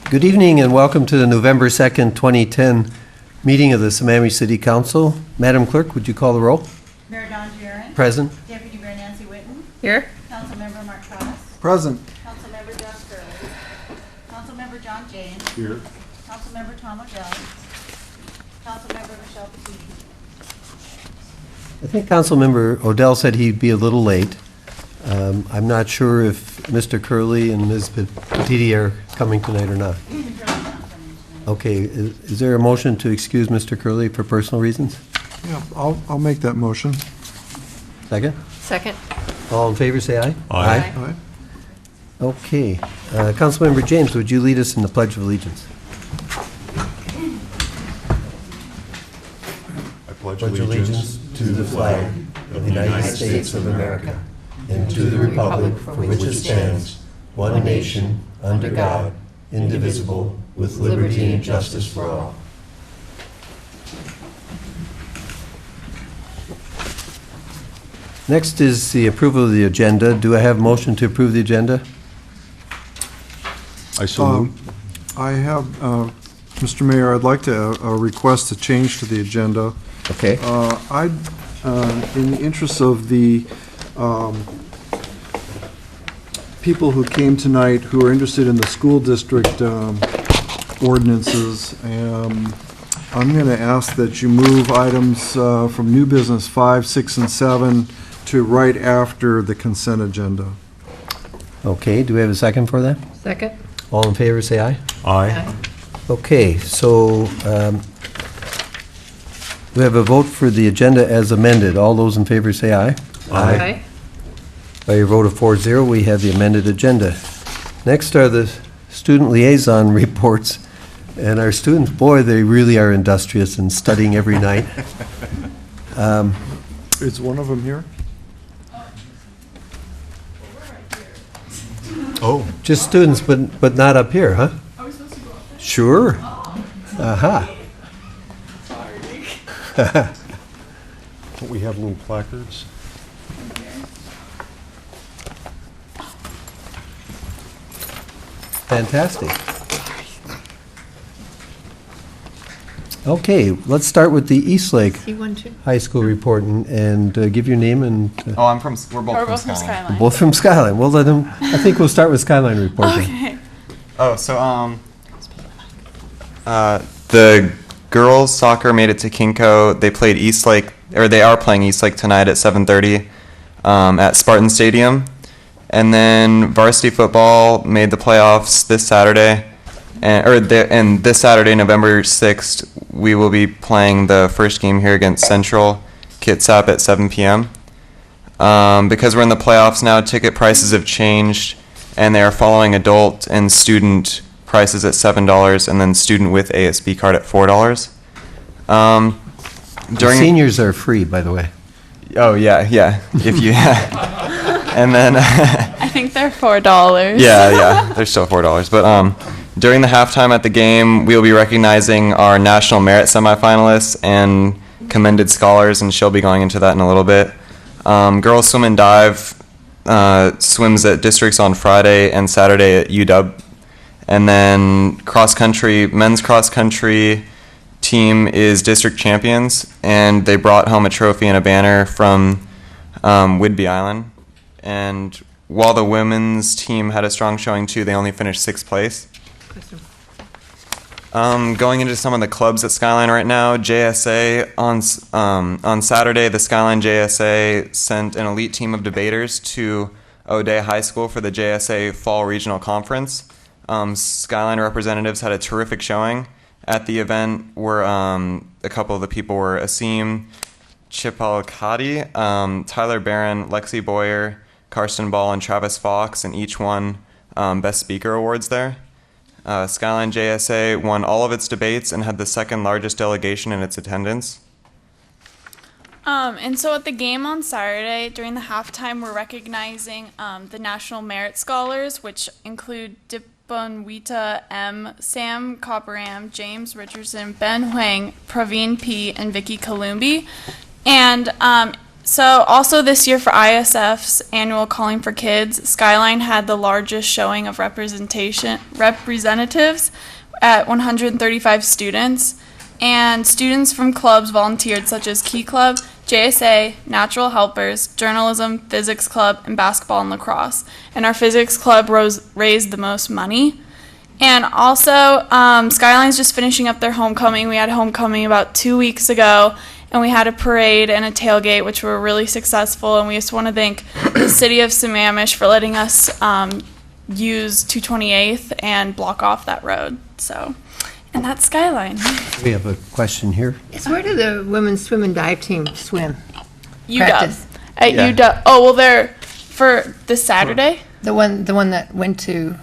Good evening and welcome to the November 2nd, 2010 meeting of the Sammamish City Council. Madam Clerk, would you call the roll? Mayor Don Jaron. Present. Deputy Mayor Nancy Whitten. Here. Councilmember Mark Cross. Present. Councilmember Josh Curley. Councilmember John James. Here. Councilmember Tom O'Dell. Councilmember Michelle Petit. I think Councilmember Odell said he'd be a little late. I'm not sure if Mr. Curley and Ms. Petiti are coming tonight or not. Okay, is there a motion to excuse Mr. Curley for personal reasons? Yeah, I'll make that motion. Second? Second. All in favor, say aye. Aye. Aye. Okay. Councilmember James, would you lead us in the Pledge of Allegiance? I pledge Pledge allegiance to the flag of the United States of America and to the republic for which it stands, one nation, under God, indivisible, with liberty and justice for all. Next is the approval of the agenda. Do I have a motion to approve the agenda? I so move. I have, Mr. Mayor, I'd like to request a change to the agenda. Okay. In the interest of the people who came tonight who are interested in the school district ordinances, I'm going to ask that you move items from new business 5, 6, and 7 to right after the consent agenda. Okay, do we have a second for that? Second. All in favor, say aye. Aye. Okay, so we have a vote for the agenda as amended. All those in favor say aye. Aye. By your vote of 4-0, we have the amended agenda. Next are the student liaison reports. And our students, boy, they really are industrious and studying every night. Is one of them here? Oh, Just students, but not up here, huh? Are we supposed to go up there? Sure. Aha. don't we have little placards? Fantastic. Okay, let's start with the Eastlake C12. High School report and give your name and Oh, we're both from Skyline. Skyline. both from Skyline. Well, let them, I think we'll start with Skyline reporting. Okay. Oh, so the girls soccer made it to Kinko. They played Eastlake, or they are playing Eastlake tonight at 7:30 at Spartan Stadium, and then varsity football made the playoffs this Saturday, and this Saturday, November 6th, we will be playing the first game here against Central Kitsap at 7 p.m. Because we're in the playoffs now, ticket prices have changed, and they are following adult and student prices at $7, and then student with ASB card at $4. The seniors are free, by the way. Oh yeah. If you, and then I think they're $4. yeah, they're still $4. But during the halftime at the game, we'll be recognizing our national merit semifinalists and commended scholars, and she'll be going into that in a little bit. Girls swim and dive swims at districts on Friday and Saturday at UW. And then cross country, men's cross country team is district champions, and they brought home a trophy and a banner from Whidbey Island. And while the women's team had a strong showing too, they only finished 6th place. Going into some of the clubs at Skyline right now, JSA on Saturday, the Skyline JSA sent an elite team of debaters to O'Day High School for the JSA Fall Regional Conference. Skyline representatives had a terrific showing. At the event, were a couple of the people were Asim Chipalkati, Tyler Barron, Lexi Boyer, Karsten Ball, and Travis Fox, and each won Best Speaker awards there. Skyline JSA won all of its debates and had the second largest delegation in its attendance. And so at the game on Saturday, during the halftime, we're recognizing the National Merit Scholars, which include Dipanwita M., Sam Copperam, James Richardson, Ben Huang, Praveen P., and Vicky Kalumbi. And So also this year for ISF's annual Calling for Kids, Skyline had the largest showing of representatives at 135 students, and students from clubs volunteered such as Key Club, JSA, Natural Helpers, Journalism, Physics Club, and Basketball and Lacrosse. And our Physics Club raised the most money. And also, Skyline's just finishing up their homecoming. We had homecoming about 2 weeks ago, and we had a parade and a tailgate, which were really successful. And we just want to thank the city of Sammamish for letting us use 228th and block off that road. So, and that's Skyline. We have a question here. Where do the women's swim and dive team swim? UW. Practice. At Yeah. UW. Oh, well, they're for this Saturday. The one that went to,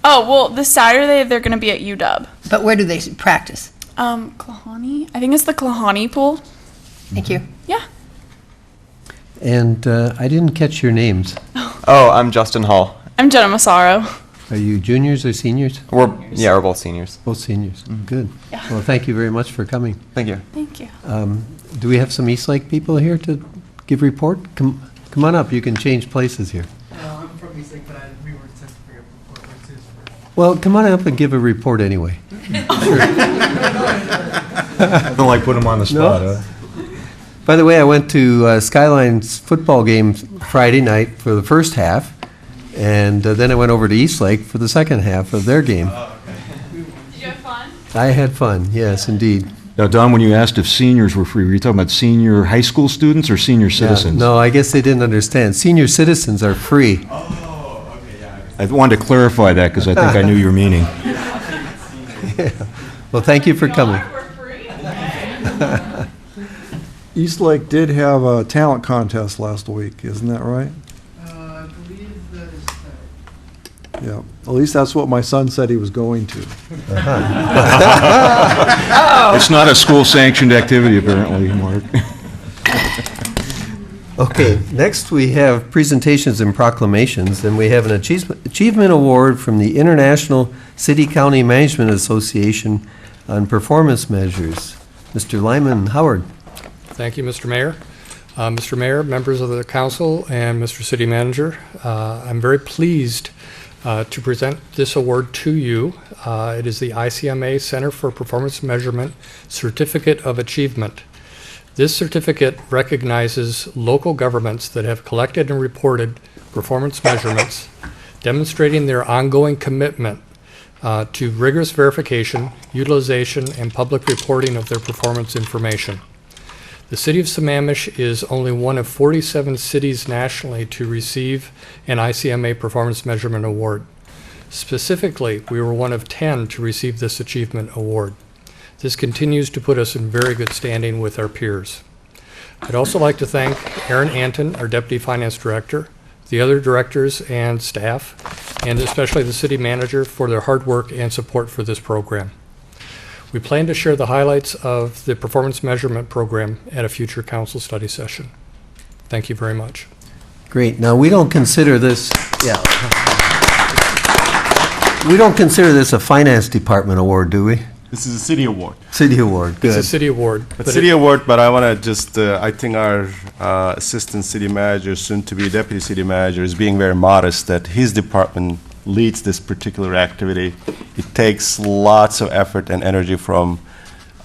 Oh, well, this Saturday they're going to be at UW. but where do they practice? Klahani? I think it's the Klahani pool. Thank you. Yeah. And I didn't catch your names. Oh, I'm Justin Hall. I'm Jenna Massaro. Are you juniors or seniors? We're both seniors. Both seniors. Good. Yeah. Well, thank you very much for coming. Thank you. Thank you. Do we have some Eastlake people here to give report? Come on up, you can change places here. I'm from Eastlake, but we were sent to bring up report what's his first. Well, come on up and give a report anyway. Don't like put them on the spot, huh? By the way, I went to Skyline's football game Friday night for the first half, and then I went over to Eastlake for the second half of their game. Did you have fun? I had fun, yes, indeed. Now, Don, when you asked if seniors were free, were you talking about senior high school students or senior citizens? No, I guess they didn't understand. Senior citizens are free. I wanted to clarify that because I think I knew your meaning. Well, thank you for coming. We're free. Eastlake did have a talent contest last week, isn't that right? I believe that is correct. Yeah, at least that's what my son said he was going to. It's not a school-sanctioned activity, apparently, Mark. Okay, next we have presentations and proclamations, and we have an achievement award from the International City-County Management Association on performance measures. Mr. Lyman Howard. Thank you, Mr. Mayor. Mr. Mayor, members of the council, and Mr. City Manager, I'm very pleased to present this award to you. It is the ICMA Center for Performance Measurement Certificate of Achievement. This certificate recognizes local governments that have collected and reported performance measurements, demonstrating their ongoing commitment to rigorous verification, utilization, and public reporting of their performance information. The City of Sammamish is only one of 47 cities nationally to receive an ICMA Performance Measurement Award. Specifically, we were one of 10 to receive this achievement award. This continues to put us in very good standing with our peers. I'd also like to thank Aaron Anton, our Deputy Finance Director, the other directors and staff, and especially the City Manager for their hard work and support for this program. We plan to share the highlights of the performance measurement program at a future council study session. Thank you very much. Great. Now, we don't consider this, we don't consider this a finance department award, do we? This is a city award. City award, It's good. a city award. But city award, but I want to just, I think our assistant city manager, soon to be deputy city manager, is being very modest that his department leads this particular activity. It takes lots of effort and energy from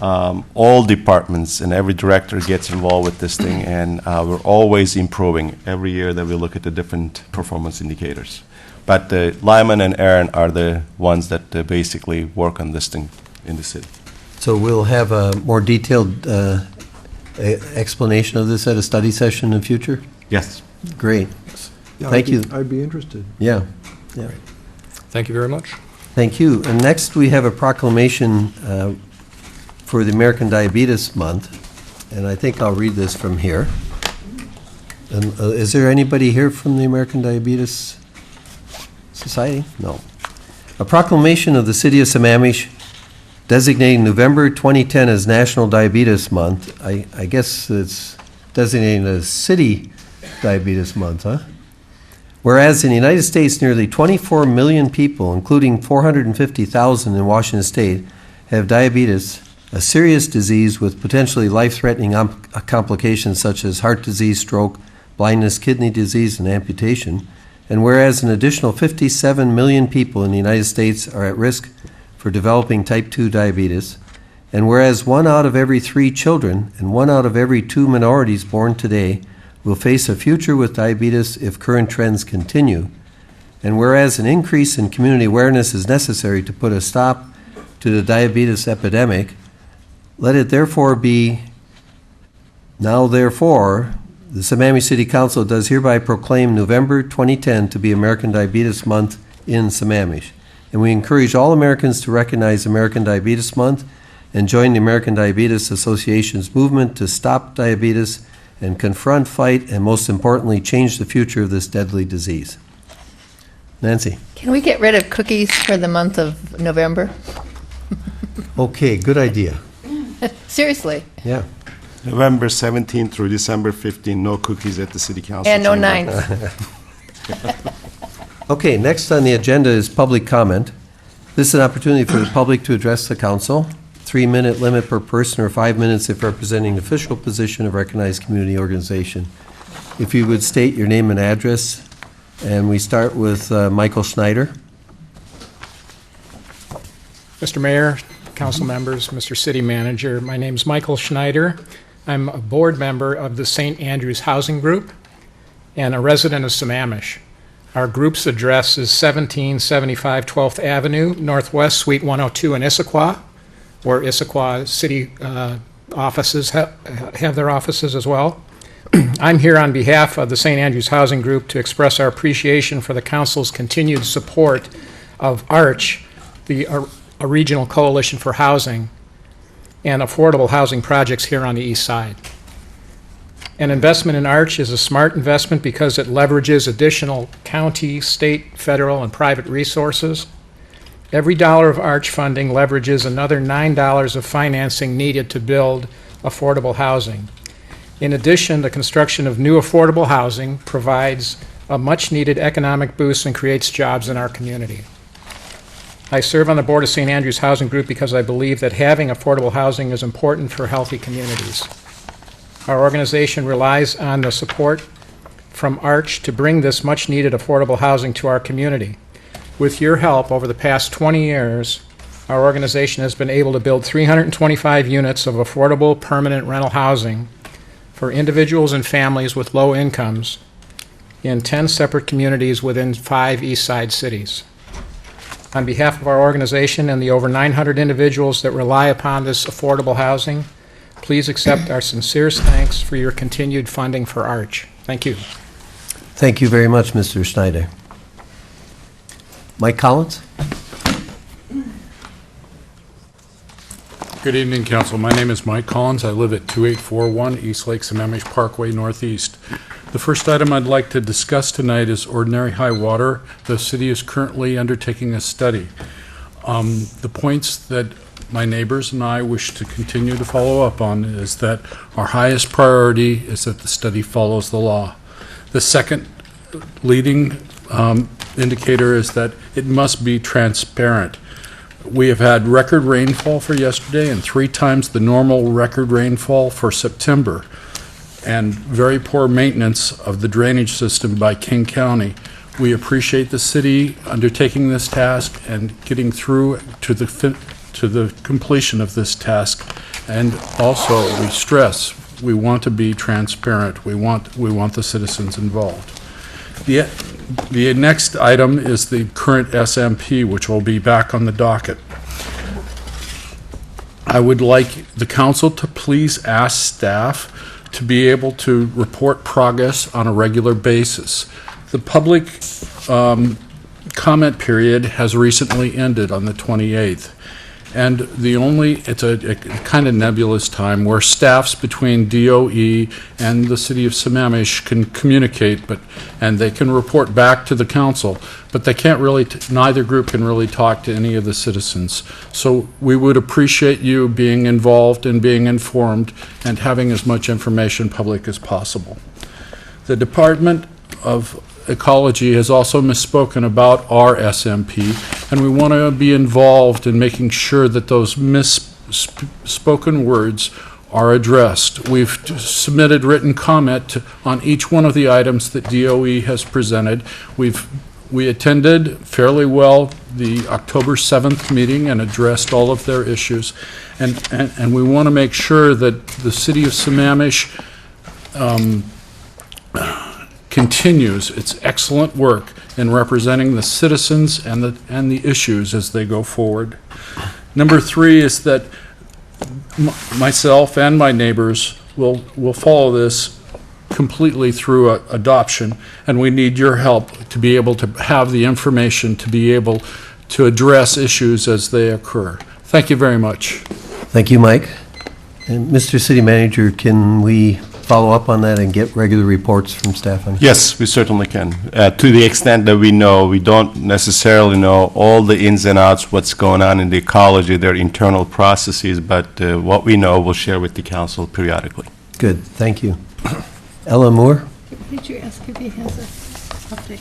all departments, and every director gets involved with this thing, and we're always improving every year that we look at the different performance indicators. But Lyman and Aaron are the ones that basically work on this thing in the city. So we'll have a more detailed explanation of this at a study session in the future? Yes. Great. Yeah, Thank you. I'd be interested. Yeah. Thank you very much. Thank you. And next, we have a proclamation for the American Diabetes Month, and I think I'll read this from here. And is there anybody here from the American Diabetes Society? No. A proclamation of the City of Sammamish designating November 2010 as National Diabetes Month. I guess it's designating as City Diabetes Month, huh? Whereas in the United States, nearly 24 million people, including 450,000 in Washington State, have diabetes a serious disease with potentially life-threatening complications such as heart disease, stroke, blindness, kidney disease, and amputation. And whereas an additional 57 million people in the United States are at risk for developing type 2 diabetes, and whereas 1 out of every 3 children and 1 out of every 2 minorities born today will face a future with diabetes if current trends continue, and whereas an increase in community awareness is necessary to put a stop to the diabetes epidemic, let it therefore be, now therefore, the Sammamish City Council does hereby proclaim November 2010 to be American Diabetes Month in Sammamish. And we encourage all Americans to recognize American Diabetes Month and join the American Diabetes Association's movement to stop diabetes and confront, fight, and most importantly, change the future of this deadly disease. Nancy. Can we get rid of cookies for the month of November? Okay, good idea. Seriously. Yeah. November 17 through December 15, no cookies at the city council. And no chamber. nines. Okay, next on the agenda is public comment. This is an opportunity for the public to address the council. 3-minute limit per person, or 5 minutes if representing the official position of recognized community organization. If you would state your name and address, and we start with Michael Schneider. Mr. Mayor, council members, Mr. City Manager, my name is Michael Schneider. I'm a board member of the St. Andrews Housing Group and a resident of Sammamish. Our group's address is 1775 12th Avenue, Northwest, Suite 102 in Issaquah, where Issaquah City offices have their offices as well. I'm here on behalf of the St. Andrews Housing Group to express our appreciation for the council's continued support of ARCH, a regional coalition for housing and affordable housing projects here on the east side. An investment in ARCH is a smart investment because it leverages additional county, state, federal, and private resources. Every dollar of ARCH funding leverages another $9 of financing needed to build affordable housing. In addition, the construction of new affordable housing provides a much-needed economic boost and creates jobs in our community. I serve on the board of St. Andrews Housing Group because I believe that having affordable housing is important for healthy communities. Our organization relies on the support from ARCH to bring this much-needed affordable housing to our community. With your help, over the past 20 years, our organization has been able to build 325 units of affordable permanent rental housing for individuals and families with low incomes in 10 separate communities within 5 East Side cities. On behalf of our organization and the over 900 individuals that rely upon this affordable housing, please accept our sincerest thanks for your continued funding for ARCH. Thank you. Thank you very much, Mr. Schneider. Mike Collins? Good evening, Council. My name is Mike Collins. I live at 2841 East Lake Sammamish Parkway Northeast. The first item I'd like to discuss tonight is ordinary high water. The city is currently undertaking a study. The points that my neighbors and I wish to continue to follow up on is that our highest priority is that the study follows the law. The second leading indicator is that it must be transparent. We have had record rainfall for yesterday and 3 times the normal record rainfall for September, and very poor maintenance of the drainage system by King County. We appreciate the city undertaking this task and getting through to the completion of this task. And also, we stress we want to be transparent. We want the citizens involved. The next item is the current SMP, which will be back on the docket. I would like the council to please ask staff to be able to report progress on a regular basis. The public comment period has recently ended on the 28th. And it's a kind of nebulous time where staffs between DOE and the city of Sammamish can communicate, and they can report back to the council, but they can't really, neither group can really talk to any of the citizens. So we would appreciate you being involved and being informed and having as much information public as possible. The Department of Ecology has also misspoken about our SMP, and we want to be involved in making sure that those spoken words are addressed. We've submitted written comment on each one of the items that DOE has presented. We attended fairly well the October 7th meeting and addressed all of their issues. And we want to make sure that the city of Sammamish continues its excellent work in representing the citizens and the issues as they go forward. Number 3 is that myself and my neighbors will follow this completely through adoption, and we need your help to be able to have the information to be able to address issues as they occur. Thank you very much. Thank you, Mike. And Mr. City Manager, can we follow up on that and get regular reports from staff on it? Yes, we certainly can. To the extent that we know, we don't necessarily know all the ins and outs, what's going on in the ecology, their internal processes, but what we know, we'll share with the council periodically. Good, thank you. Ella Moore? Did you ask if he has an update?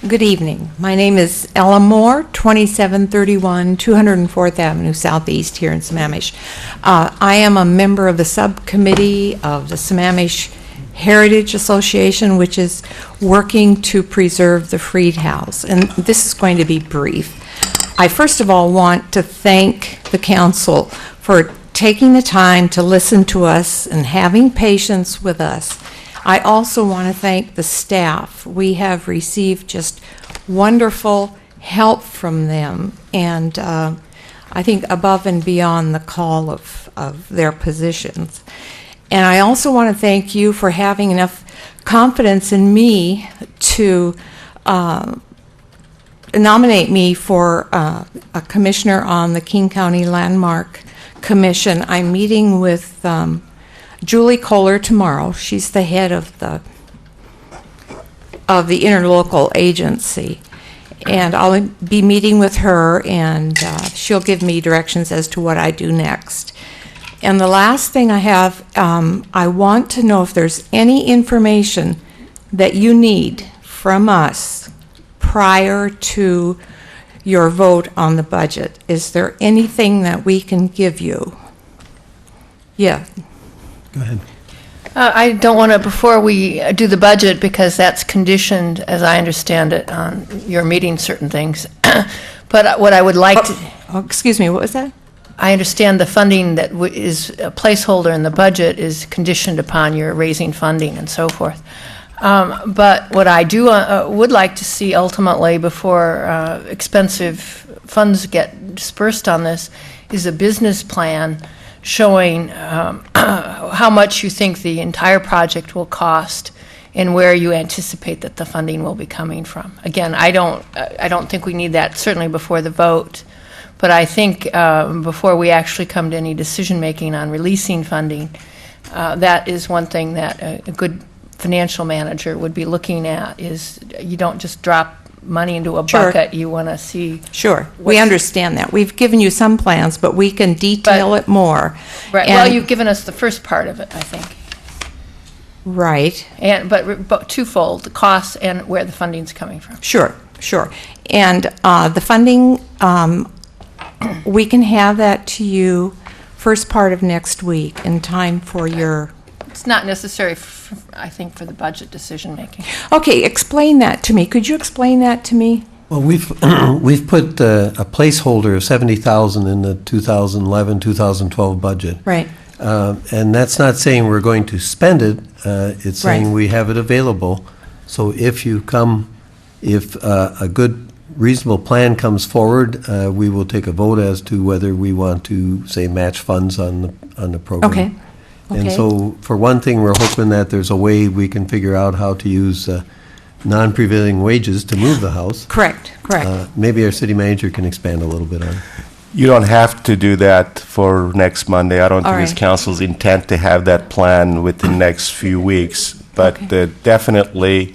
Good evening. My name is Ella Moore, 2731 204th Avenue Southeast here in Sammamish. I am a member of the subcommittee of the Sammamish Heritage Association, which is working to preserve the Freed House. And this is going to be brief. I first of all want to thank the council for taking the time to listen to us and having patience with us. I also want to thank the staff. We have received just wonderful help from them, and I think above and beyond the call of their positions. And I also want to thank you for having enough confidence in me to nominate me for a commissioner on the King County Landmark Commission. I'm meeting with Julie Kohler tomorrow. She's the head of the interlocal agency, and I'll be meeting with her, and she'll give me directions as to what I do next. And the last thing I have, I want to know if there's any information that you need from us prior to your vote on the budget. Is there anything that we can give you? Yeah. Go ahead. I don't want to, before we do the budget, because that's conditioned, as I understand it, on your meeting certain things. But what I would like to... Oh, excuse me, what was that? I understand the funding that is a placeholder in the budget is conditioned upon your raising funding and so forth. But what I do would like to see ultimately before expensive funds get dispersed on this is a business plan showing how much you think the entire project will cost and where you anticipate that the funding will be coming from. Again, I don't think we need that certainly before the vote, but I think before we actually come to any decision making on releasing funding, that is one thing that a good financial manager would be looking at. Is you don't just drop money into a Sure. bucket. You want to see. Sure, we understand that. We've given you some plans, but we can detail it more. Right. And- Well, you've given us the first part of it, I think. Right. And but twofold: the costs and where the funding's coming from. Sure, sure. And the funding, we can have that to you first part of next week in time for your... It's not necessary, I think, for the budget decision making. Okay, explain that to me. Could you explain that to me? Well, we've put a placeholder of $70,000 in the 2011-2012 budget. Right. And that's not saying we're going to spend it. It's saying Right. we have it available. So if a good, reasonable plan comes forward, we will take a vote as to whether we want to, say, match funds on the program. Okay. And Okay. so, for one thing, we're hoping that there's a way we can figure out how to use non-prevailing wages to move the house. Correct, correct. Maybe our city manager can expand a little bit on it. You don't have to do that for next Monday. I don't All think it's right. council's intent to have that plan within the next few weeks. But definitely,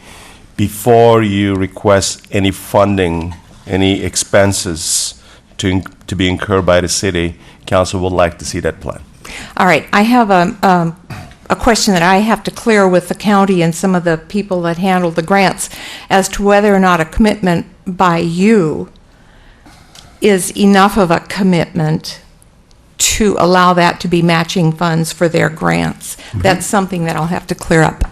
before you request any funding, any expenses to be incurred by the city, council would like to see that plan. All right, I have a question that I have to clear with the county and some of the people that handle the grants as to whether or not a commitment by you is enough of a commitment to allow that to be matching funds for their grants. That's something that I'll have to clear up.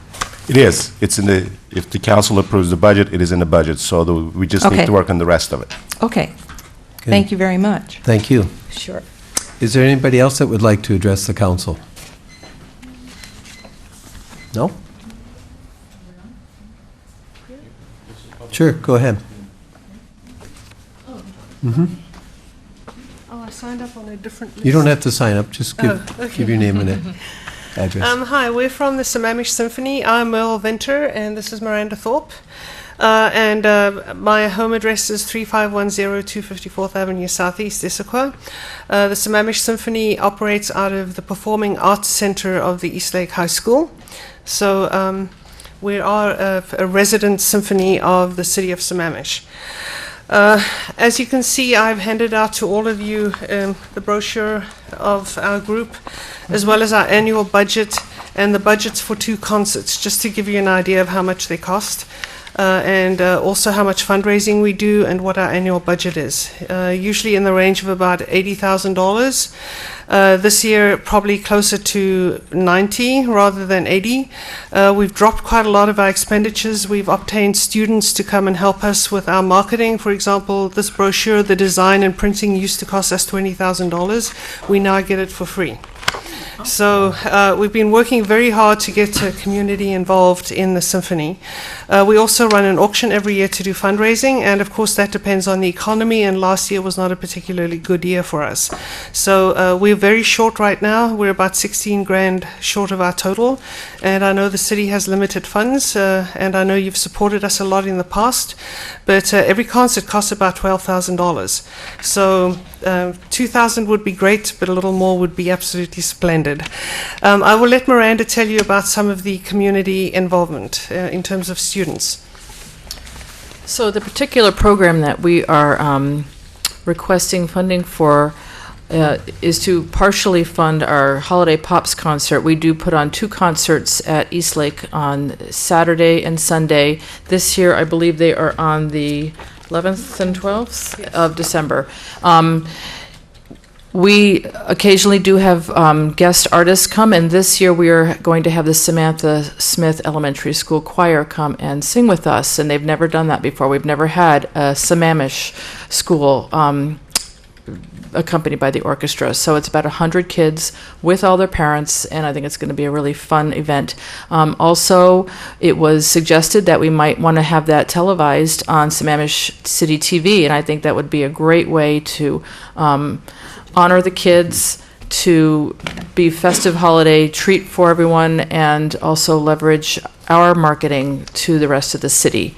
It is. It's in the, if the council approves the budget, it is in the budget, so we just need Okay. to work on the rest of it. Okay. Thank you very much. Thank you. Sure. Is there anybody else that would like to address the council? No? Sure, go ahead. Oh, I signed up on a different list. You don't have to sign up, just give, Oh, okay. give your name and address. Hi, we're from the Sammamish Symphony. I'm Merle Venter, and this is Miranda Thorpe. My home address is 3510 254th Avenue Southeast, Issaquah. The Sammamish Symphony operates out of the Performing Arts Center of the Eastlake High School. So we are a resident symphony of the city of Sammamish. As you can see, I've handed out to all of you the brochure of our group, as well as our annual budget and the budgets for 2 concerts, just to give you an idea of how much they cost, and also how much fundraising we do and what our annual budget is. Usually in the range of about $80,000. This year, probably closer to 90 rather than 80. We've dropped quite a lot of our expenditures. We've obtained students to come and help us with our marketing. For example, this brochure, the design and printing used to cost us $20,000. We now get it for free. So we've been working very hard to get the community involved in the symphony. We also run an auction every year to do fundraising, and of course that depends on the economy, and last year was not a particularly good year for us. So we're very short right now. We're about 16 grand short of our total, and I know the city has limited funds, and I know you've supported us a lot in the past, but every concert costs about $12,000. So $2,000 would be great, but a little more would be absolutely splendid. I will let Miranda tell you about some of the community involvement in terms of students. So the particular program that we are requesting funding for is to partially fund our Holiday Pops concert. We do put on 2 concerts at Eastlake on Saturday and Sunday. This year, I believe they are on the 11th and 12th of December. We occasionally do have guest artists come, and this year we are going to have the Samantha Smith Elementary School Choir come and sing with us, and they've never done that before. We've never had a Sammamish school accompanied by the orchestra. So it's about 100 kids with all their parents, and I think it's going to be a really fun event. Also, it was suggested that we might want to have that televised on Sammamish City TV, and I think that would be a great way to honor the kids, to be festive holiday treat for everyone, and also leverage our marketing to the rest of the city.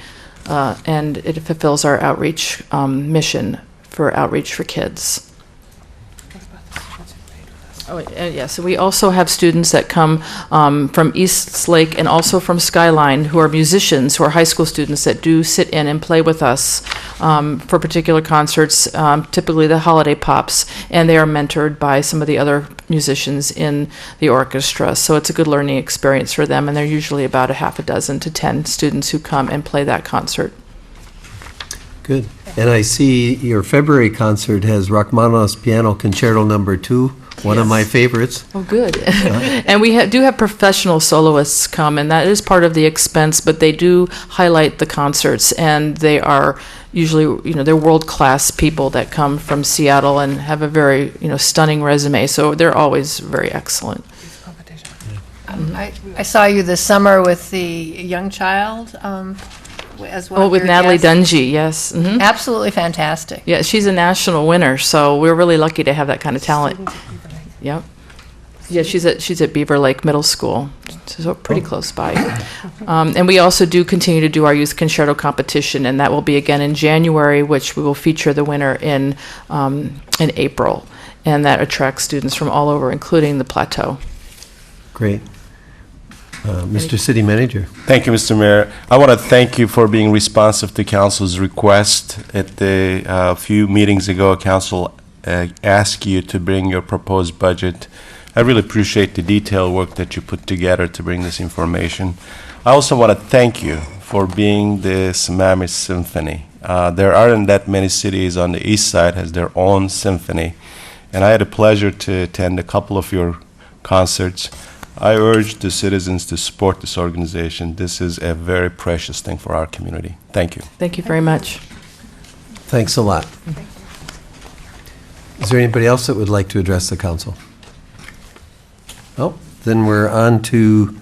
And it fulfills our outreach mission for outreach for kids. Oh, and yes, so we also have students that come from Eastlake and also from Skyline who are musicians, who are high school students that do sit in and play with us for particular concerts, typically the Holiday Pops, and they are mentored by some of the other musicians in the orchestra. So it's a good learning experience for them, and they're usually about 6 to 10 students who come and play that concert. Good. And I see your February concert has Rachmaninoff's Piano Concerto No. 2, one of my favorites. Oh, good. And we do have professional soloists come, and that is part of the expense, but they do highlight the concerts, and they are usually, they're world-class people that come from Seattle and have a very, stunning resume, so they're always very excellent. I saw you this summer with the young child as well. Oh, with Natalie Dungy, yes. Mm-hmm. Absolutely fantastic. Yeah, she's a national winner, so we're really lucky to have that kind of talent. Yep. Yeah, she's at Beaver Lake Middle School, so pretty close by. And we also do continue to do our youth concerto competition, and that will be again in January, which we will feature the winner in April, and that attracts students from all over, including the Plateau. Great. Mr. City Manager. Thank you, Mr. Mayor. I want to thank you for being responsive to Council's request. At the few meetings ago, Council asked you to bring your proposed budget. I really appreciate the detailed work that you put together to bring this information. I also want to thank you for being the Sammamish Symphony. There aren't that many cities on the east side has their own symphony, and I had a pleasure to attend a couple of your concerts. I urge the citizens to support this organization. This is a very precious thing for our community. Thank you. Thank you very much. Thanks a lot. Is there anybody else that would like to address the council? Oh, then we're on to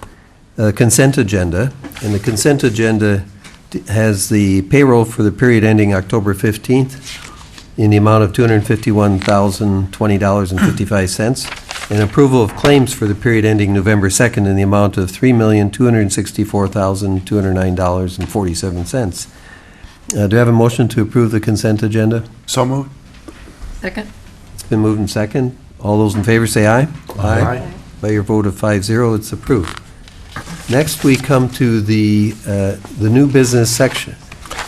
consent agenda. And the consent agenda has the payroll for the period ending October 15th in the amount of $251,020.55, and approval of claims for the period ending November 2nd in the amount of $3,264,209.47. Do I have a motion to approve the consent agenda? So moved. Second? It's been moved and second. All those in favor say aye. Aye. By your vote of 5-0, it's approved. Next, we come to the new business section.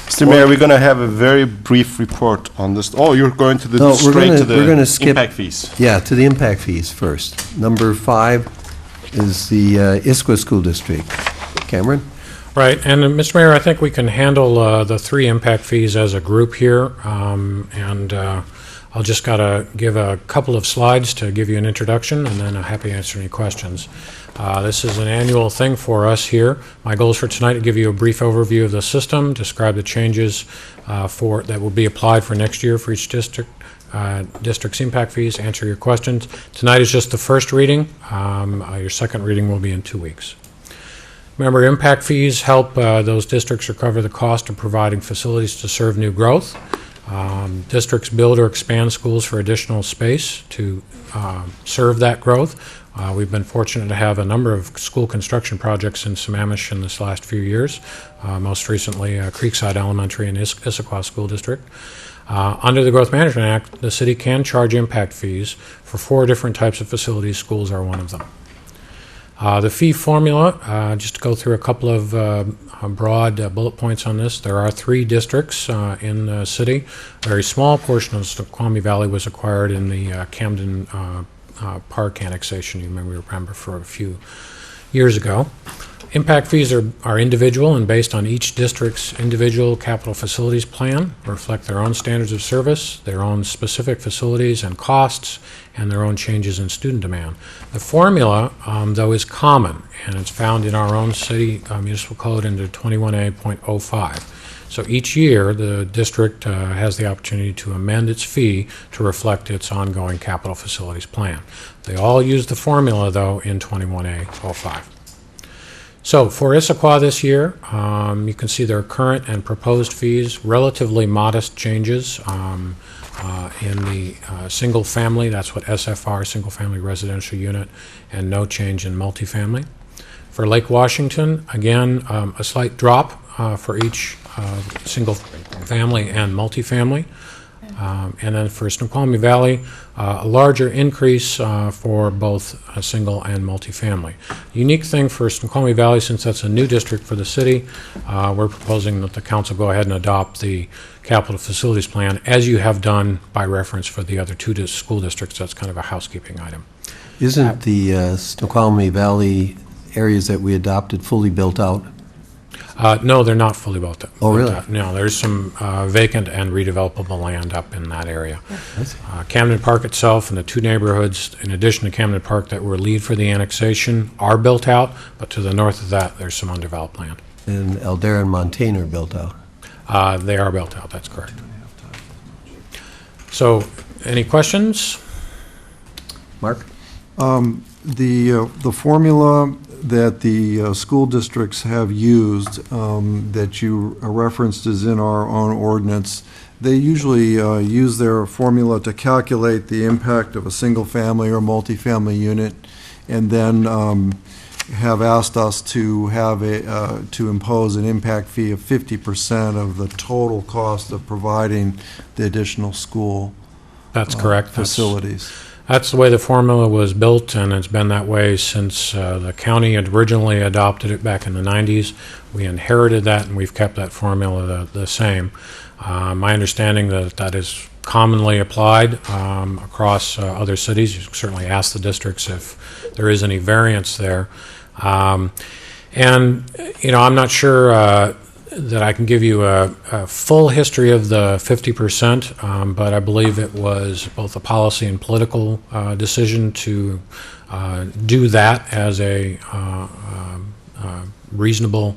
Mr. Mayor, we're going to have a very brief report on this. Oh, you're going to the No, straight to we're gonna the skip- impact fees. Yeah, to the impact fees first. Number 5 is the Issaquah School District. Cameron? Right, and Mr. Mayor, I think we can handle the 3 impact fees as a group here, and I'll just gotta give a couple of slides to give you an introduction, and then I'm happy to answer any questions. This is an annual thing for us here. My goals for tonight to give you a brief overview of the system, describe the changes that will be applied for next year for each district's impact fees, answer your questions. Tonight is just the first reading. Your second reading will be in 2 weeks. Remember, impact fees help those districts recover the cost of providing facilities to serve new growth. Districts build or expand schools for additional space to serve that growth. We've been fortunate to have a number of school construction projects in Sammamish in this last few years, most recently Creekside Elementary and Issaquah School District. Under the Growth Management Act, the city can charge impact fees for 4 different types of facilities. Schools are one of them. The fee formula, just to go through a couple of broad bullet points on this, there are 3 districts in the city. A very small portion of Snoqualmie Valley was acquired in the Camden Park annexation, you remember for a few years ago. Impact fees are individual and based on each district's individual capital facilities plan, reflect their own standards of service, their own specific facilities and costs, and their own changes in student demand. The formula, though, is common, and it's found in our own city municipal code under 21A.05. So each year, the district has the opportunity to amend its fee to reflect its ongoing capital facilities plan. They all use the formula, though, in 21A.05. So for Issaquah this year, you can see their current and proposed fees, relatively modest changes in the single family, that's what SFR, single family residential unit, and no change in multifamily. For Lake Washington, again, a slight drop for each single family and multifamily. And then for Snoqualmie Valley, a larger increase for both a single and multifamily. Unique thing for Snoqualmie Valley, since that's a new district for the city, we're proposing that the council go ahead and adopt the capital facilities plan, as you have done by reference for the other 2 school districts. That's kind of a housekeeping item. Isn't the Snoqualmie Valley areas that we adopted fully built out? No, they're not fully built up. Oh, really? No, there's some vacant and redevelopable land up in that area. Camden Park itself and the 2 neighborhoods, in addition to Camden Park, that were lead for the annexation are built out, but to the north of that, there's some undeveloped land. And Eldera and Montaigne are built out. They are built out, that's correct. So, any questions? Mark? The formula that the school districts have used, that you referenced is in our own ordinance. They usually use their formula to calculate the impact of a single-family or multifamily unit, and then have asked us to have to impose an impact fee of 50% of the total cost of providing the additional school. That's correct. Facilities. That's the way the formula was built, and it's been that way since the county had originally adopted it back in the 90s. We inherited that, and we've kept that formula the same. My understanding that is commonly applied across other cities. You certainly ask the districts if there is any variance there. And, I'm not sure that I can give you a full history of the 50%, but I believe it was both a policy and political decision to do that as a reasonable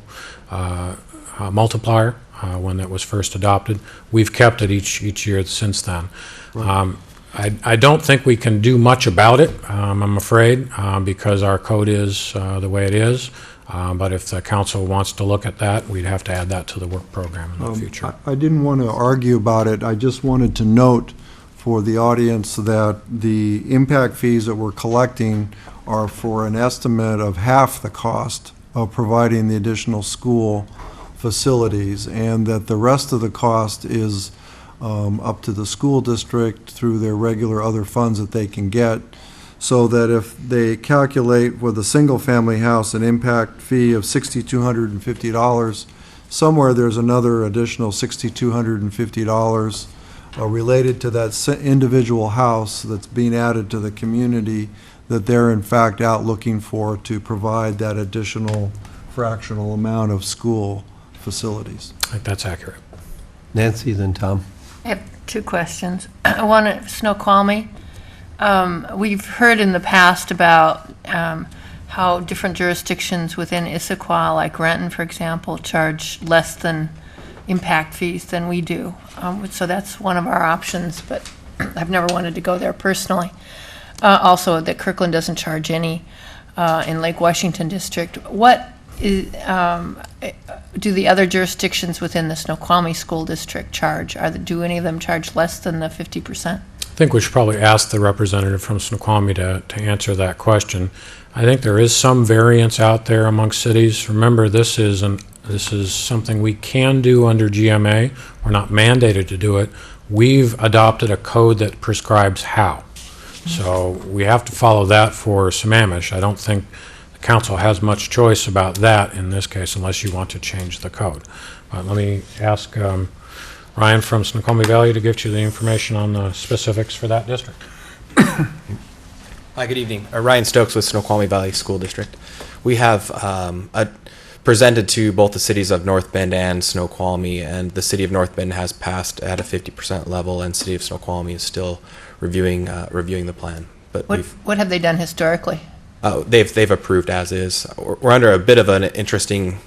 multiplier when that was first adopted. We've kept it each year since then. I don't think we can do much about it, I'm afraid, because our code is the way it is. But if the council wants to look at that, we'd have to add that to the work program in the future. I didn't want to argue about it. I just wanted to note for the audience that the impact fees that we're collecting are for an estimate of half the cost of providing the additional school facilities, and that the rest of the cost is up to the school district through their regular other funds that they can get, so that if they calculate with a single-family house an impact fee of $6,250, somewhere there's another additional $6,250 related to that individual house that's being added to the community that they're in fact out looking for to provide that additional fractional amount of school facilities. I think that's accurate. Nancy, then Tom. I have two questions. One at Snoqualmie. We've heard in the past about how different jurisdictions within Issaquah, like Renton, for example, charge less than impact fees than we do. So that's one of our options, but I've never wanted to go there personally. Also, that Kirkland doesn't charge any in Lake Washington District. What is, do the other jurisdictions within the Snoqualmie School District charge? Do any of them charge less than the 50%? I think we should probably ask the representative from Snoqualmie to answer that question. I think there is some variance out there amongst cities. Remember, this is something we can do under GMA. We're not mandated to do it. We've adopted a code that prescribes how. So we have to follow that for Sammamish. I don't think the council has much choice about that in this case unless you want to change the code. But let me ask Ryan from Snoqualmie Valley to give you the information on the specifics for that district. Hi, good evening. Ryan Stokes with Snoqualmie Valley School District. We have presented to both the cities of North Bend and Snoqualmie, and the city of North Bend has passed at a 50% level, and city of Snoqualmie is still reviewing the plan. But what have they done historically? They've approved as is. We're under a bit of an interesting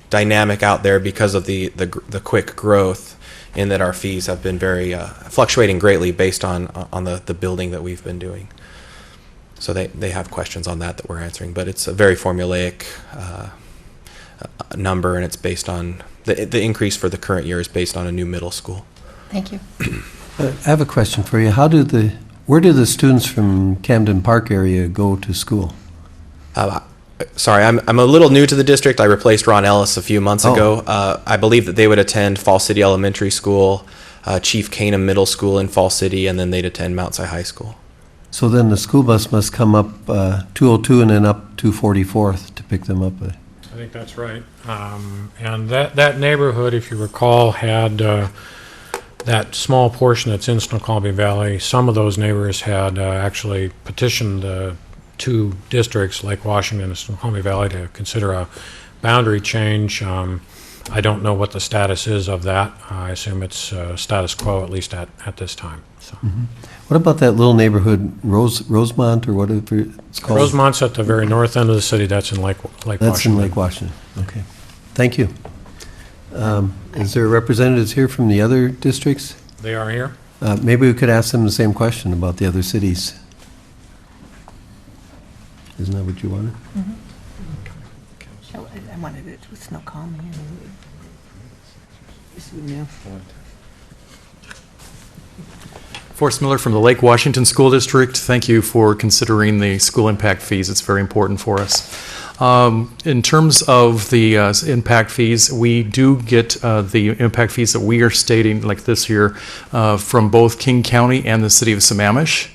dynamic out there because of the quick growth, in that our fees have been very fluctuating greatly based on the building that we've been doing. So they have questions on that we're answering, but it's a very formulaic number, and it's based on the increase for the current year is based on a new middle school. Thank you. I have a question for you. Where do the students from Camden Park area go to school? Sorry, I'm a little new to the district. I replaced Ron Ellis a few months ago. I believe that they would attend Fall City Elementary School, Chief Caneham Middle School in Fall City, and then they'd attend Mount Si High School. So then the school bus must come up 202 and then up 244th to pick them up. I think that's right. And that neighborhood, if you recall, had that small portion that's in Snoqualmie Valley. Some of those neighbors had actually petitioned the two districts, Lake Washington and Snoqualmie Valley, to consider a boundary change. I don't know what the status is of that. I assume it's status quo, at least at this time. So. Mm-hmm. What about that little neighborhood, Rosemont, or whatever it's called? Rosemont's at the very north end of the city. That's in Lake Washington. That's in Lake Washington. Okay. Thank you. Is there representatives here from the other districts? They are here. Maybe we could ask them the same question about the other cities. Isn't that what you wanted? Mm-hmm. I wanted it with Snoqualmie. Forrest Miller from the Lake Washington School District. Thank you for considering the school impact fees. It's very important for us. In terms of the impact fees, we do get the impact fees that we are stating, like this year, from both King County and the city of Sammamish.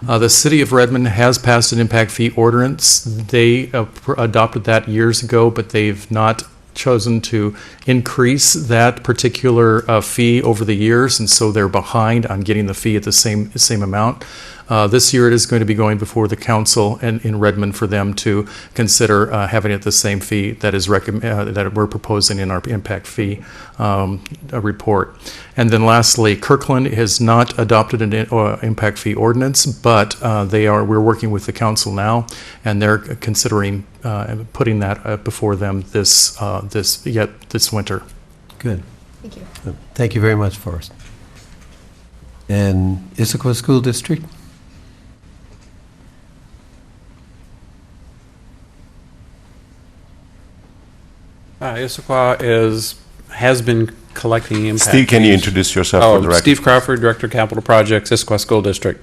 The city of Redmond has passed an impact fee ordinance. They adopted that years ago, but they've not chosen to increase that particular fee over the years, and so they're behind on getting the fee at the same amount. This year, it is going to be going before the council in Redmond for them to consider having it the same fee that is that we're proposing in our impact fee report. And then lastly, Kirkland has not adopted an impact fee ordinance, but we're working with the council now, and they're considering putting that before them this winter. Good. Thank you. Thank you very much, Forrest. And Issaquah School District? Issaquah has been collecting impact Steve, can you fees. introduce yourself for the record? Steve Crawford, Director of Capital Projects, Issaquah School District.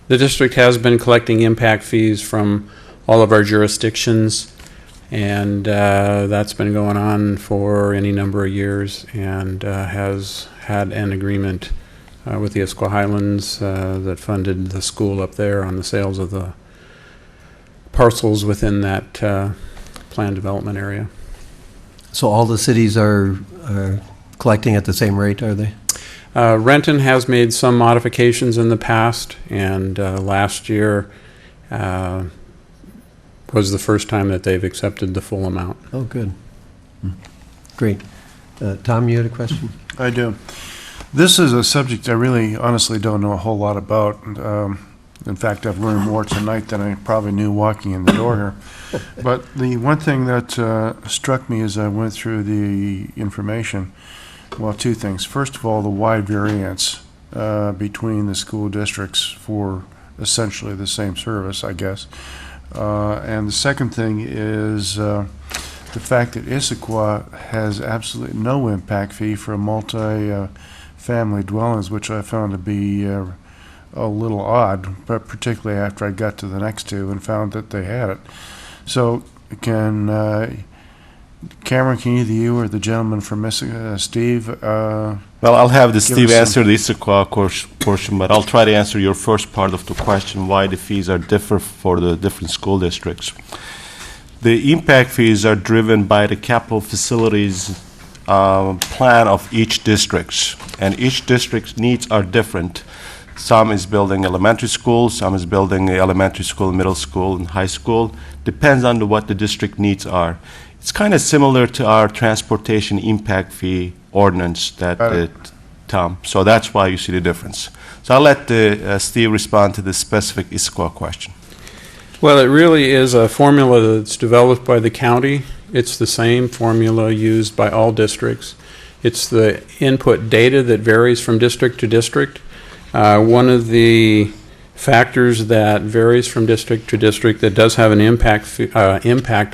The district has been collecting impact fees from all of our jurisdictions, and that's been going on for any number of years, and has had an agreement with the Issaquah Highlands that funded the school up there on the sales of the parcels within that planned development area. So all the cities are collecting at the same rate, are they? Renton has made some modifications in the past, and last year was the first time that they've accepted the full amount. Oh, good. Great. Tom, you had a question? I do. This is a subject I really honestly don't know a whole lot about. In fact, I've learned more tonight than I probably knew walking in the door here. But the one thing that struck me as I went through the information, well, two things. First of all, the wide variance between the school districts for essentially the same service, I guess. And the second thing is the fact that Issaquah has absolutely no impact fee for multi-family dwellings, which I found to be a little odd, but particularly after I got to the next two and found that they had it. So Cameron, can either you or the gentleman from Steve? Well, I'll have the Steve us answer the Issaquah portion, but I'll try to answer your first part of the question, why the fees are different for the different school districts. The impact fees are driven by the capital facilities plan of each district, and each district's needs are different. Some is building elementary school, some is building elementary school, middle school, and high school. Depends on what the district needs are. It's kind of similar to our transportation impact fee ordinance that Tom. So that's why you see the difference. So I'll let Steve respond to the specific Issaquah question. Well, it really is a formula that's developed by the county. It's the same formula used by all districts. It's the input data that varies from district to district. One of the factors that varies from district to district that does have an impact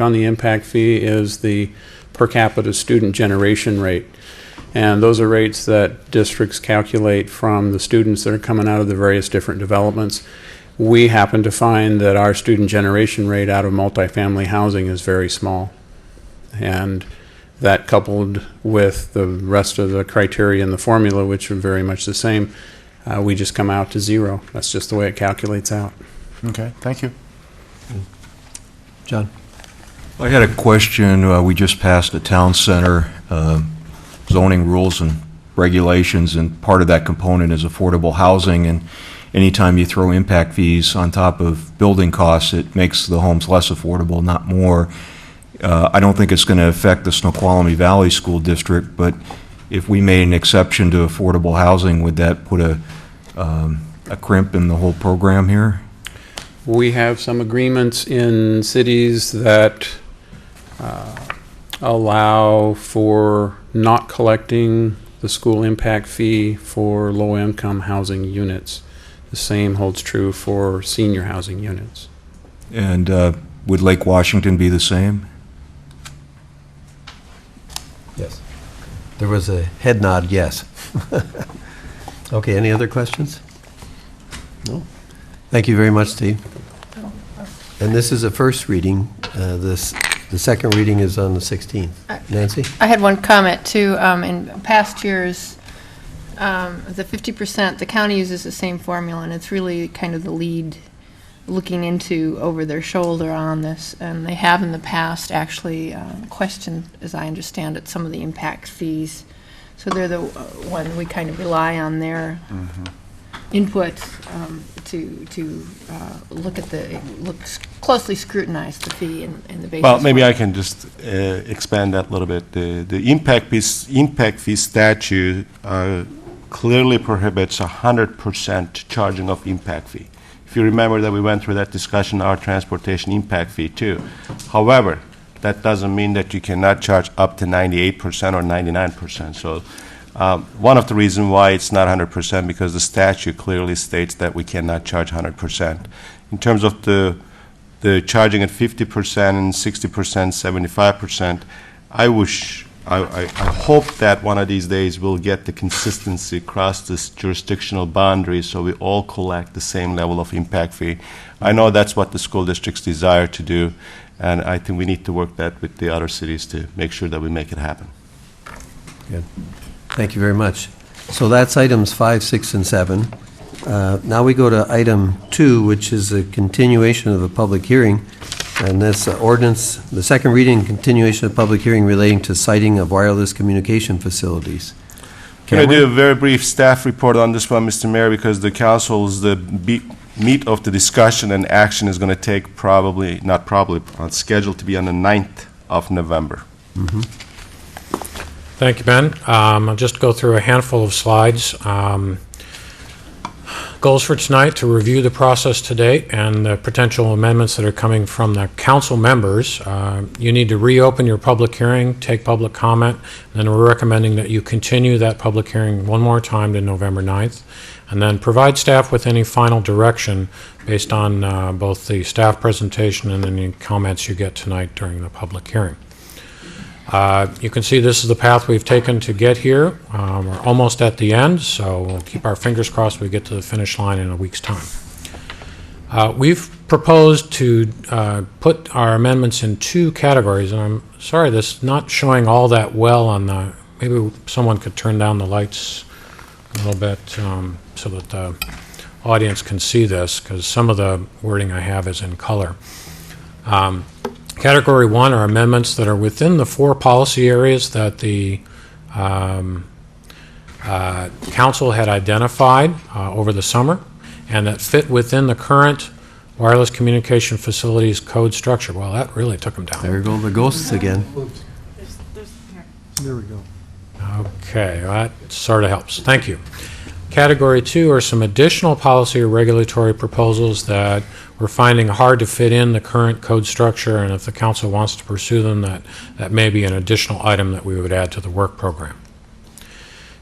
on the impact fee is the per capita student generation rate. And those are rates that districts calculate from the students that are coming out of the various different developments. We happen to find that our student generation rate out of multifamily housing is very small. And that, coupled with the rest of the criteria in the formula, which are very much the same, we just come out to zero. That's just the way it calculates out. Okay, thank you. John? I had a question. We just passed a town center zoning rules and regulations, and part of that component is affordable housing. And anytime you throw impact fees on top of building costs, it makes the homes less affordable, not more. I don't think it's going to affect the Snoqualmie Valley School District, but if we made an exception to affordable housing, would that put a crimp in the whole program here? We have some agreements in cities that allow for not collecting the school impact fee for low-income housing units. The same holds true for senior housing units. And would Lake Washington be the same? Yes. There was a head nod, yes. Okay, any other questions? No? Thank you very much, Steve. And this is a first reading. The second reading is on the 16th. Nancy? I had one comment, too. In past years, the 50%, the county uses the same formula, and it's really kind of the lead looking into over their shoulder on this. And they have in the past actually questioned, as I understand it, some of the impact fees. So they're the one we kind of rely on their input to closely scrutinize the fee and the basis. Well, maybe for it. I can just expand that a little bit. The impact fee statute clearly prohibits 100% charging of impact fee. If you remember that we went through that discussion, our transportation impact fee too. However, that doesn't mean that you cannot charge up to 98% or 99%. So one of the reasons why it's not 100% because the statute clearly states that we cannot charge 100%. In terms of the charging at 50% and 60%, 75%, I hope that one of these days we'll get the consistency across this jurisdictional boundary so we all collect the same level of impact fee. I know that's what the school districts desire to do, and I think we need to work that with the other cities to make sure that we make it happen. Good. Thank you very much. So that's items 5, 6, and 7. Now we go to item 2, which is a continuation of a public hearing. And this ordinance, the second reading and continuation of public hearing relating to siting of wireless communication facilities. Can I do a very brief staff report on this one, Mr. Mayor, because the council's meat of the discussion and action is going to take scheduled to be on the 9th of November. Mm-hmm. Thank you, Ben. I'll just go through a handful of slides. Goals for tonight to review the process to date and the potential amendments that are coming from the council members. You need to reopen your public hearing, take public comment, and then we're recommending that you continue that public hearing one more time to November 9th, and then provide staff with any final direction based on both the staff presentation and any comments you get tonight during the public hearing. You can see this is the path we've taken to get here. We're almost at the end, so we'll keep our fingers crossed we get to the finish line in a week's time. We've proposed to put our amendments in 2 categories, and I'm sorry this is not showing all that well on the, maybe someone could turn down the lights a little bit so that the audience can see this, because some of the wording I have is in color. Category 1 are amendments that are within the 4 policy areas that the council had identified over the summer and that fit within the current wireless communication facilities code structure. Well, that really took them down. There go the ghosts again. There we go. Okay, that sort of helps. Thank you. Category 2 are some additional policy or regulatory proposals that we're finding hard to fit in the current code structure, and if the council wants to pursue them, that may be an additional item that we would add to the work program.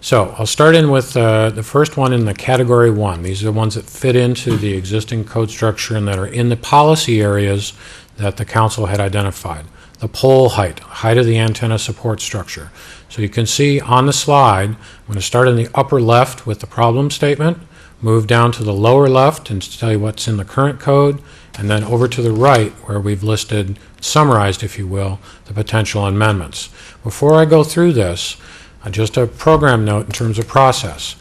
So I'll start in with the first one in the category 1. These are the ones that fit into the existing code structure and that are in the policy areas that the council had identified. The pole height of the antenna support structure. So you can see on the slide, I'm going to start in the upper left with the problem statement, move down to the lower left and tell you what's in the current code, and then over to the right where we've listed, summarized if you will, the potential amendments. Before I go through this, just a program note in terms of process.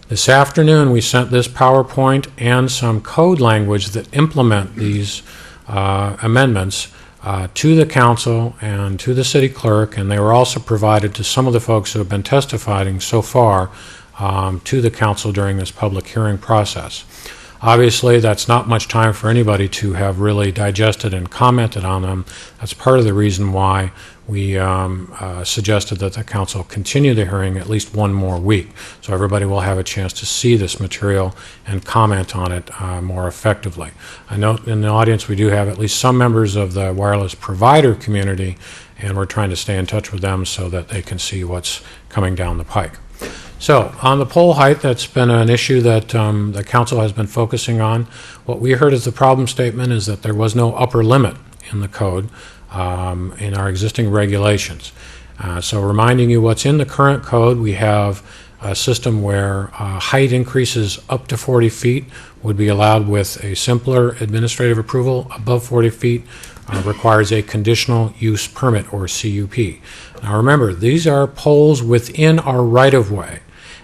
This afternoon we sent this PowerPoint and some code language that implement these amendments to the council and to the city clerk, and they were also provided to some of the folks who have been testifying so far to the council during this public hearing process. Obviously, that's not much time for anybody to have really digested and commented on them. That's part of the reason why we suggested that the council continue the hearing at least one more week, so everybody will have a chance to see this material and comment on it more effectively. I know in the audience we do have at least some members of the wireless provider community, and we're trying to stay in touch with them so that they can see what's coming down the pike. So, on the pole height, that's been an issue that the council has been focusing on. What we heard as the problem statement is that there was no upper limit in the code in our existing regulations. So reminding you what's in the current code, we have a system where height increases up to 40 feet would be allowed with a simpler administrative approval. Above 40 feet requires a conditional use permit, or CUP. Now remember, these are poles within our right-of-way.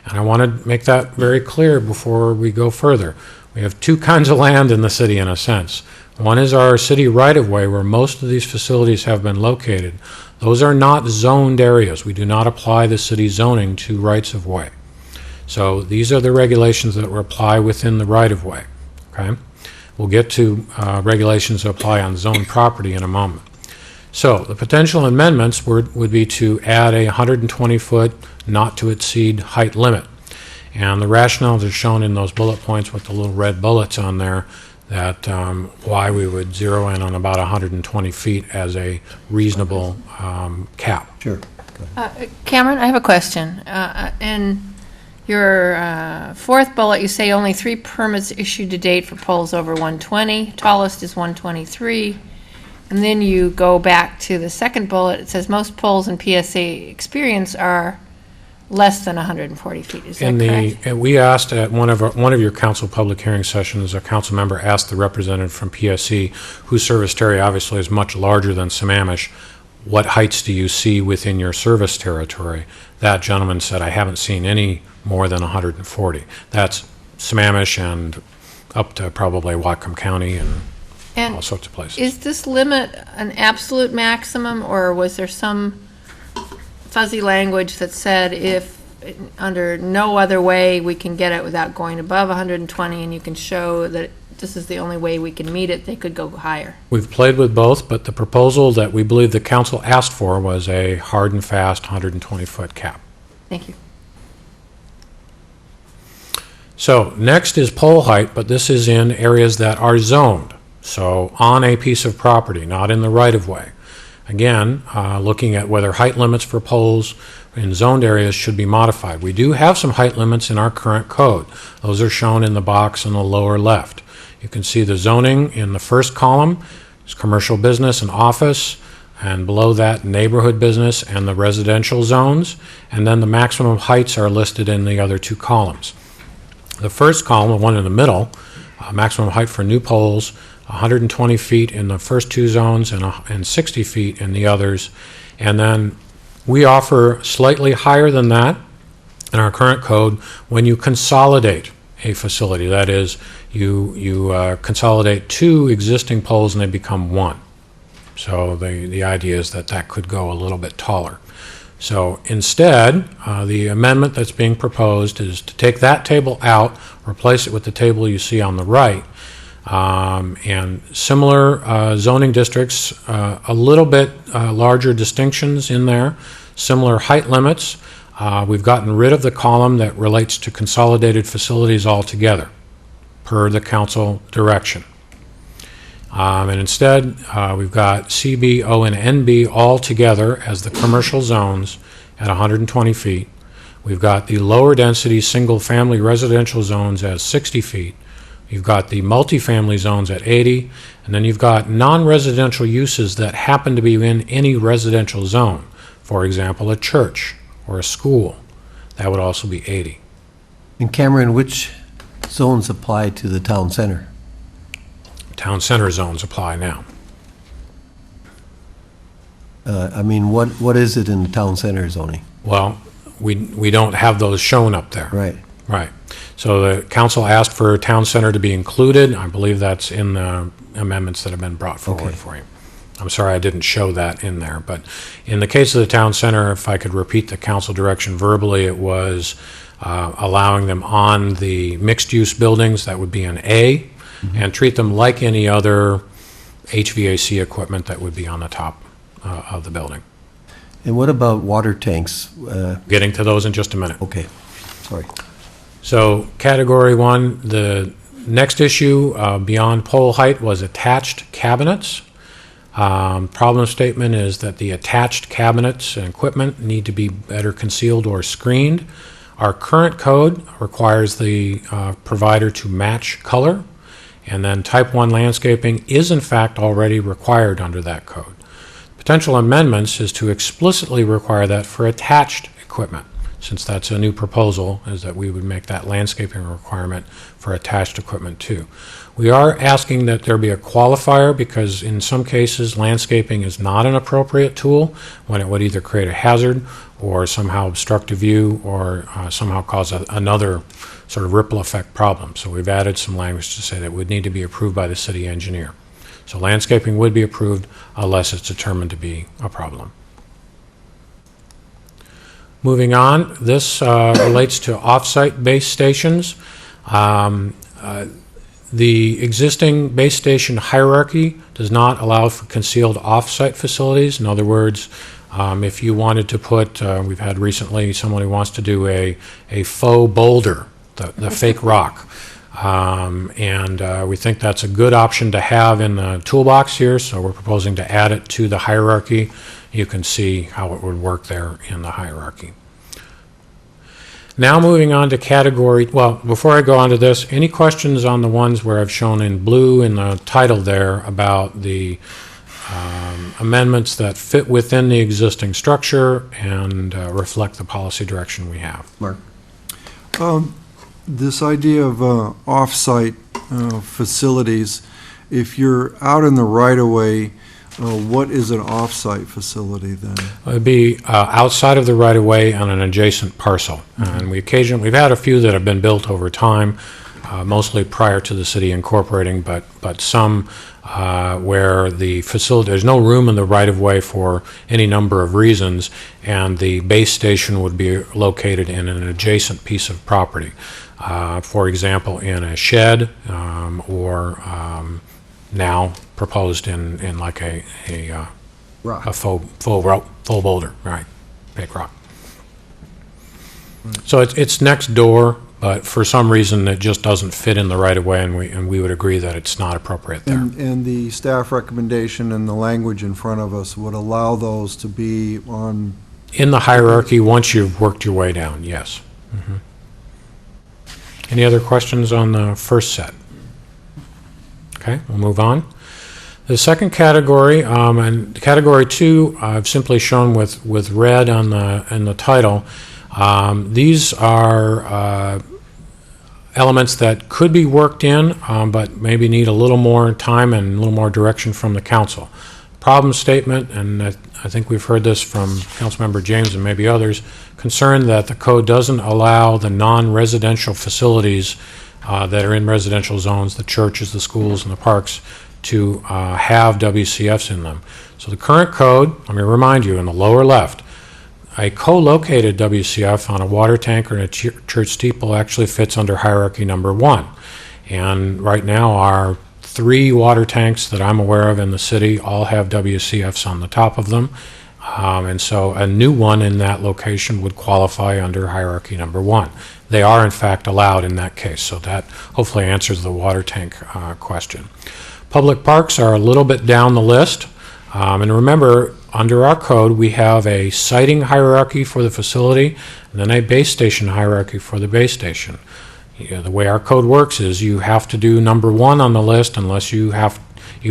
And I want to make that very clear before we go further. We have 2 kinds of land in the city, in a sense. One is our city right-of-way, where most of these facilities have been located. Those are not zoned areas. We do not apply the city zoning to rights-of-way. So these are the regulations that will apply within the right-of-way, okay? We'll get to regulations that apply on zone property in a moment. So the potential amendments would be to add a 120-foot not-to-exceed height limit. And the rationales are shown in those bullet points with the little red bullets on there, that why we would zero in on about 120 feet as a reasonable cap. Sure. Cameron, I have a question. In your fourth bullet, you say only 3 permits issued to date for poles over 120. Tallest is 123. And then you go back to the second bullet. It says most poles in PSA experience are less than 140 feet. Is that correct? And we asked at one of your council public hearing sessions, a council member asked the representative from PSC, whose service area obviously is much larger than Sammamish, what heights do you see within your service territory? That gentleman said, I haven't seen any more than 140. That's Sammamish and up to probably Whatcom County and all sorts of places. Is this limit an absolute maximum, or was there some fuzzy language that said if under no other way we can get it without going above 120 and you can show that this is the only way we can meet it, they could go higher? We've played with both, but the proposal that we believe the council asked for was a hard and fast 120-foot cap. Thank you. So next is pole height, but this is in areas that are zoned. So on a piece of property, not in the right-of-way. Again, looking at whether height limits for poles in zoned areas should be modified. We do have some height limits in our current code. Those are shown in the box in the lower left. You can see the zoning in the first column is commercial business and office, and below that neighborhood business and the residential zones, and then the maximum heights are listed in the other 2 columns. The first column, the one in the middle, maximum height for new poles, 120 feet in the first 2 zones and 60 feet in the others. And then we offer slightly higher than that in our current code when you consolidate a facility. That is, you consolidate 2 existing poles and they become 1. So the idea is that that could go a little bit taller. So instead, the amendment that's being proposed is to take that table out, replace it with the table you see on the right, and similar zoning districts, a little bit larger distinctions in there, similar height limits. We've gotten rid of the column that relates to consolidated facilities altogether, per the council direction. And instead, we've got CB, O, and NB all together as the commercial zones at 120 feet. We've got the lower density single-family residential zones as 60 feet. You've got the multifamily zones at 80, and then you've got non-residential uses that happen to be in any residential zone. For example, a church or a school. That would also be 80. And Cameron, which zones apply to the town center? Town center zones apply now. I mean, what is it in the town center zoning? Well, we don't have those shown up there. Right. Right. So the council asked for town center to be included. I believe that's in the amendments that have been brought forward for you. I'm sorry I didn't show that in there. But in the case of the town center, if I could repeat the council direction verbally, it was allowing them on the mixed-use buildings, that would be an A, and treat them like any other HVAC equipment that would be on the top of the building. And what about water tanks? Getting to those in just a minute. Okay, sorry. So category 1, the next issue beyond pole height was attached cabinets. Problem statement is that the attached cabinets and equipment need to be better concealed or screened. Our current code requires the provider to match color, and then type 1 landscaping is in fact already required under that code. Potential amendments is to explicitly require that for attached equipment, since that's a new proposal, is that we would make that landscaping requirement for attached equipment too. We are asking that there be a qualifier because in some cases landscaping is not an appropriate tool when it would either create a hazard or somehow obstruct a view or somehow cause another sort of ripple effect problem. So we've added some language to say that it would need to be approved by the city engineer. So landscaping would be approved unless it's determined to be a problem. Moving on, this relates to off-site base stations. The existing base station hierarchy does not allow for concealed off-site facilities. In other words, if you wanted to put, we've had recently someone who wants to do a faux boulder, the fake rock. We think that's a good option to have in the toolbox here, so we're proposing to add it to the hierarchy. You can see how it would work there in the hierarchy. Now moving on to category, well, before I go on to this, any questions on the ones where I've shown in blue in the title there about the amendments that fit within the existing structure and reflect the policy direction we have? Mark? This idea of off-site facilities, if you're out in the right-of-way, what is an off-site facility then? It would be outside of the right-of-way on an adjacent parcel. And we've had a few that have been built over time, mostly prior to the city incorporating, but some where the facility, there's no room in the right-of-way for any number of reasons, and the base station would be located in an adjacent piece of property. For example, in a shed or now proposed in like a faux boulder, right, fake rock. So it's next door, but for some reason it just doesn't fit in the right of way, and we would agree that it's not appropriate there. And the staff recommendation and the language in front of us would allow those to be on... In the hierarchy, once you've worked your way down, yes. Mm-hmm. Any other questions on the first set? Okay, we'll move on. The second category, and category 2, I've simply shown with red in the title. These are elements that could be worked in, but maybe need a little more time and a little more direction from the council. Problem statement, and I think we've heard this from Councilmember James and maybe others, concerned that the code doesn't allow the non-residential facilities that are in residential zones, the churches, the schools, and the parks, to have WCFs in them. So the current code, let me remind you, in the lower left, a co-located WCF on a water tank or in a church steeple actually fits under hierarchy number 1. And right now our 3 water tanks that I'm aware of in the city all have WCFs on the top of them. And so a new one in that location would qualify under hierarchy number 1. They are in fact allowed in that case, so that hopefully answers the water tank question. Public parks are a little bit down the list. And remember, under our code, we have a siting hierarchy for the facility and then a base station hierarchy for the base station. The way our code works is you have to do number 1 on the list unless you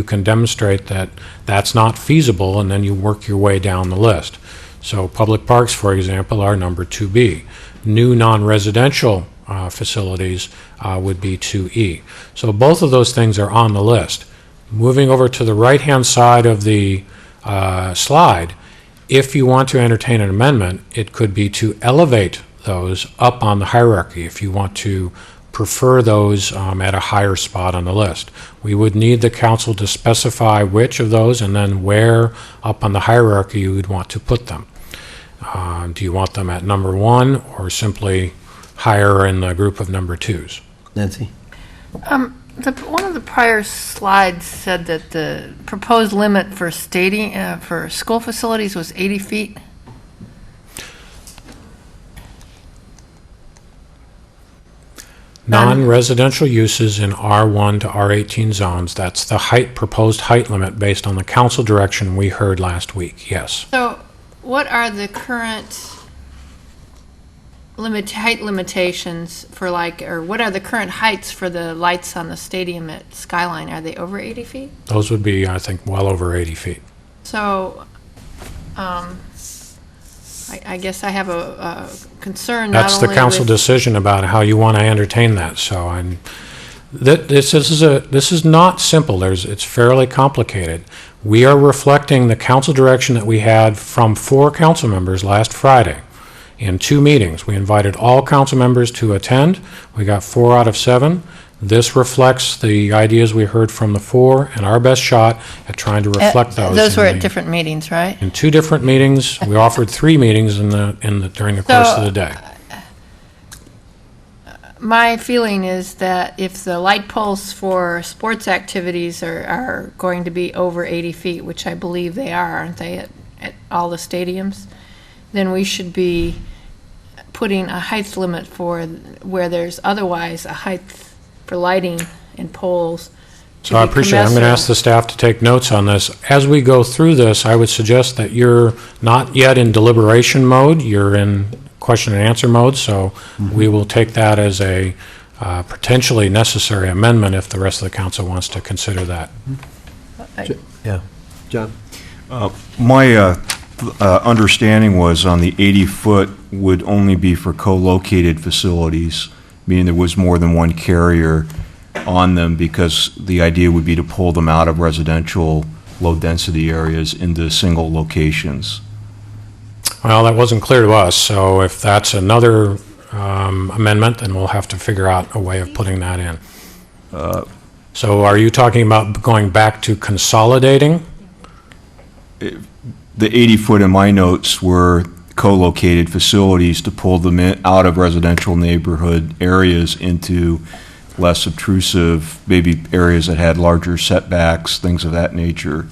can demonstrate that that's not feasible, and then you work your way down the list. So public parks, for example, are number 2B. New non-residential facilities would be 2E. So both of those things are on the list. Moving over to the right-hand side of the slide, if you want to entertain an amendment, it could be to elevate those up on the hierarchy if you want to prefer those at a higher spot on the list. We would need the council to specify which of those and then where up on the hierarchy you would want to put them. Do you want them at number 1 or simply higher in the group of number 2s? Nancy? One of the prior slides said that the proposed limit for for school facilities was 80 feet. Non-residential uses in R1 to R18 zones, that's the proposed height limit based on the council direction we heard last week, yes. So what are the current height limitations for or what are the current heights for the lights on the stadium at Skyline? Are they over 80 feet? Those would be, I think, well over 80 feet. So I guess I have a concern. That's the council decision about how you want to entertain that. So this is not simple. It's fairly complicated. We are reflecting the council direction that we had from 4 council members last Friday in 2 meetings. We invited all council members to attend. We got 4 out of 7. This reflects the ideas we heard from the four, and our best shot at trying to reflect those. Those in were the- at different meetings, right? In 2 different meetings. We offered 3 meetings during the course of the day. My feeling is that if the light poles for sports activities are going to be over 80 feet, which I believe they are, aren't they, at all the stadiums, then we should be putting a height limit for where there's otherwise a height for lighting and poles. So I appreciate it. I'm going to ask the staff to take notes on this. As we go through this, I would suggest that you're not yet in deliberation mode. You're in question and answer mode, so we will take that as a potentially necessary amendment if the rest of the council wants to consider that. Yeah. John? My understanding was on the 80-foot would only be for co-located facilities, meaning there was more than one carrier on them, because the idea would be to pull them out of residential low-density areas into single locations. Well, that wasn't clear to us, so if that's another amendment, then we'll have to figure out a way of putting that in. So are you talking about going back to consolidating? The 80-foot in my notes were co-located facilities to pull them out of residential neighborhood areas into less obtrusive, maybe areas that had larger setbacks, things of that nature.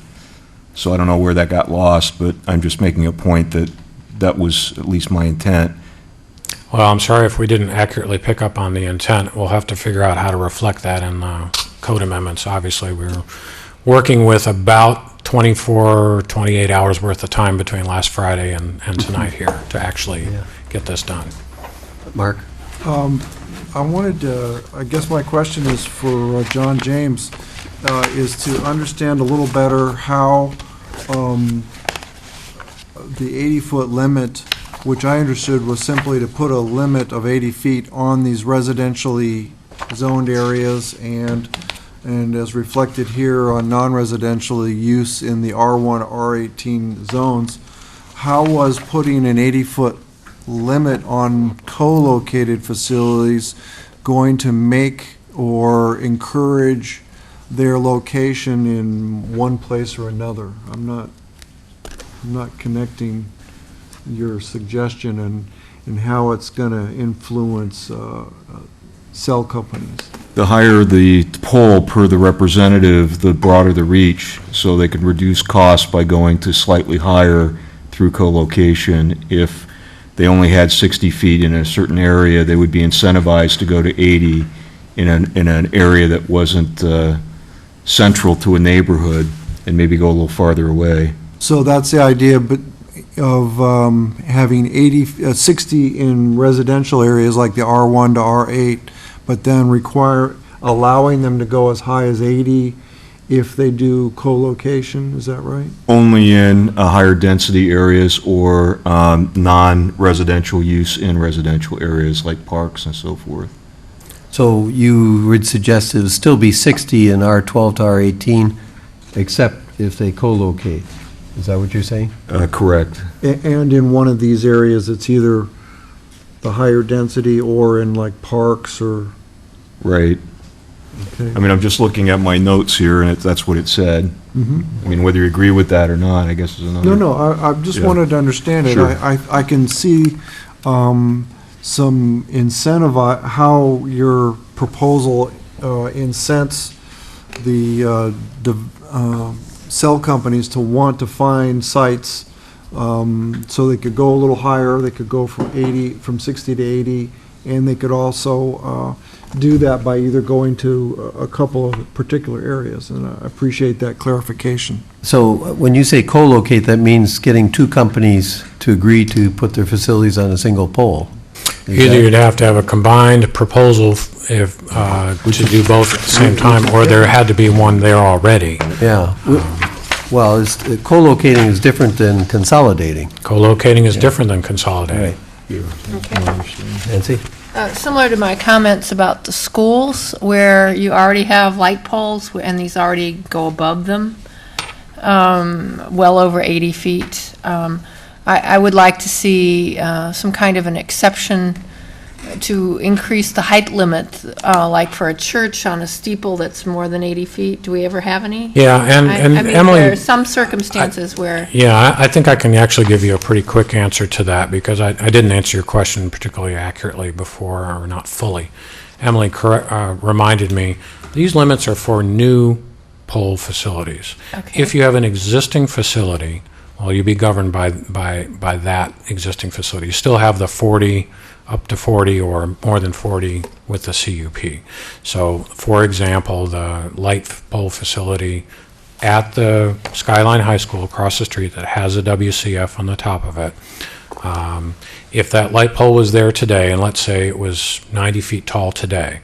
So I don't know where that got lost, but I'm just making a point that that was at least my intent. Well, I'm sorry if we didn't accurately pick up on the intent. We'll have to figure out how to reflect that in the code amendments. Obviously, we're working with about 24, 28 hours worth of time between last Friday and tonight here to actually get this done. Mark? I wanted to, I guess my question is for John James, is to understand a little better how the 80-foot limit, which I understood was simply to put a limit of 80 feet on these residentially zoned areas and as reflected here on non-residential use in the R1, R18 zones. How was putting an 80-foot limit on co-located facilities going to make or encourage their location in one place or another? I'm not connecting your suggestion and how it's going to influence cell companies. The higher the poll per the representative, the broader the reach, so they could reduce costs by going to slightly higher through co-location. If they only had 60 feet in a certain area, they would be incentivized to go to 80 in an area that wasn't central to a neighborhood and maybe go a little farther away. So that's the idea, but of having 60 in residential areas like the R1 to R8, but then allowing them to go as high as 80 if they do co-location, is that right? Only in higher density areas or non-residential use in residential areas like parks and so forth. So you would suggest it would still be 60 in R12 to R18, except if they co-locate? Is that what you're saying? Correct. And in one of these areas, it's either the higher density or in like parks or? Right. Okay. I mean, I'm just looking at my notes here, and that's what it said. Mhm. I mean, whether you agree with that or not, I guess is another. No, I just Yeah. wanted to understand it. Sure. I can see some incentive, how your proposal incents the cell companies to want to find sites so they could go a little higher, they could go from 60 to 80, and they could also do that by either going to a couple of particular areas, and I appreciate that clarification. So when you say co-locate, that means getting two companies to agree to put their facilities on a single pole? Either you'd have to have a combined proposal if, to do both at the same time, or there had to be one there already. Yeah. Well, co-locating is different than consolidating. Co-locating is different than consolidating. Nancy? Similar to my comments about the schools, where you already have light poles, and these already go above them, well over 80 feet. I would like to see some kind of an exception to increase the height limit, like for a church on a steeple that's more than 80 feet? Do we ever have any? Yeah, and I mean, Emily- there are some circumstances where, Yeah, I think I can actually give you a pretty quick answer to that, because I didn't answer your question particularly accurately before, or not fully. Emily reminded me, these limits are for new pole facilities. Okay. If you have an existing facility, well, you'd be governed by that existing facility. You still have the 40, up to 40, or more than 40 with the CUP. So, for example, the light pole facility at the Skyline High School across the street that has a WCF on the top of it, if that light pole was there today, and let's say it was 90 feet tall today,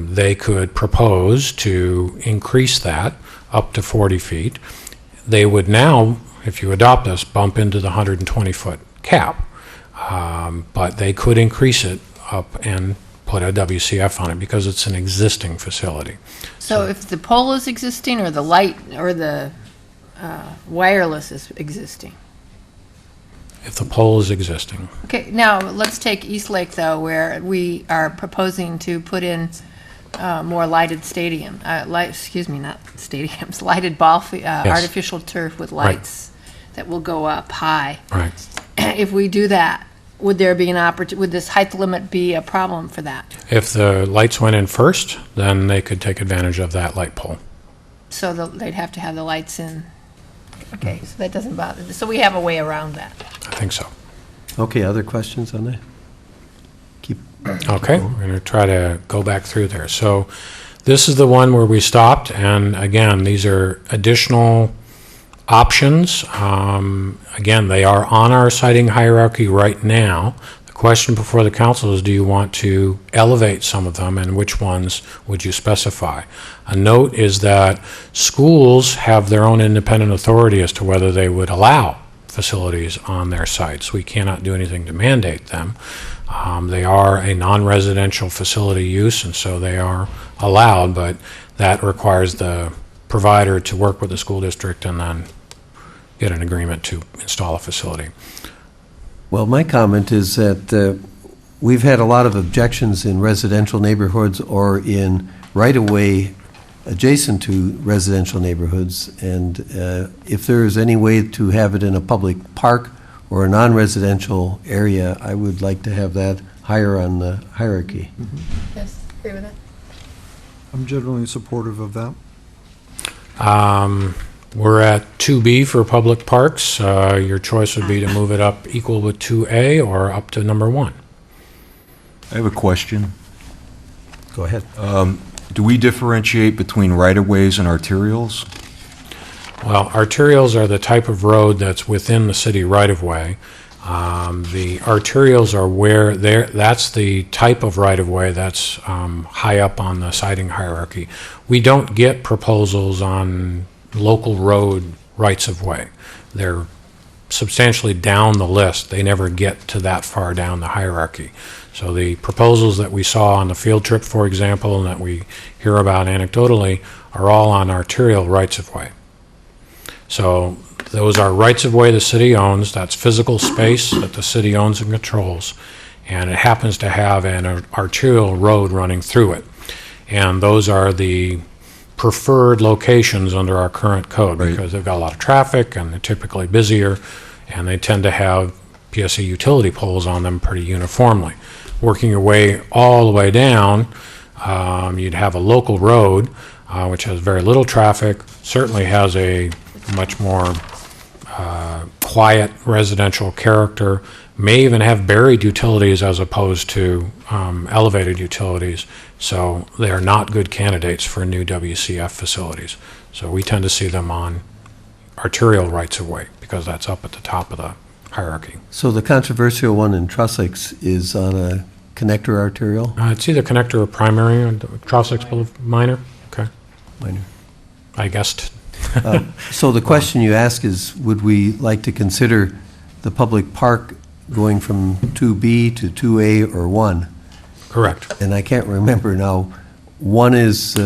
they could propose to increase that up to 40 feet. They would now, if you adopt this, bump into the 120-foot cap, but they could increase it up and put a WCF on it because it's an existing facility. so if the pole is existing, or the light, or the wireless is existing? If the pole is existing. Okay, now, let's take East Lake, though, where we are proposing to put in more lighted stadium, not stadiums, lighted artificial turf with Right. lights that will go up high. Right. If we do that, would there be would this height limit be a problem for that? If the lights went in first, then they could take advantage of that light pole. So they'd have to have the lights in. Okay, so that doesn't bother, so we have a way around that. I think so. Okay, other questions on that? Okay, we're going to try to go back through there. So this is the one where we stopped, and again, these are additional options. Again, they are on our siting hierarchy right now. The question before the council is, do you want to elevate some of them, and which ones would you specify? A note is that schools have their own independent authority as to whether they would allow facilities on their sites. We cannot do anything to mandate them. They are a non-residential facility use, and so they are allowed, but that requires the provider to work with the school district and then get an agreement to install a facility. Well, my comment is that we've had a lot of objections in residential neighborhoods or in right-of-way adjacent to residential neighborhoods, and if there is any way to have it in a public park or a non-residential area, I would like to have that higher on the hierarchy. Yes, agree with that. I'm generally supportive of that. We're at 2B for public parks. Your choice would be to move it up equal with 2A or up to number 1. I have a question. Go ahead. Do we differentiate between right-of-ways and arterials? Well, arterials are the type of road that's within the city right-of-way. The arterials are where that's the type of right-of-way that's high up on the siting hierarchy. We don't get proposals on local road rights-of-way. They're substantially down the list. They never get to that far down the hierarchy. So the proposals that we saw on the field trip, for example, and that we hear about anecdotally, are all on arterial rights-of-way. So those are rights-of-way the city owns. That's physical space that the city owns and controls, and it happens to have an arterial road running through it. And those are the preferred locations under our current code, because they've got a lot of traffic and they're typically busier, and they tend to have PSE utility poles on them pretty uniformly. Working your way all the way down, you'd have a local road, which has very little traffic, certainly has a much more quiet residential character, may even have buried utilities as opposed to elevated utilities, so they are not good candidates for new WCF facilities. So we tend to see them on arterial rights-of-way, because that's up at the top of the hierarchy. So the controversial one in Trossachs is on a connector arterial? It's either connector or primary, and Trossachs minor? Okay. Minor. I guessed. So the question you ask is, would we like to consider the public park going from 2B to 2A or 1? Correct. And I can't remember now. 1 is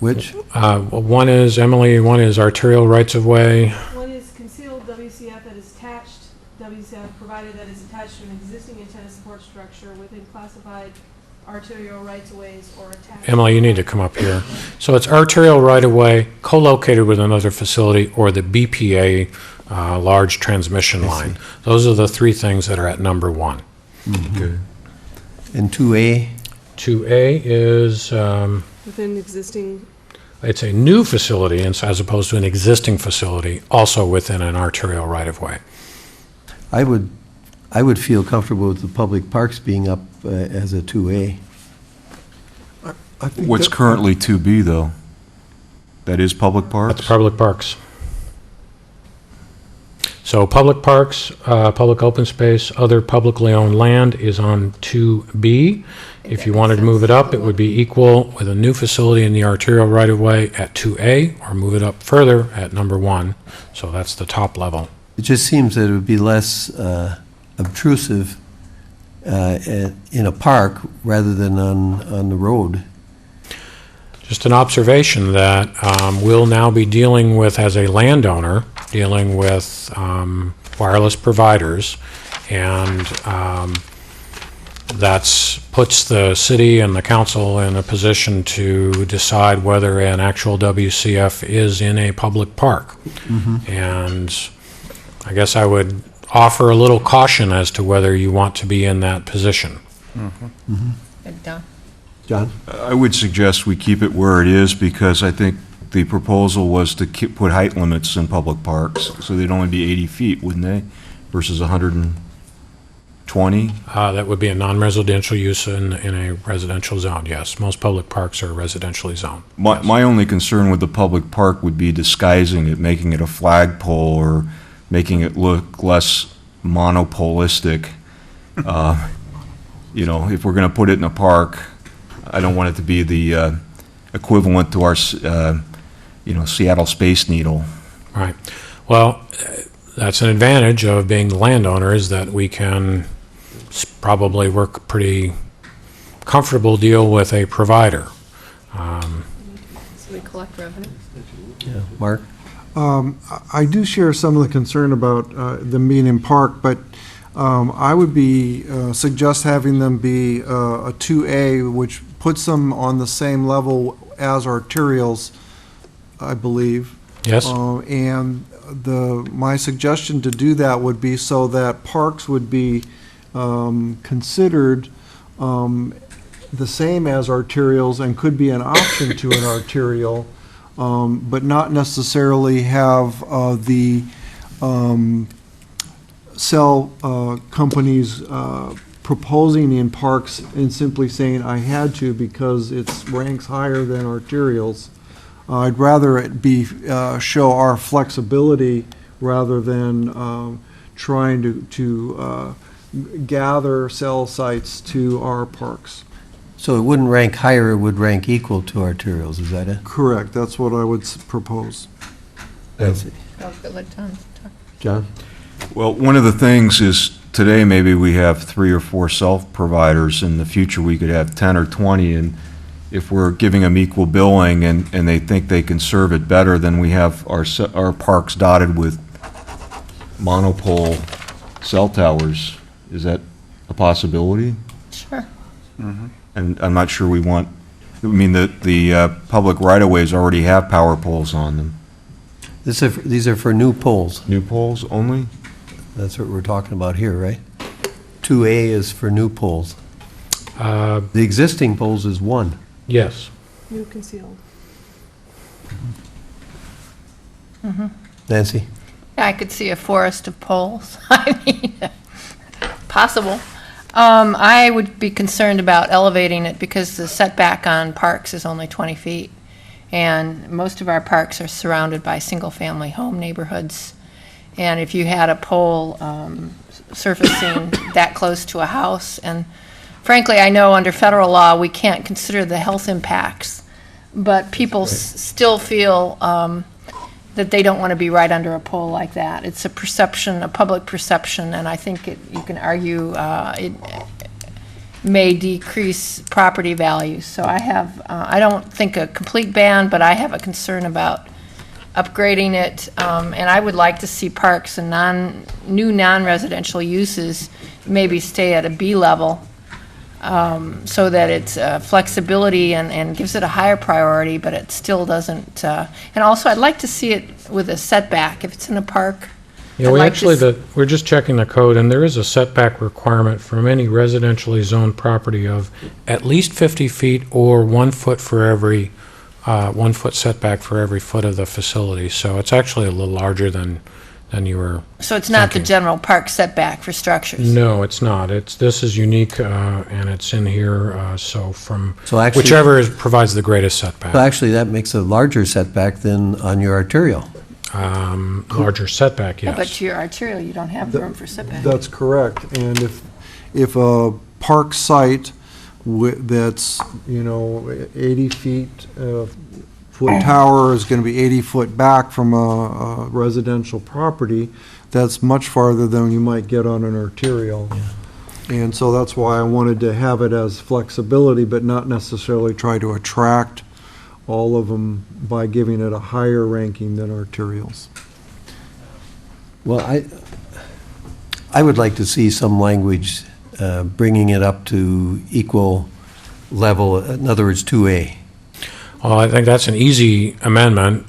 which? One is, Emily, one is arterial rights-of-way. One is concealed WCF that is attached, WCF provided that is attached attached to an existing antenna support structure within classified arterial rights-of-ways or attached. Emily, you need to come up here. So it's arterial right-of-way, co-located with another facility, or the BPA large transmission line. Those are the three things that are at number one. Okay. And 2A? 2A is, Within existing, it's a new facility as opposed to an existing facility, also within an arterial right-of-way. I would feel comfortable with the public parks being up as a 2A. I think What's that- currently 2B, though? That is public parks? That's public parks. So public parks, public open space, other publicly owned land is on 2B. If you wanted to move it up, it would be equal with a new facility in the arterial right-of-way at 2A, or move it up further at number 1. So that's the top level. It just seems that it would be less obtrusive in a park rather than on the road. Just an observation that we'll now be dealing with, as a landowner, dealing with wireless providers, and that puts the city and the council in a position to decide whether an actual WCF is in a public park. And I guess I would offer a little caution as to whether you want to be in that position. Good, Don. John? I would suggest we keep it where it is, because I think the proposal was to put height limits in public parks, so they'd only be 80 feet, wouldn't they, versus 120? That would be a non-residential use in a residential zone, yes. Most public parks are residentially zoned. My only concern with the public park would be disguising it, making it a flagpole, or making it look less monopolistic. You know, if we're going to put it in a park, I don't want it to be the equivalent to our, Seattle Space Needle. Right. Well, that's an advantage of being the landowner, is that we can probably work a pretty comfortable deal with a provider. so we collect revenue. Yeah. Mark? I do share some of the concern about them being in park, but I would suggest having them be a 2A, which puts them on the same level as arterials, I believe. Yes. And my suggestion to do that would be so that parks would be considered the same as arterials and could be an option to an arterial, but not necessarily have the cell companies proposing in parks and simply saying, I had to because it ranks higher than arterials. I'd rather it be show our flexibility rather than trying to gather cell sites to our parks. So it wouldn't rank higher, it would rank equal to arterials, is that it? Correct, that's what I would propose. Nancy? Let John talk. John? Well, one of the things is, today maybe we have 3 or 4 self-providers. In the future, we could have 10 or 20, and if we're giving them equal billing and they think they can serve it better, then we have our parks dotted with monopole cell towers. Is that a possibility? Sure. And I'm not sure we want, the public right-of-ways already have power poles on them. These are for new poles. New poles only? That's what we're talking about here, right? 2A is for new poles. The existing poles is 1. Yes. New concealed. Nancy? I could see a forest of poles. I mean, possible. I would be concerned about elevating it because the setback on parks is only 20 feet. And most of our parks are surrounded by single-family home neighborhoods. And if you had a pole surfacing that close to a house, and frankly, I know under federal law, we can't consider the health impacts, but people still feel that they don't want to be right under a pole like that. It's a perception, a public perception, and I think you can argue it may decrease property values. So I don't think a complete ban, but I have a concern about upgrading it, and I would like to see parks and new non-residential uses maybe stay at a B level, so that it's flexibility and gives it a higher priority, but it still doesn't, and also I'd like to see it with a setback, if it's in a park. Yeah, we're just checking the code, and there is a setback requirement from any residentially zoned property of at least 50 feet or 1 foot for every, 1 foot setback for every foot of the facility. So it's actually a little larger than you were. So it's not the general park setback for structures? No, it's not. This is unique, and it's in here, so actually- whichever provides the greatest setback. So actually, that makes a larger setback than on your arterial. Larger setback, yes. But to your arterial, you don't have room for setback. That's correct. And if a park site that's, 80 feet, foot tower is going to be 80 foot back from a residential property, that's much farther than you might get on an arterial. And so that's why I wanted to have it as flexibility, but not necessarily try to attract all of them by giving it a higher ranking than arterials. Well, I would like to see some language bringing it up to equal level, in other words, 2A. Well, I think that's an easy amendment,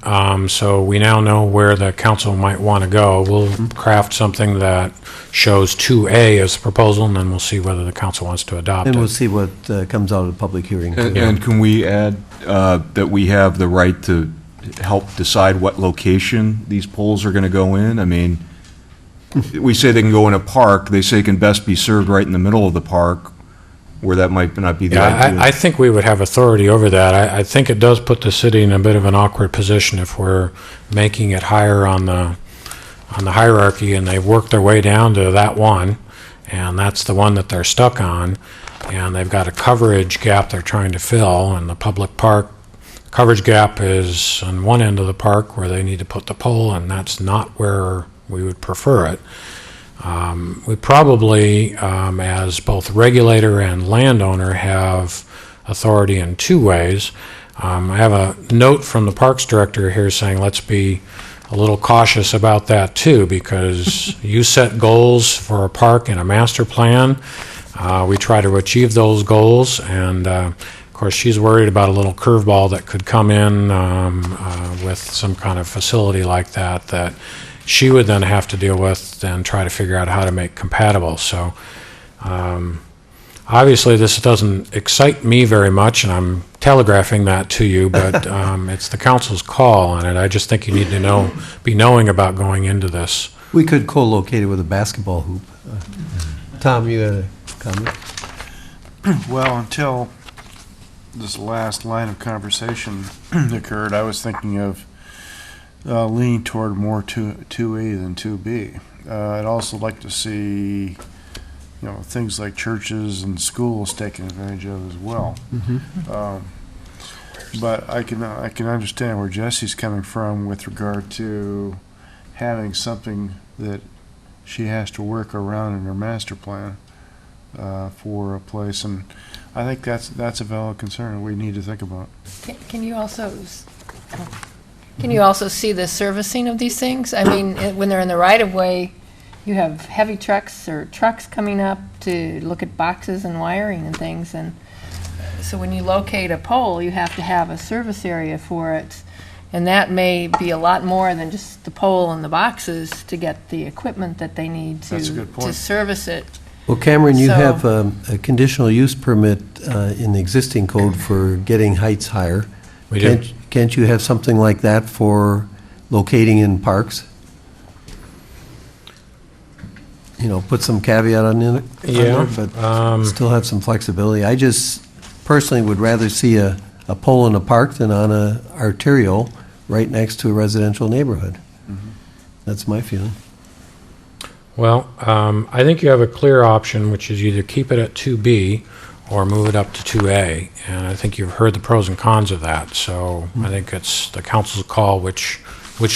so we now know where the council might want to go. We'll craft something that shows 2A as a proposal, and then we'll see whether the council wants to adopt it. And we'll see what comes out of the public hearing. And can we add that we have the right to help decide what location these poles are going to go in? I mean, we say they can go in a park, they say it can best be served right in the middle of the park, where that might not be the ideal. I think we would have authority over that. I think it does put the city in a bit of an awkward position if we're making it higher on the hierarchy, and they've worked their way down to that one, and that's the one that they're stuck on, and they've got a coverage gap they're trying to fill, and the public park coverage gap is on one end of the park where they need to put the pole, and that's not where we would prefer it. We probably, as both regulator and landowner, have authority in two ways. I have a note from the Parks Director here saying let's be a little cautious about that too, because you set goals for a park in a master plan. We try to achieve those goals, and of course she's worried about a little curveball that could come in with some kind of facility like that she would then have to deal with and try to figure out how to make compatible. So obviously this doesn't excite me very much, and I'm telegraphing that to you, but it's the council's call on it. I just think you need to be knowing about going into this. We could co-locate it with a basketball hoop. Tom, you had a comment? Well, until this last line of conversation occurred, I was thinking of leaning toward more 2A than 2B. I'd also like to see, things like churches and schools taken advantage of as well. But I can understand where Jesse's coming from with regard to having something that she has to work around in her master plan for a place, and I think that's a valid concern we need to think about. Can you also see the servicing of these things? I mean, when they're in the right-of-way, you have heavy trucks or trucks coming up to look at boxes and wiring and things, and so when you locate a pole, you have to have a service area for it, and that may be a lot more than just the pole and the boxes to get the equipment that they need to service it. Well, Cameron, you So- have a conditional use permit in the existing code for getting heights higher. We do. Can't you have something like that for locating in parks? Put some caveat on it, Yeah, but still have some flexibility. I just personally would rather see a pole in a park than on a arterial right next to a residential neighborhood. That's my feeling. Well, I think you have a clear option, which is either keep it at 2B or move it up to 2A, and I think you've heard the pros and cons of that, so I think it's the council's call which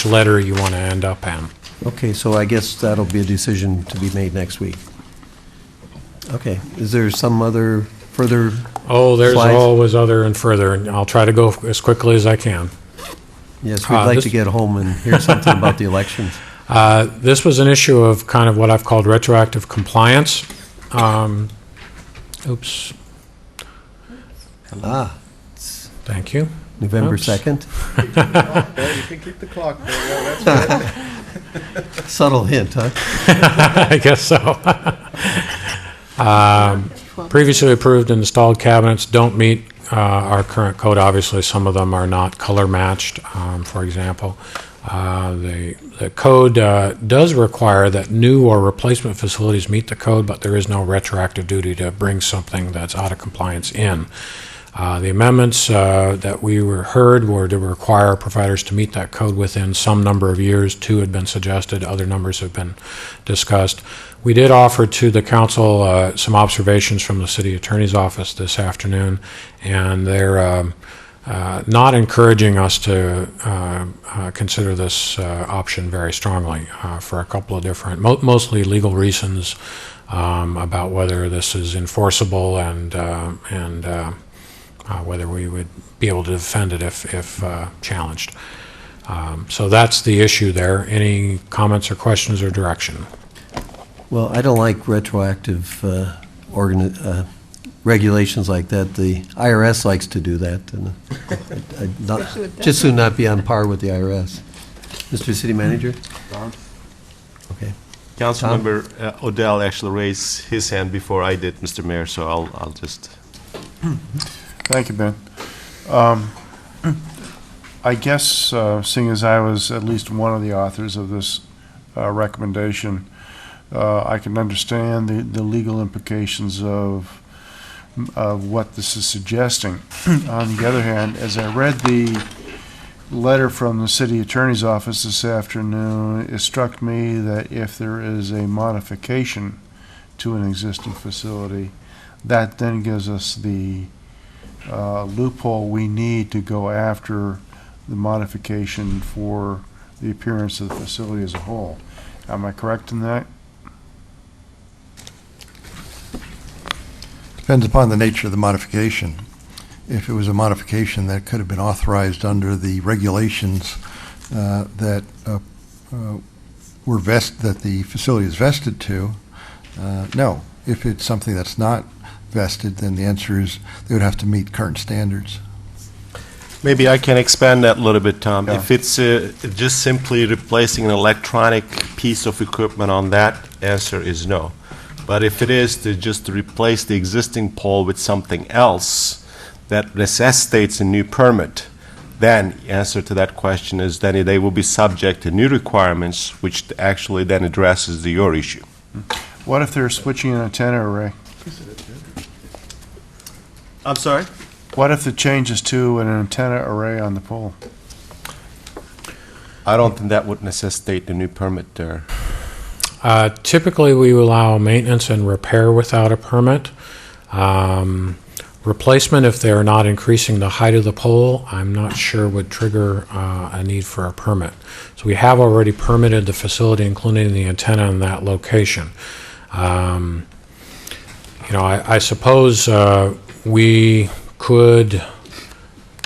letter you want to end up in. Okay, so I guess that'll be a decision to be made next week. Okay, is there some other further Oh, there's slides? always other and further, and I'll try to go as quickly as I can. Yes, we'd like to get home and hear something about the elections. This was an issue of kind of what I've called retroactive compliance. Oops. Ah. Thank you. November Oops. 2nd. You can keep the clock there. That's Subtle hint, huh? I guess so. Previously approved and installed cabinets don't meet our current code. Obviously, some of them are not color matched, for example. The code does require that new or replacement facilities meet the code, but there is no retroactive duty to bring something that's out of compliance in. The amendments that we heard were to require providers to meet that code within some number of years. 2 had been suggested, other numbers have been discussed. We did offer to the council some observations from the city attorney's office this afternoon, and they're not encouraging us to consider this option very strongly for a couple of different, mostly legal reasons about whether this is enforceable and whether we would be able to defend it if challenged. So that's the issue there. Any comments or questions or direction? Well, I don't like retroactive regulations like that. The IRS likes to do that, and just soon not be on par with the IRS. Mr. City Manager? Okay. Councilmember Odell actually raised his hand before I did, Mr. Mayor, so I'll just... Thank you, Ben. I guess, seeing as I was at least one of the authors of this recommendation, I can understand the legal implications of what this is suggesting. On the other hand, as I read the letter from the city attorney's office this afternoon, it struck me that if there is a modification to an existing facility, that then gives us the loophole we need to go after the modification for the appearance of the facility as a whole. Am I correct in that? Depends upon the nature of the modification. If it was a modification that could have been authorized under the regulations that that the facility is vested to, no. If it's something that's not vested, then the answer is they would have to meet current standards. Maybe I can expand that a little bit, Tom. Yeah. If it's just simply replacing an electronic piece of equipment on that, answer is no. But if it is just to replace the existing pole with something else that necessitates a new permit, then the answer to that question is then they will be subject to new requirements, which actually then addresses your issue. What if they're switching an antenna array? I'm sorry? What if the change is to an antenna array on the pole? I don't think that would necessitate a new permit there. Typically, we allow maintenance and repair without a permit. Replacement, if they're not increasing the height of the pole, I'm not sure would trigger a need for a permit. So we have already permitted the facility, including the antenna in that location. I suppose we could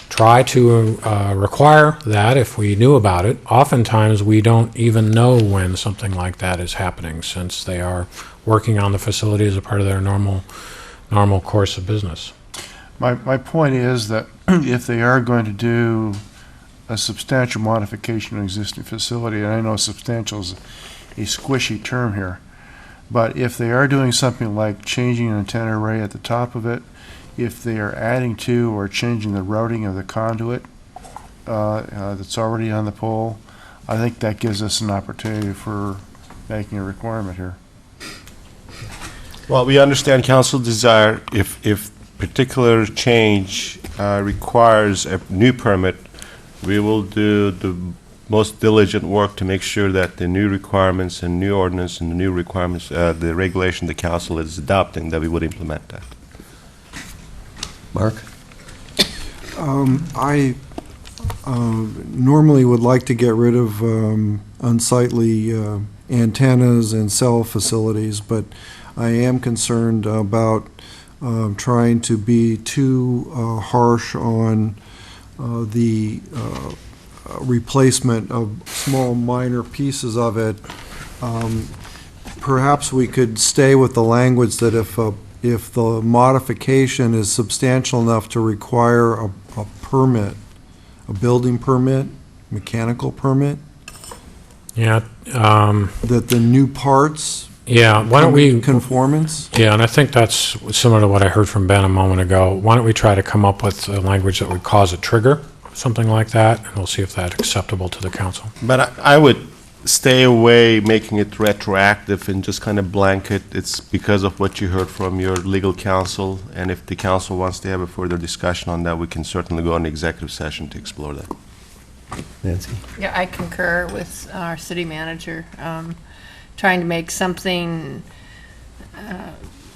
try to require that if we knew about it. Oftentimes, we don't even know when something like that is happening, since they are working on the facility as a part of their normal course of business. My point is that if they are going to do a substantial modification of an existing facility, and I know substantial is a squishy term here, but if they are doing something like changing an antenna array at the top of it, if they are adding to or changing the routing of the conduit that's already on the pole, I think that gives us an opportunity for making a requirement here. Well, we understand council desire. If particular change requires a new permit, we will do the most diligent work to make sure that the new requirements and new ordinance and the new requirements, the regulation the council is adopting, that we would implement that. Mark? I normally would like to get rid of unsightly antennas and cell facilities, but I am concerned about trying to be too harsh on the replacement of small minor pieces of it, perhaps we could stay with the language that if the modification is substantial enough to require a permit, a building permit, mechanical permit, Yeah. that the new parts Yeah, why don't come we... in conformance? Yeah, and I think that's similar to what I heard from Ben a moment ago. Why don't we try to come up with a language that would cause a trigger, something like that, and we'll see if that's acceptable to the council. But I would stay away making it retroactive and just kind of blanket. It's because of what you heard from your legal counsel, and if the council wants to have a further discussion on that, we can certainly go on executive session to explore that. Nancy? Yeah, I concur with our city manager. Trying to make something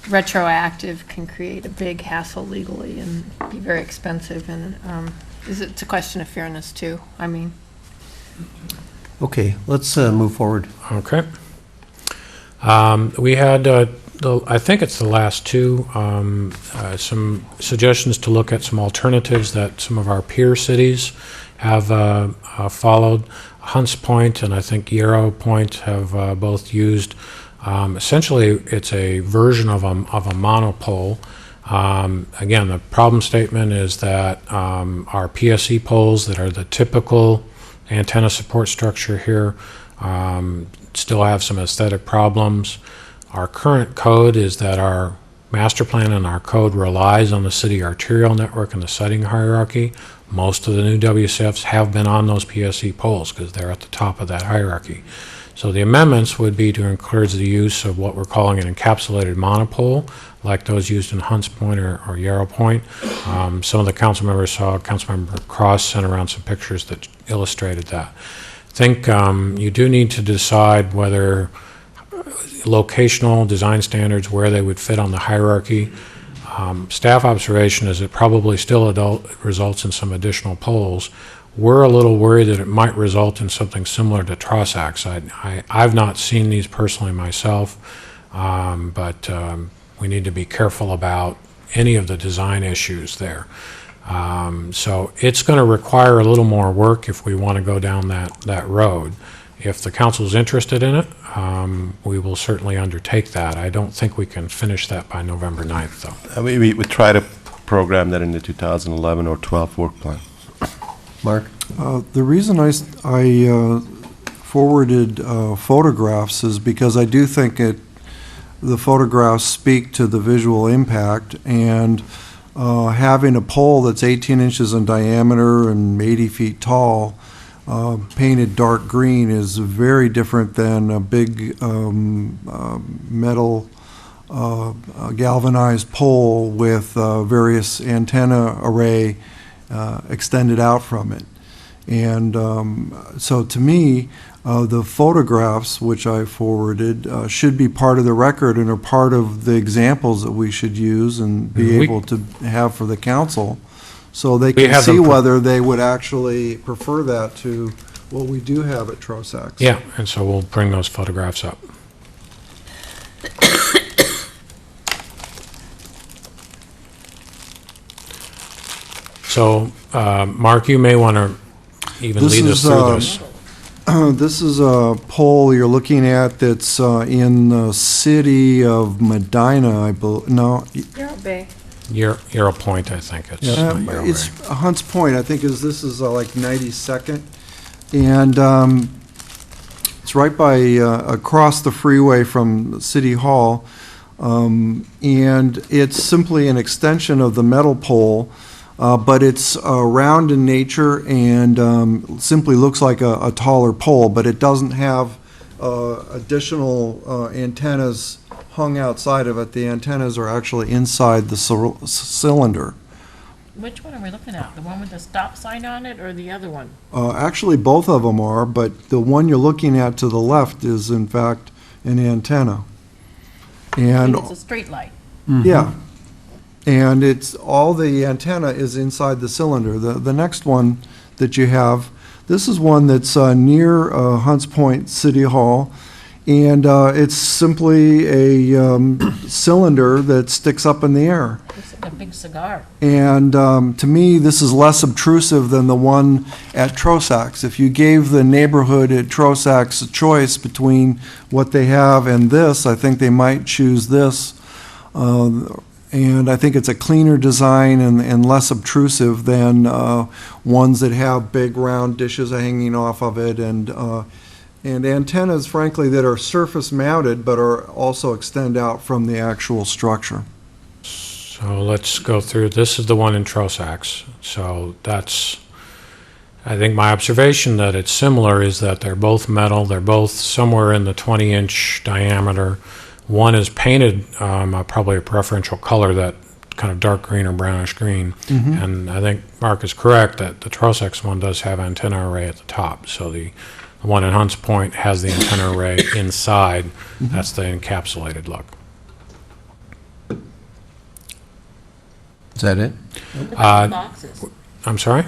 retroactive can create a big hassle legally and be very expensive, and it's a question of fairness too, I mean. Okay, let's move forward. Okay. We had, I think it's the last two, some suggestions to look at some alternatives that some of our peer cities have followed. Hunts Point and I think Yarrow Point have both used. Essentially, it's a version of a monopole. Again, the problem statement is that our PSE poles that are the typical antenna support structure here still have some aesthetic problems. Our current code is that our master plan and our code relies on the city arterial network and the siting hierarchy. Most of the new WCFs have been on those PSE poles because they're at the top of that hierarchy. So the amendments would be to encourage the use of what we're calling an encapsulated monopole, like those used in Hunts Point or Yarrow Point. Some of the council members saw Councilmember Cross sent around some pictures that illustrated that. I think you do need to decide whether locational design standards, where they would fit on the hierarchy. Staff observation is it probably still results in some additional poles. We're a little worried that it might result in something similar to Trossachs. I've not seen these personally myself, but we need to be careful about any of the design issues there. So it's going to require a little more work if we want to go down that road. If the council is interested in it, we will certainly undertake that. I don't think we can finish that by November 9th, though. We would try to program that in the 2011 or 12 work plan. Mark? The reason I forwarded photographs is because I do think the photographs speak to the visual impact, and having a pole that's 18 inches in diameter and 80 feet tall, painted dark green, is very different than a big metal galvanized pole with various antenna array extended out from it. And so to me, the photographs which I forwarded should be part of the record and are part of the examples that we should use and be able to have for the council, so they can see whether they would actually prefer that to what we do have at Trossachs. Yeah, and so we'll bring those photographs up. So, Mark, you may want to even lead us through this. This is a pole you're looking at that's in the city of Medina, I believe. No. Yarrow Bay. Yarrow Point, I think it's. not Yarrow It's Bay. Hunts Point, I think this is like 92nd. And it's right by, across the freeway from City Hall. And it's simply an extension of the metal pole, but it's round in nature and simply looks like a taller pole, but it doesn't have additional antennas hung outside of it. The antennas are actually inside the cylinder. Which one are we looking at? The one with the stop sign on it or the other one? Actually, both of them are, but the one you're looking at to the left is in fact an antenna. And it's a straight light. yeah, and it's all the antenna is inside the cylinder. The next one that you have, this is one that's near Hunts Point City Hall, and it's simply a cylinder that sticks up in the air. like a big cigar. And to me, this is less obtrusive than the one at Trosax. If you gave the neighborhood at Trosax a choice between what they have and this, I think they might choose this. And I think it's a cleaner design and less obtrusive than ones that have big round dishes hanging off of it and antennas, frankly, that are surface mounted but are also extend out from the actual structure. So let's go through, this is the one in Trosax. So that's, I think my observation that it's similar is that they're both metal, they're both somewhere in the 20-inch diameter. One is painted probably a preferential color, that kind of dark green or brownish green. Mhm. And I think Mark is correct that the Trosax one does have antenna array at the top. So the one in Hunts Point has the antenna array inside. That's the encapsulated look. Is that it? What about the boxes? I'm sorry?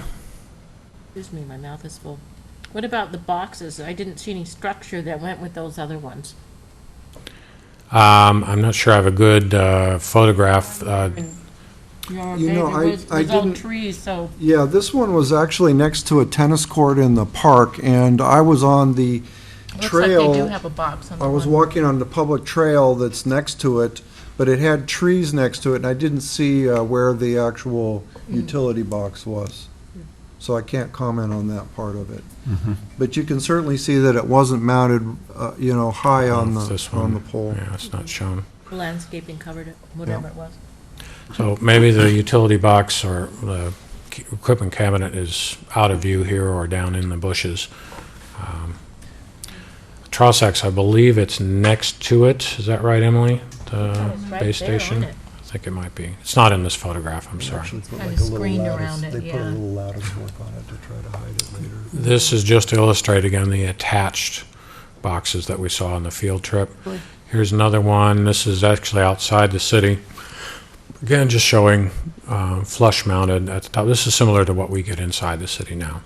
Excuse me, my mouth is full. What about the boxes? I didn't see any structure that went with those other ones. I'm not sure I have a good photograph. You know, I There's all didn't- trees, so. Yeah, this one was actually next to a tennis court in the park, and I was on the Looks trail. like they do have a box on the I was one. walking on the public trail that's next to it, but it had trees next to it, and I didn't see where the actual utility box was. So I can't comment on that part of it. But you can certainly see that it wasn't mounted, high on This the one. pole. Yeah, it's not shown. Landscaping covered it, whatever it was. So maybe the utility box or the equipment cabinet is out of view here or down in the bushes. Trosax, I believe it's next to it. Is that right, Emily? The it's right base there, station? isn't it? I think it might be. It's not in this photograph, I'm sorry. Actually put Kinda like a little screened lattice- around it, They put a yeah. little lattice work on it to try to hide it later. This is just to illustrate again the attached boxes that we saw on the field trip. Here's another one. This is actually outside the city. Again, just showing flush mounted at the top. This is similar to what we get inside the city now.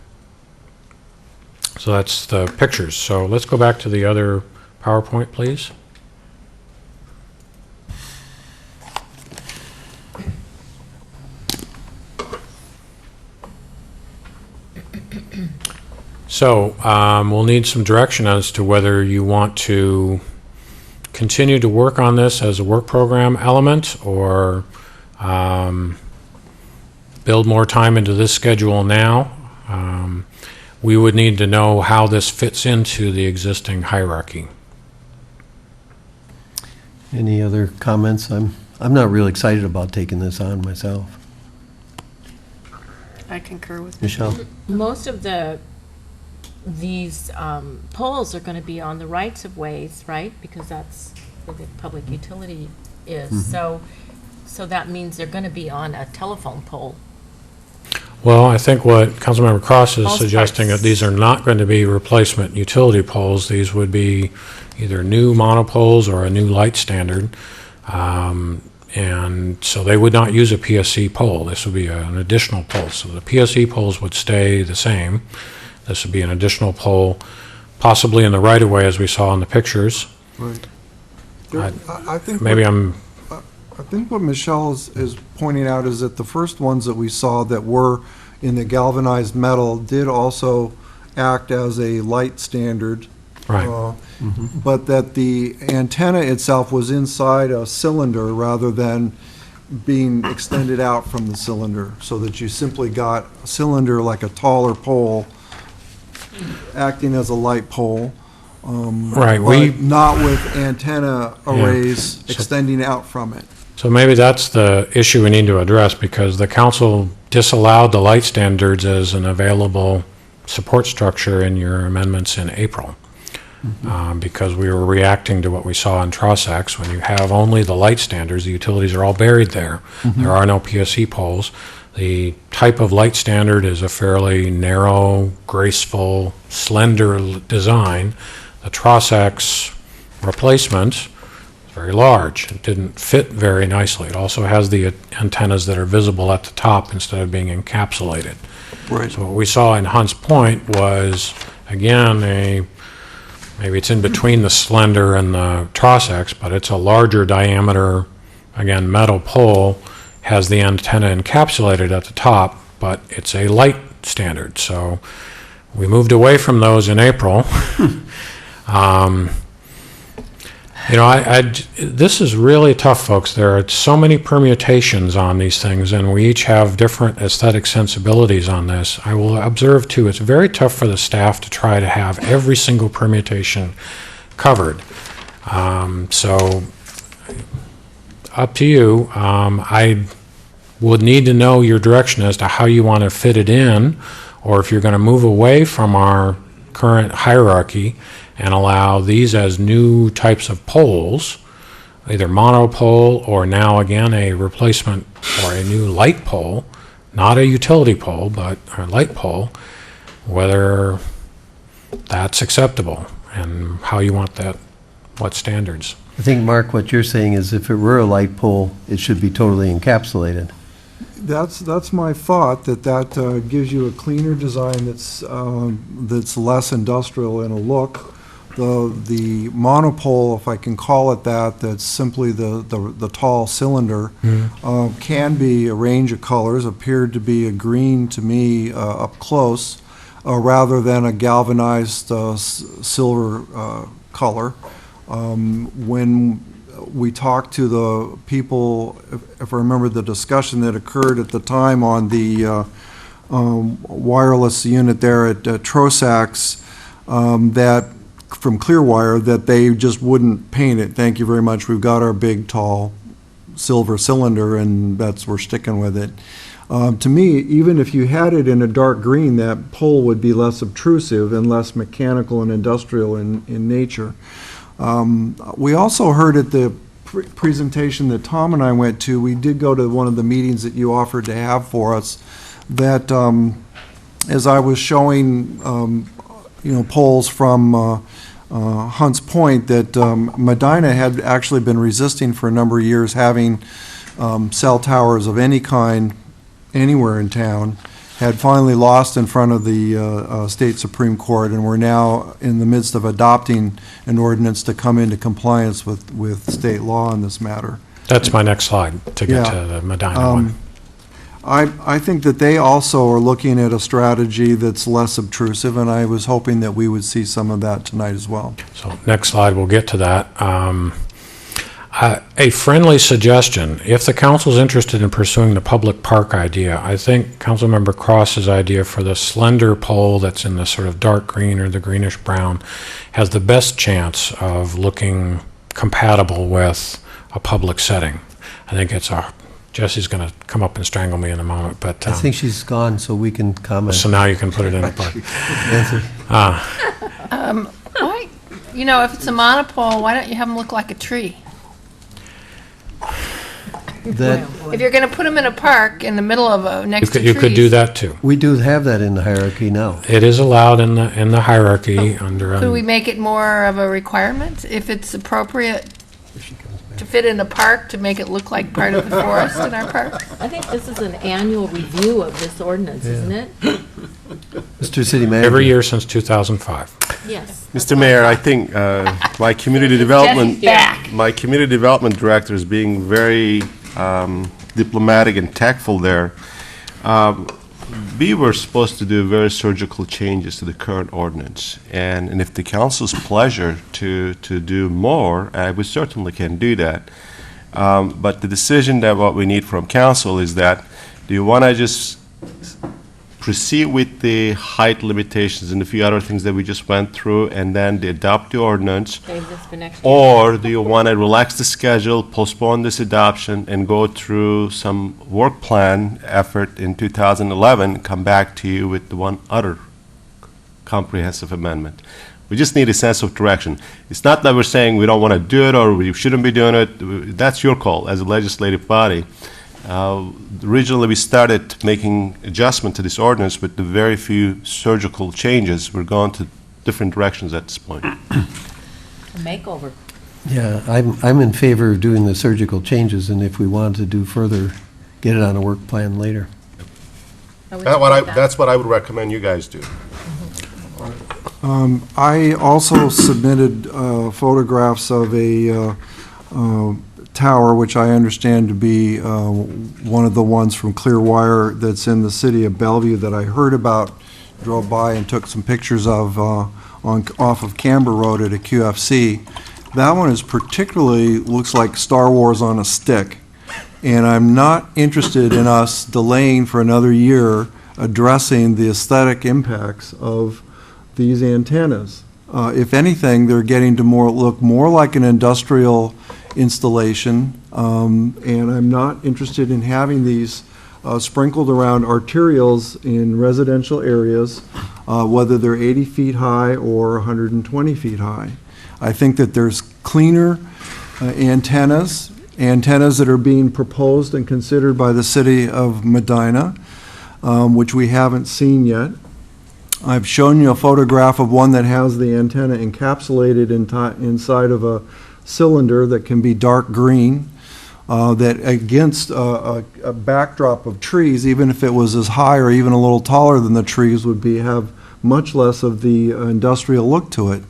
So that's the pictures. So let's go back to the other PowerPoint, please. So we'll need some direction as to whether you want to continue to work on this as a work program element or build more time into this schedule now. We would need to know how this fits into the existing hierarchy. Any other comments? I'm not real excited about taking this on myself. I concur with Michelle? Most of these poles are going to be on the rights of ways, right? Because that's where the public utility is. Mhm. So that means they're going to be on a telephone pole. Well, I think what Councilmember Cross is Most suggesting that these are not going to be replacement utility poles. These would be either new monopoles or a new light standard. And so they would not use a PSC pole. This would be an additional pole. So the PSC poles would stay the same. This would be an additional pole, possibly in the right-of-way as we saw in the pictures. Right. I think Maybe I think what Michelle is pointing out is that the first ones that we saw that were in the galvanized metal did also act as a light standard. Right. But that the antenna itself was inside a cylinder rather than being extended out from the cylinder, so that you simply got a cylinder like a taller pole acting as a light pole. Right, But not with antenna arrays So- extending out from it. So maybe that's the issue we need to address, because the council disallowed the light standards as an available support structure in your amendments in April. Because we were reacting to what we saw in Trosax. When you have only the light standards, the utilities are all buried there. There are no PSC poles. The type of light standard is a fairly narrow, graceful, slender design. The Trosax replacement is very large. It didn't fit very nicely. It also has the antennas that are visible at the top instead of being encapsulated. Right. So what we saw in Hunts Point was, again, maybe it's in between the slender and the Trosax, but it's a larger diameter, again, metal pole, has the antenna encapsulated at the top, but it's a light standard. So we moved away from those in April. You know, this is really tough, folks. There are so many permutations on these things, and we each have different aesthetic sensibilities on this. I will observe, too, it's very tough for the staff to try to have every single permutation covered. So, up to you. I would need to know your direction as to how you want to fit it in, or if you're going to move away from our current hierarchy and allow these as new types of poles, either monopole or now again a replacement or a new light pole, not a utility pole, but a light pole, whether that's acceptable and how you want that, what standards. I think, Mark, what you're saying is if it were a light pole, it should be totally encapsulated. That's my thought, that gives you a cleaner design that's less industrial in a look. The monopole, if I can call it that, that's simply the tall cylinder, can be a range of colors, appeared to be a green to me up close, rather than a galvanized silver color. When we talked to the people, if I remember the discussion that occurred at the time on the wireless unit there at Trosax, that from Clearwire, that they just wouldn't paint it. Thank you very much. We've got our big, tall silver cylinder, and we're sticking with it. To me, even if you had it in a dark green, that pole would be less obtrusive and less mechanical and industrial in nature. We also heard at the presentation that Tom and I went to, we did go to one of the meetings that you offered to have for us, that as I was showing polls from Hunts Point, that Medina had actually been resisting for a number of years having cell towers of any kind anywhere in town, had finally lost in front of the state Supreme Court, and we're now in the midst of adopting an ordinance to come into compliance with state law in this matter. That's my next slide, to get to the Medina one. I think that they also are looking at a strategy that's less obtrusive, and I was hoping that we would see some of that tonight as well. So next slide, we'll get to that. A friendly suggestion, if the council's interested in pursuing the public park idea, I think Councilmember Cross's idea for the slender pole that's in the sort of dark green or the greenish brown has the best chance of looking compatible with a public setting. I think it's Jesse's going to come up and strangle me in a moment, but I think she's gone, so we can comment. So now you can put it in the park. If it's a monopole, why don't you have them look like a tree? If you're going to put them in a park in the middle of next to trees. You could do that too. We do have that in the hierarchy now. It is allowed in the hierarchy under. Could we make it more of a requirement if it's appropriate to fit in a park, to make it look like part of the forest in our park? I think this is an annual review of this ordinance, isn't it? Mr. City Manager. Every year since 2005. Yes. Mr. Mayor, I think my community development director is being very diplomatic and tactful there. We were supposed to do very surgical changes to the current ordinance, and if the council's pleasure to do more, we certainly can do that. But the decision that what we need from council is that, do you want to just proceed with the height limitations and a few other things that we just went through, and then adopt the ordinance? Save this for next year. Or do you want to relax the schedule, postpone this adoption, and go through some work plan effort in 2011, come back to you with the one other comprehensive amendment? We just need a sense of direction. It's not that we're saying we don't want to do it or we shouldn't be doing it. That's your call as a legislative body. Originally, we started making adjustment to this ordinance with the very few surgical changes. We're going to different directions at this point. A makeover. Yeah, I'm in favor of doing the surgical changes, and if we want to do further, get it on a work plan later. That's what I would recommend you guys do. I also submitted photographs of a tower, which I understand to be one of the ones from Clearwire that's in the city of Bellevue that I heard about, drove by and took some pictures of off of Camber Road at a QFC. That one is particularly, looks like Star Wars on a stick. And I'm not interested in us delaying for another year addressing the aesthetic impacts of these antennas. If anything, they're getting to look more like an industrial installation, and I'm not interested in having these sprinkled around arterials in residential areas, whether they're 80 feet high or 120 feet high. I think that there's cleaner antennas that are being proposed and considered by the city of Medina, which we haven't seen yet. I've shown you a photograph of one that has the antenna encapsulated inside of a cylinder that can be dark green, that against a backdrop of trees, even if it was as high or even a little taller than the trees, would have much less of the industrial look to it.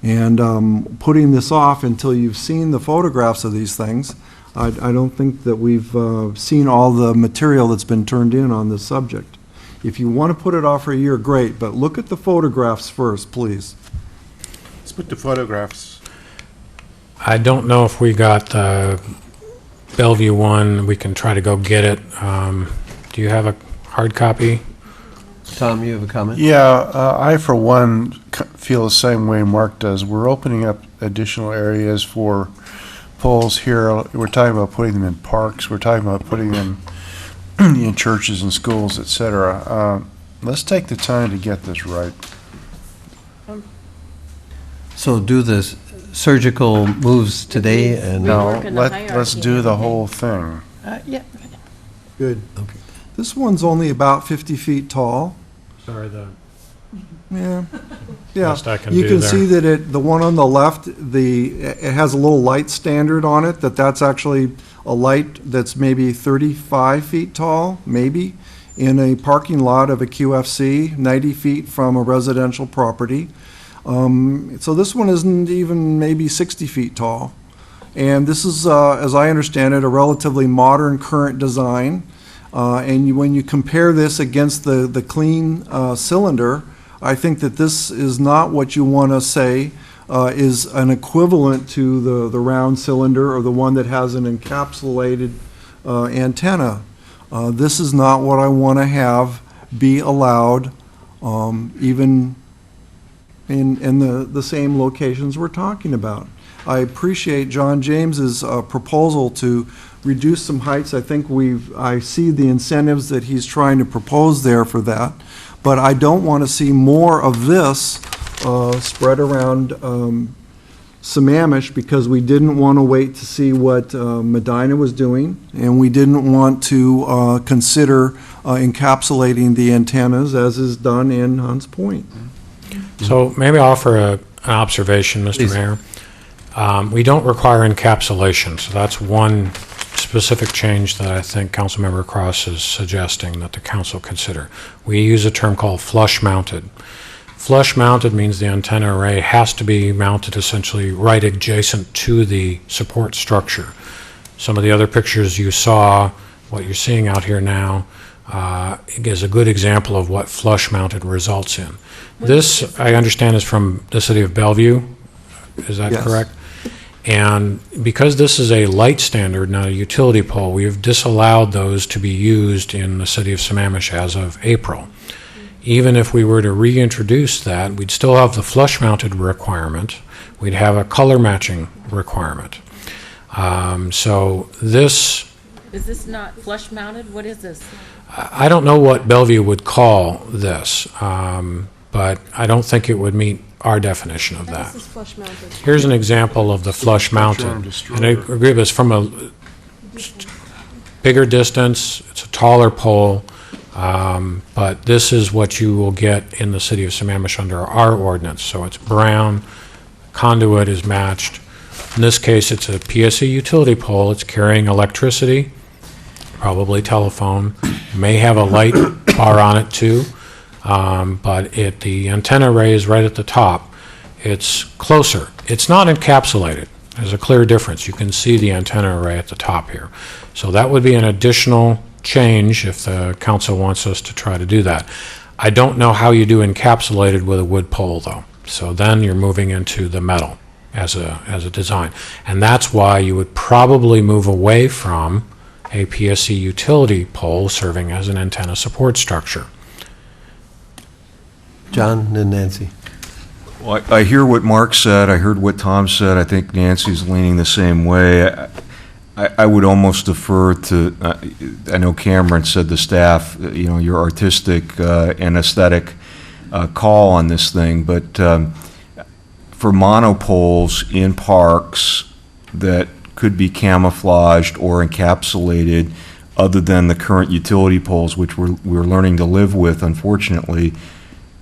And putting this off until you've seen the photographs of these things, I don't think that we've seen all the material that's been turned in on this subject. If you want to put it off for a year, great, but look at the photographs first, please. Let's put the photographs. I don't know if we got the Bellevue one. We can try to go get it. Do you have a hard copy? Tom, you have a comment? Yeah, I, for one, feel the same way Mark does. We're opening up additional areas for poles here. We're talking about putting them in parks. We're talking about putting them in churches and schools, et cetera. Let's take the time to get this right. So do the surgical moves today and... No, let's do the whole thing. Yeah. Good. Okay. This one's only about 50 feet tall. Sorry, Yeah. Best I can You do can there. see that the one on the left, it has a little light standard on it, that's actually a light that's maybe 35 feet tall, maybe, in a parking lot of a QFC, 90 feet from a residential property. So this one isn't even maybe 60 feet tall. And this is, as I understand it, a relatively modern current design. And when you compare this against the clean cylinder, I think that this is not what you want to say is an equivalent to the round cylinder or the one that has an encapsulated antenna. This is not what I want to have be allowed, even in the same locations we're talking about. I appreciate John James's proposal to reduce some heights. I think I see the incentives that he's trying to propose there for that, but I don't want to see more of this spread around Sammamish, because we didn't want to wait to see what Medina was doing, and we didn't want to consider encapsulating the antennas as is done in Hunts Point. So maybe I'll offer an observation, Mr. Please. Mayor. We don't require encapsulation, so that's one specific change that I think Councilmember Cross is suggesting that the council consider. We use a term called flush mounted. Flush mounted means the antenna array has to be mounted essentially right adjacent to the support structure. Some of the other pictures you saw, what you're seeing out here now, is a good example of what flush mounted results in. This, I understand, is from the city of Bellevue. Is that Yes. correct? And because this is a light standard, not a utility pole, we have disallowed those to be used in the city of Sammamish as of April. Even if we were to reintroduce that, we'd still have the flush-mounted requirement. We'd have a color matching requirement. So this, Is this not flush mounted? What is this? I don't know what Bellevue would call this, but I don't think it would meet our definition of that. This is flush mounted. Here's an example of the flush mounted. And I agree with this, from a bigger distance, it's a taller pole, but this is what you will get in the city of Sammamish under our ordinance. So it's brown, conduit is matched. In this case, it's a PSE utility pole. It's carrying electricity, probably telephone, may have a light bar on it too. But the antenna array is right at the top. It's closer. It's not encapsulated. There's a clear difference. You can see the antenna array at the top here. So that would be an additional change if the council wants us to try to do that. I don't know how you do encapsulated with a wood pole, though. So then you're moving into the metal as a design. And that's why you would probably move away from a PSC utility pole serving as an antenna support structure. John and Nancy. Well, I hear what Mark said, I heard what Tom said, I think Nancy's leaning the same way. I would almost defer to, I know Cameron said the staff, your artistic and aesthetic call on this thing, but for monopoles in parks that could be camouflaged or encapsulated, other than the current utility poles, which we're learning to live with, unfortunately,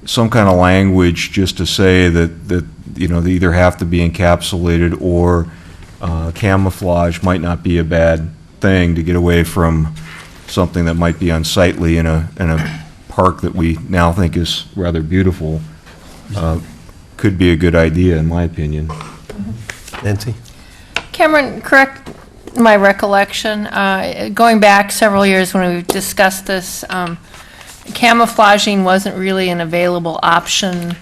some kind of language just to say that they either have to be encapsulated or camouflage might not be a bad thing to get away from something that might be unsightly in a park that we now think is rather beautiful. Could be a good idea, in my opinion. Nancy? Cameron, correct my recollection, going back several years when we've discussed this, camouflaging wasn't really an available option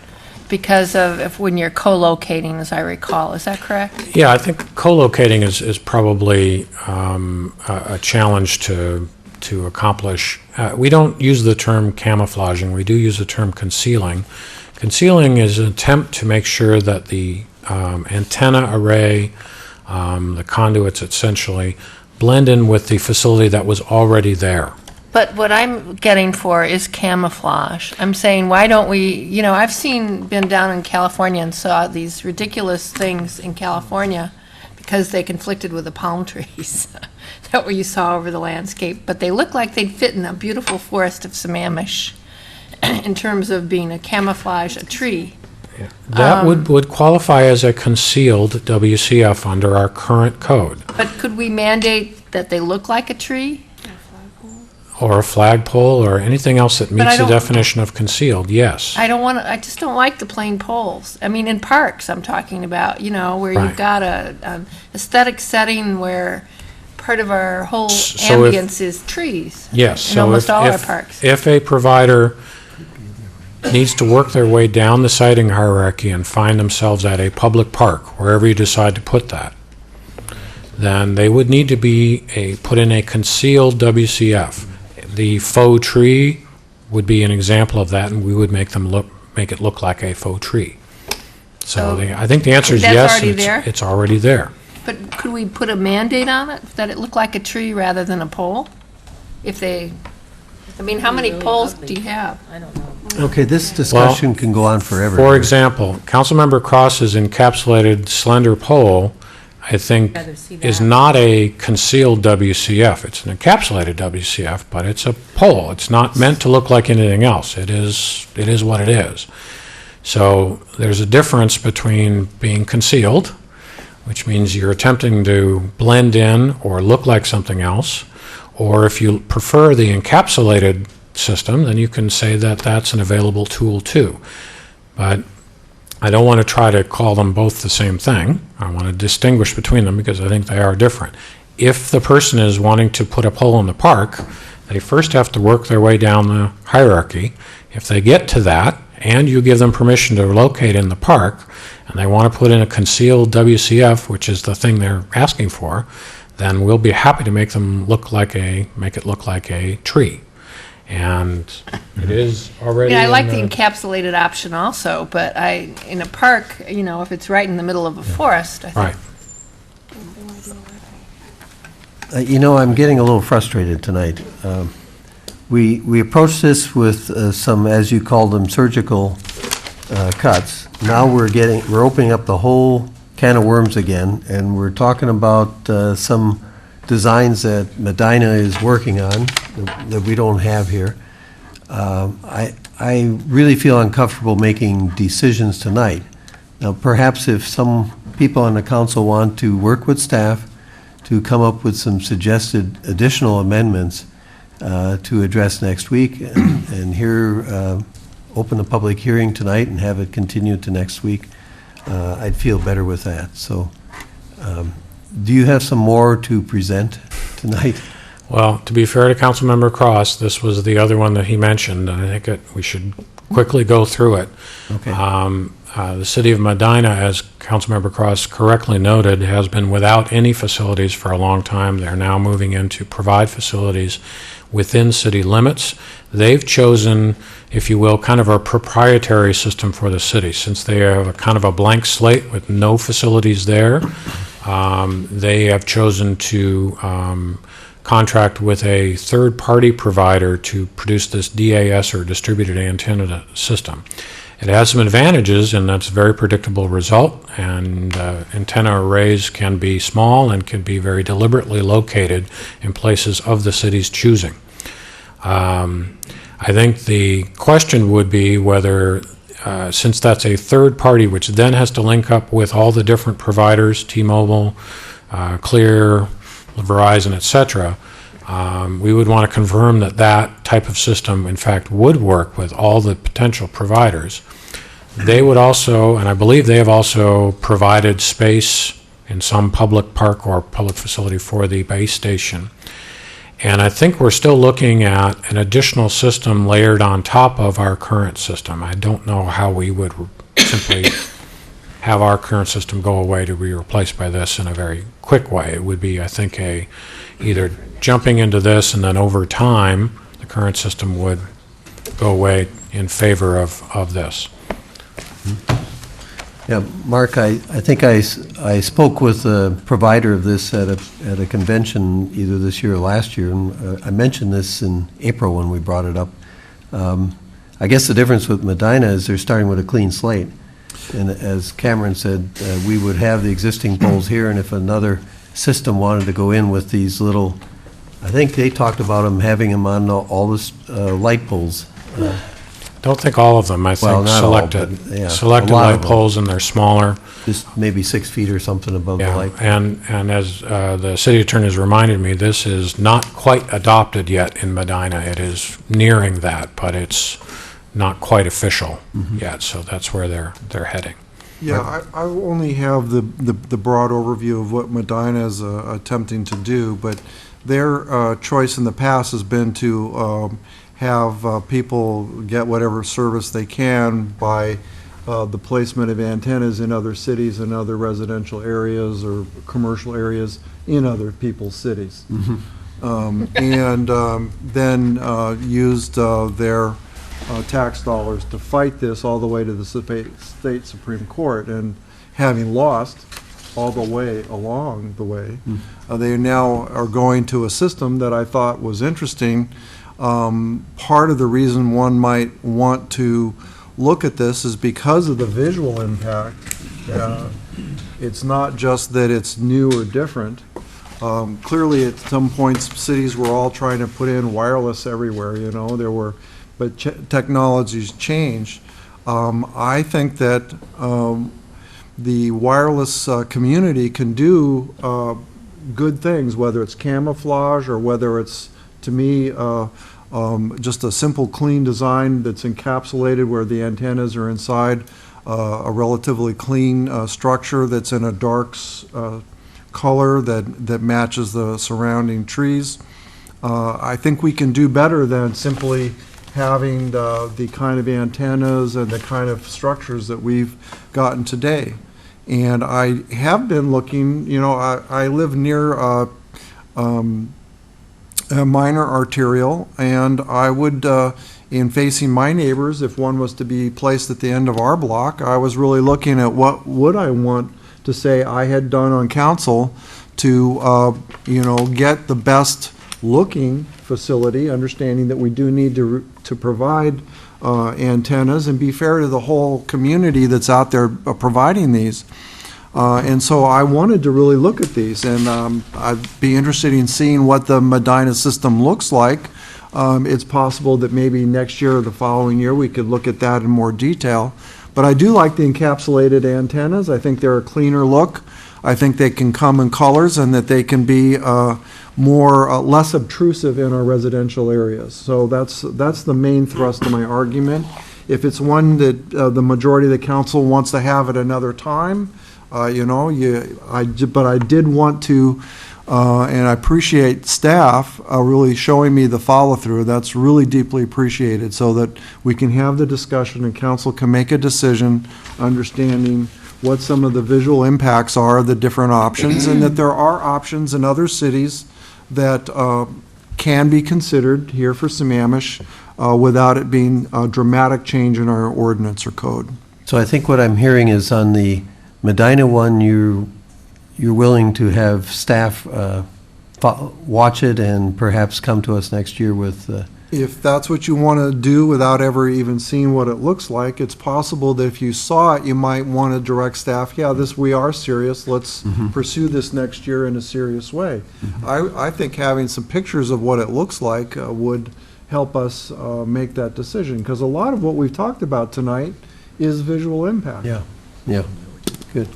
because of when you're co-locating, as I recall. Is that correct? Yeah, I think co-locating is probably a challenge to accomplish. We don't use the term camouflaging. We do use the term concealing. Concealing is an attempt to make sure that the antenna array, the conduits essentially, blend in with the facility that was already there. But what I'm getting for is camouflage. I'm saying, why don't we, I've been down in California and saw these ridiculous things in California because they conflicted with the palm trees that what you saw over the landscape. But they look like they'd fit in a beautiful forest of Sammamish in terms of being a camouflage, a tree. That would qualify as a concealed WCF under our current code. But could we mandate that they look like a tree? Or a flagpole, or anything else that meets the don't- definition of concealed, yes. I just don't like the plain poles. I mean, in parks, I'm talking about, where Right. you've got a aesthetic setting where part of our whole So if- ambience is trees. Yes, In so almost all our if parks. a provider needs to work their way down the siting hierarchy and find themselves at a public park, wherever you decide to put that, then they would need to put in a concealed WCF. The faux tree would be an example of that, and we would make it look like a faux tree. So I think the answer is That's yes. already there? It's already there. But could we put a mandate on it, that it look like a tree rather than a pole? How many poles do you have? I don't know. Okay, this discussion can go on forever. For example, Councilmember Cross's encapsulated slender pole, I think, Rather see is that. not a concealed WCF. It's an encapsulated WCF, but it's a pole. It's not meant to look like anything else. It is what it is. So there's a difference between being concealed, which means you're attempting to blend in or look like something else, or if you prefer the encapsulated system, then you can say that that's an available tool too. But I don't want to try to call them both the same thing. I want to distinguish between them because I think they are different. If the person is wanting to put a pole in the park, they first have to work their way down the hierarchy. If they get to that, and you give them permission to locate in the park, and they want to put in a concealed WCF, which is the thing they're asking for, then we'll be happy to make it look like a tree. And it is already. I like in the encapsulated option also, but in a park, if it's right in the middle of a forest, I think. Right. I'm getting a little frustrated tonight. We approached this with some, as you call them, surgical cuts. Now we're opening up the whole can of worms again, and we're talking about some designs that Medina is working on that we don't have here. I really feel uncomfortable making decisions tonight. Now, perhaps if some people on the council want to work with staff to come up with some suggested additional amendments to address next week, and here, open the public hearing tonight and have it continue to next week, I'd feel better with that. So Do you have some more to present tonight? Well, to be fair to Councilmember Cross, this was the other one that he mentioned, and I think we should quickly go through it. Okay. The city of Medina, as Councilmember Cross correctly noted, has been without any facilities for a long time. They're now moving in to provide facilities within city limits. They've chosen, if you will, kind of a proprietary system for the city. Since they have a kind of a blank slate with no facilities there, they have chosen to contract with a third-party provider to produce this DAS, or distributed antenna system. It has some advantages, and that's a very predictable result, and antenna arrays can be small and can be very deliberately located in places of the city's choosing. I think the question would be whether, since that's a third party, which then has to link up with all the different providers, T-Mobile, Clear, Verizon, et cetera, we would want to confirm that that type of system, in fact, would work with all the potential providers. They would also, and I believe they have also provided space in some public park or public facility for the base station. And I think we're still looking at an additional system layered on top of our current system. I don't know how we would simply have our current system go away to be replaced by this in a very quick way. It would be, I think, either jumping into this, and then over time, the current system would go away in favor of this. Yeah, Mark, I think I spoke with a provider of this at a convention either this year or last year, and I mentioned this in April when we brought it up. I guess the difference with Medina is they're starting with a clean slate. And as Cameron said, we would have the existing poles here, and if another system wanted to go in with these little, I think they talked about them having them on all the light poles. Don't think all of them. I think not selected. all, but, yeah, selected a lot light of them. poles, and they're smaller. Just maybe 6 feet or something above the light. And as the city attorney has reminded me, this is not quite adopted yet in Medina. It is nearing that, but it's not quite official yet. So that's where they're heading. Yeah, I only have the broad overview of what Medina is attempting to do, but their choice in the past has been to have people get whatever service they can by the placement of antennas in other cities and other residential areas or commercial areas in other people's cities. And then used their tax dollars to fight this all the way to the state Supreme Court, and having lost all the way along the way, they now are going to a system that I thought was interesting. Part of the reason one might want to look at this is because of the visual impact. It's not just that it's new or different. Clearly, at some points, cities were all trying to put in wireless everywhere, you know, but technology's changed. I think that the wireless community can do good things, whether it's camouflage or whether it's, to me, just a simple clean design that's encapsulated where the antennas are inside a relatively clean structure that's in a dark color that matches the surrounding trees. I think we can do better than simply having the kind of antennas and the kind of structures that we've gotten today. And I have been looking, you know, I live near a minor arterial, and I would, in facing my neighbors, if one was to be placed at the end of our block, I was really looking at what would I want to say I had done on council to, you know, get the best looking facility, understanding that we do need to provide antennas and be fair to the whole community that's out there providing these. And so I wanted to really look at these, and I'd be interested in seeing what the Medina system looks like. It's possible that maybe next year or the following year we could look at that in more detail. But I do like the encapsulated antennas. I think they're a cleaner look. I think they can come in colors, and that they can be less obtrusive in our residential areas. So that's the main thrust of my argument. If it's one that the majority of the council wants to have at another time, But I did want to, and I appreciate staff really showing me the follow-through. That's really deeply appreciated, so that we can have the discussion and council can make a decision, understanding what some of the visual impacts are, the different options, and that there are options in other cities that can be considered here for Sammamish without it being a dramatic change in our ordinance or code. So I think what I'm hearing is on the Medina one, you're willing to have staff watch it and perhaps come to us next year with... If that's what you want to do without ever even seeing what it looks like, it's possible that if you saw it, you might want to direct staff, we are serious, let's pursue this next year in a serious way. I think having some pictures of what it looks like would help us make that decision, because a lot of what we've talked about tonight is visual impact. Yeah, good.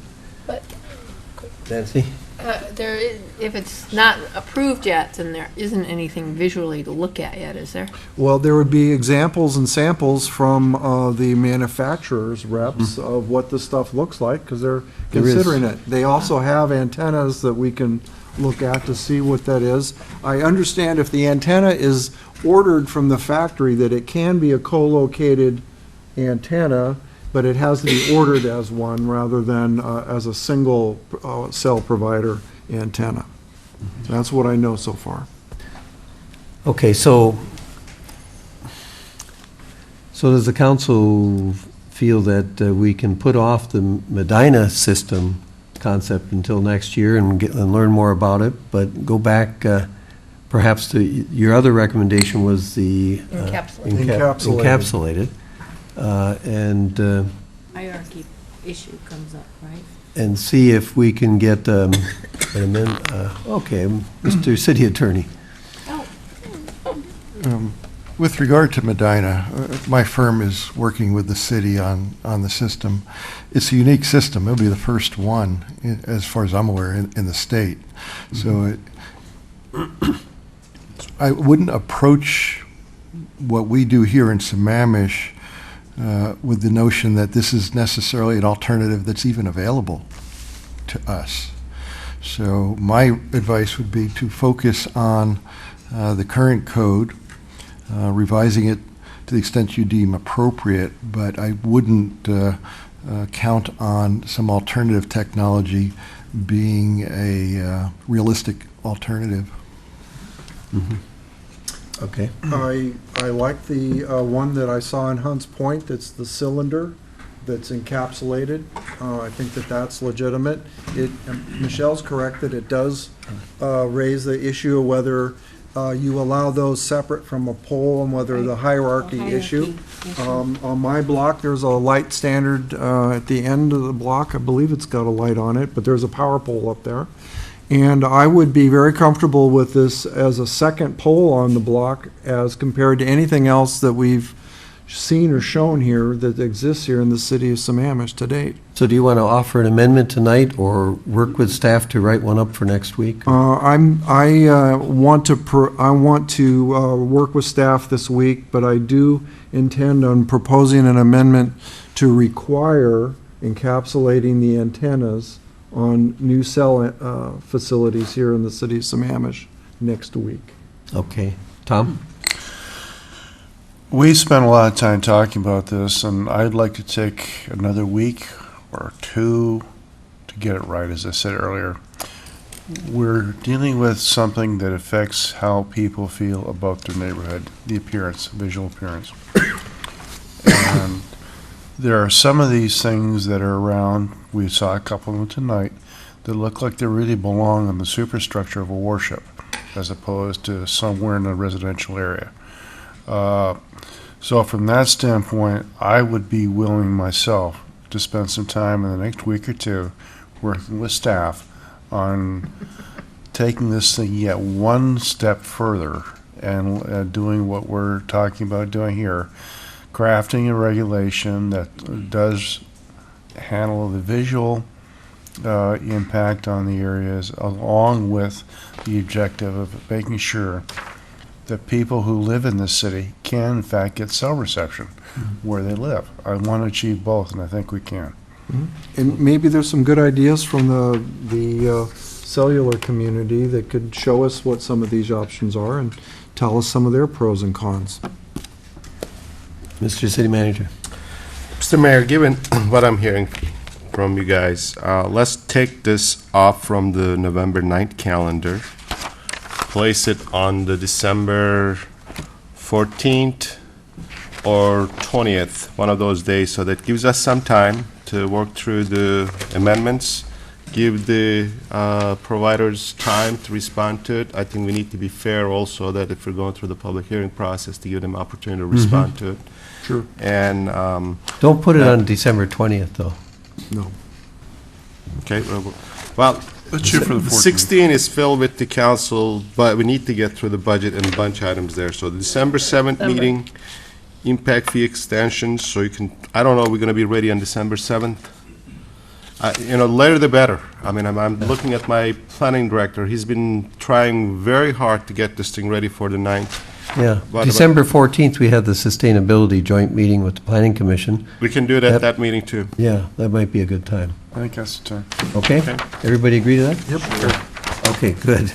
But Nancy? If it's not approved yet, then there isn't anything visually to look at yet, is there? Well, there would be examples and samples from the manufacturers' reps of what the stuff looks like, because they're considering it. They also have antennas that we can look at to see what that is. I understand if the antenna is ordered from the factory, that it can be a co-located antenna, but it has to be ordered as one rather than as a single cell provider antenna. That's what I know so far. Okay, so does the council feel that we can put off the Medina system concept until next year and learn more about it, but go back perhaps to your other recommendation was the encapsulated. Hierarchy issue comes up, right? And see if we can get an amendment. Okay, Mr. City Attorney. With regard to Medina, my firm is working with the city on the system. It's a unique system. It'll be the first one, as far as I'm aware, in the state. So I wouldn't approach what we do here in Sammamish with the notion that this is necessarily an alternative that's even available to us. So my advice would be to focus on the current code, revising it to the extent you deem appropriate, but I wouldn't count on some alternative technology being a realistic alternative. Okay. I like the one that I saw in Hunts Point, that's the cylinder that's encapsulated. I think that that's legitimate. Michelle's correct that it does raise the issue of whether you allow those separate from a pole and whether the hierarchy issue. On my block, there's a light standard at the end of the block. I believe it's got a light on it, but there's a power pole up there. And I would be very comfortable with this as a second pole on the block as compared to anything else that we've seen or shown here that exists here in the city of Sammamish to date. So do you want to offer an amendment tonight or work with staff to write one up for next week? I want to work with staff this week, but I do intend on proposing an amendment to require encapsulating the antennas on new cell facilities here in the city of Sammamish next week. Okay. Tom? We spent a lot of time talking about this, and I'd like to take another week or two to get it right, as I said earlier. We're dealing with something that affects how people feel about their neighborhood, the appearance, visual appearance. And there are some of these things that are around, we saw a couple of them tonight, that look like they really belong in the superstructure of a worship, as opposed to somewhere in a residential area. So from that standpoint, I would be willing myself to spend some time in the next week or two working with staff on taking this thing yet one step further and doing what we're talking about doing here, crafting a regulation that does handle the visual impact on the areas, along with the objective of making sure that people who live in this city can in fact get cell reception where they live. I want to achieve both, and I think we can. And maybe there's some good ideas from the cellular community that could show us what some of these options are and tell us some of their pros and cons. Mr. City Manager. Mr. Mayor, given what I'm hearing from you guys, let's take this off from the November 9th calendar, place it on the December 14th or 20th, one of those days, so that gives us some time to work through the amendments, give the providers time to respond to it. I think we need to be fair also that if we're going through the public hearing process, to give them opportunity to respond to it. Sure. And Don't put it on December 20th, though. No. okay, well, Let's shoot for the 14th. 16 is filled with the council, but we need to get through the budget and a bunch of items there. So the December 7th meeting, impact fee extensions, so you can, I don't know, we're going to be ready on December 7th. Later the better. I mean, I'm looking at my planning director. He's been trying very hard to get this thing ready for the 9th. Yeah. But- December 14th, we have the Sustainability Joint Meeting with the Planning Commission. We can do it at that meeting, too. Yeah, that might be a good time. I think that's the time. Okay? Okay. Everybody agree to that? Yep. Okay, good.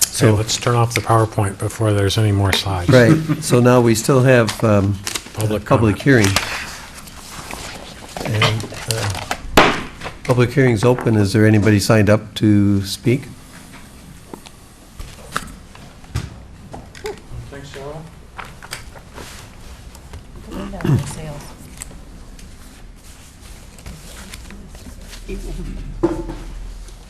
So let's turn off the PowerPoint before there's any more slides. Right, so now we still have Public public comment. hearing. And public hearing's open. Is there anybody signed up to speak? Thanks, Cheryl.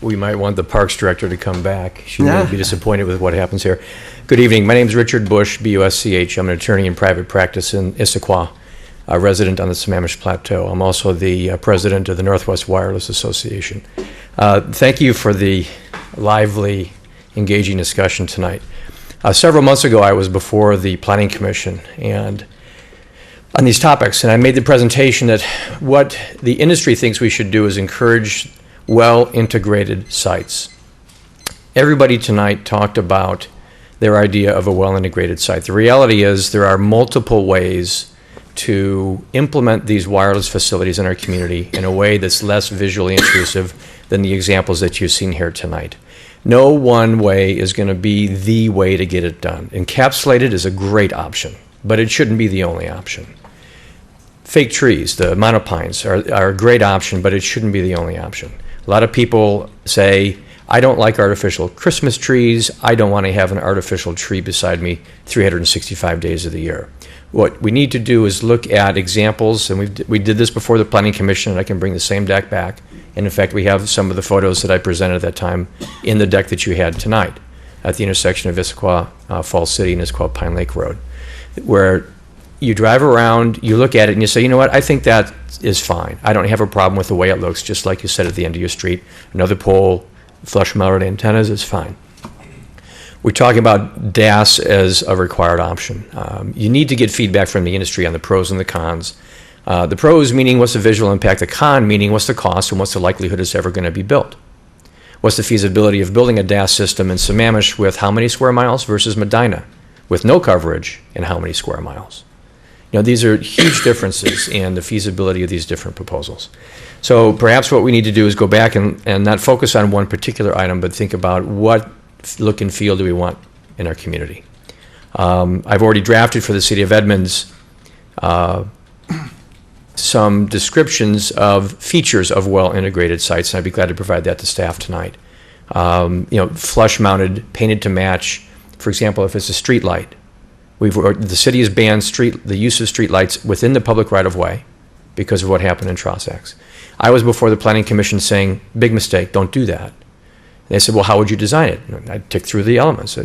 We might want the Parks Director to come back. She Yeah. may be disappointed with what happens here. Good evening. My name is Richard Bush, B-U-S-C-H. I'm an attorney in private practice in Issaquah, a resident on the Sammamish Plateau. I'm also the president of the Northwest Wireless Association. Thank you for the lively, engaging discussion tonight. Several months ago, I was before the Planning Commission and on these topics, and I made the presentation that what the industry thinks we should do is encourage well-integrated sites. Everybody tonight talked about their idea of a well-integrated site. The reality is there are multiple ways to implement these wireless facilities in our community in a way that's less visually intrusive than the examples that you've seen here tonight. No one way is going to be the way to get it done. Encapsulated is a great option, but it shouldn't be the only option. Fake trees, the monopines, are a great option, but it shouldn't be the only option. A lot of people say, I don't like artificial Christmas trees. I don't want to have an artificial tree beside me 365 days of the year. What we need to do is look at examples, and we did this before the Planning Commission, and I can bring the same deck back. And in fact, we have some of the photos that I presented at that time in the deck that you had tonight at the intersection of Issaquah Falls City and Issaquah Pine Lake Road, where you drive around, you look at it, and you say, you know what, I think that is fine. I don't have a problem with the way it looks, just like you said at the end of your street. Another pole, flush-mounted antennas is fine. We're talking about DAS as a required option. You need to get feedback from the industry on the pros and the cons. The pros meaning what's the visual impact, the con meaning what's the cost and what's the likelihood it's ever going to be built. What's the feasibility of building a DAS system in Sammamish with how many square miles versus Medina with no coverage and how many square miles? These are huge differences in the feasibility of these different proposals. So perhaps what we need to do is go back and not focus on one particular item, but think about what look and feel do we want in our community. I've already drafted for the City of Edmonds some descriptions of features of well-integrated sites, and I'd be glad to provide that to staff tonight. Flush-mounted, painted to match. For example, if it's a street light, the city has banned the use of street lights within the public right-of-way because of what happened in Trossachs. I was before the Planning Commission saying, big mistake, don't do that. They said, well, how would you design it? And I ticked through the elements.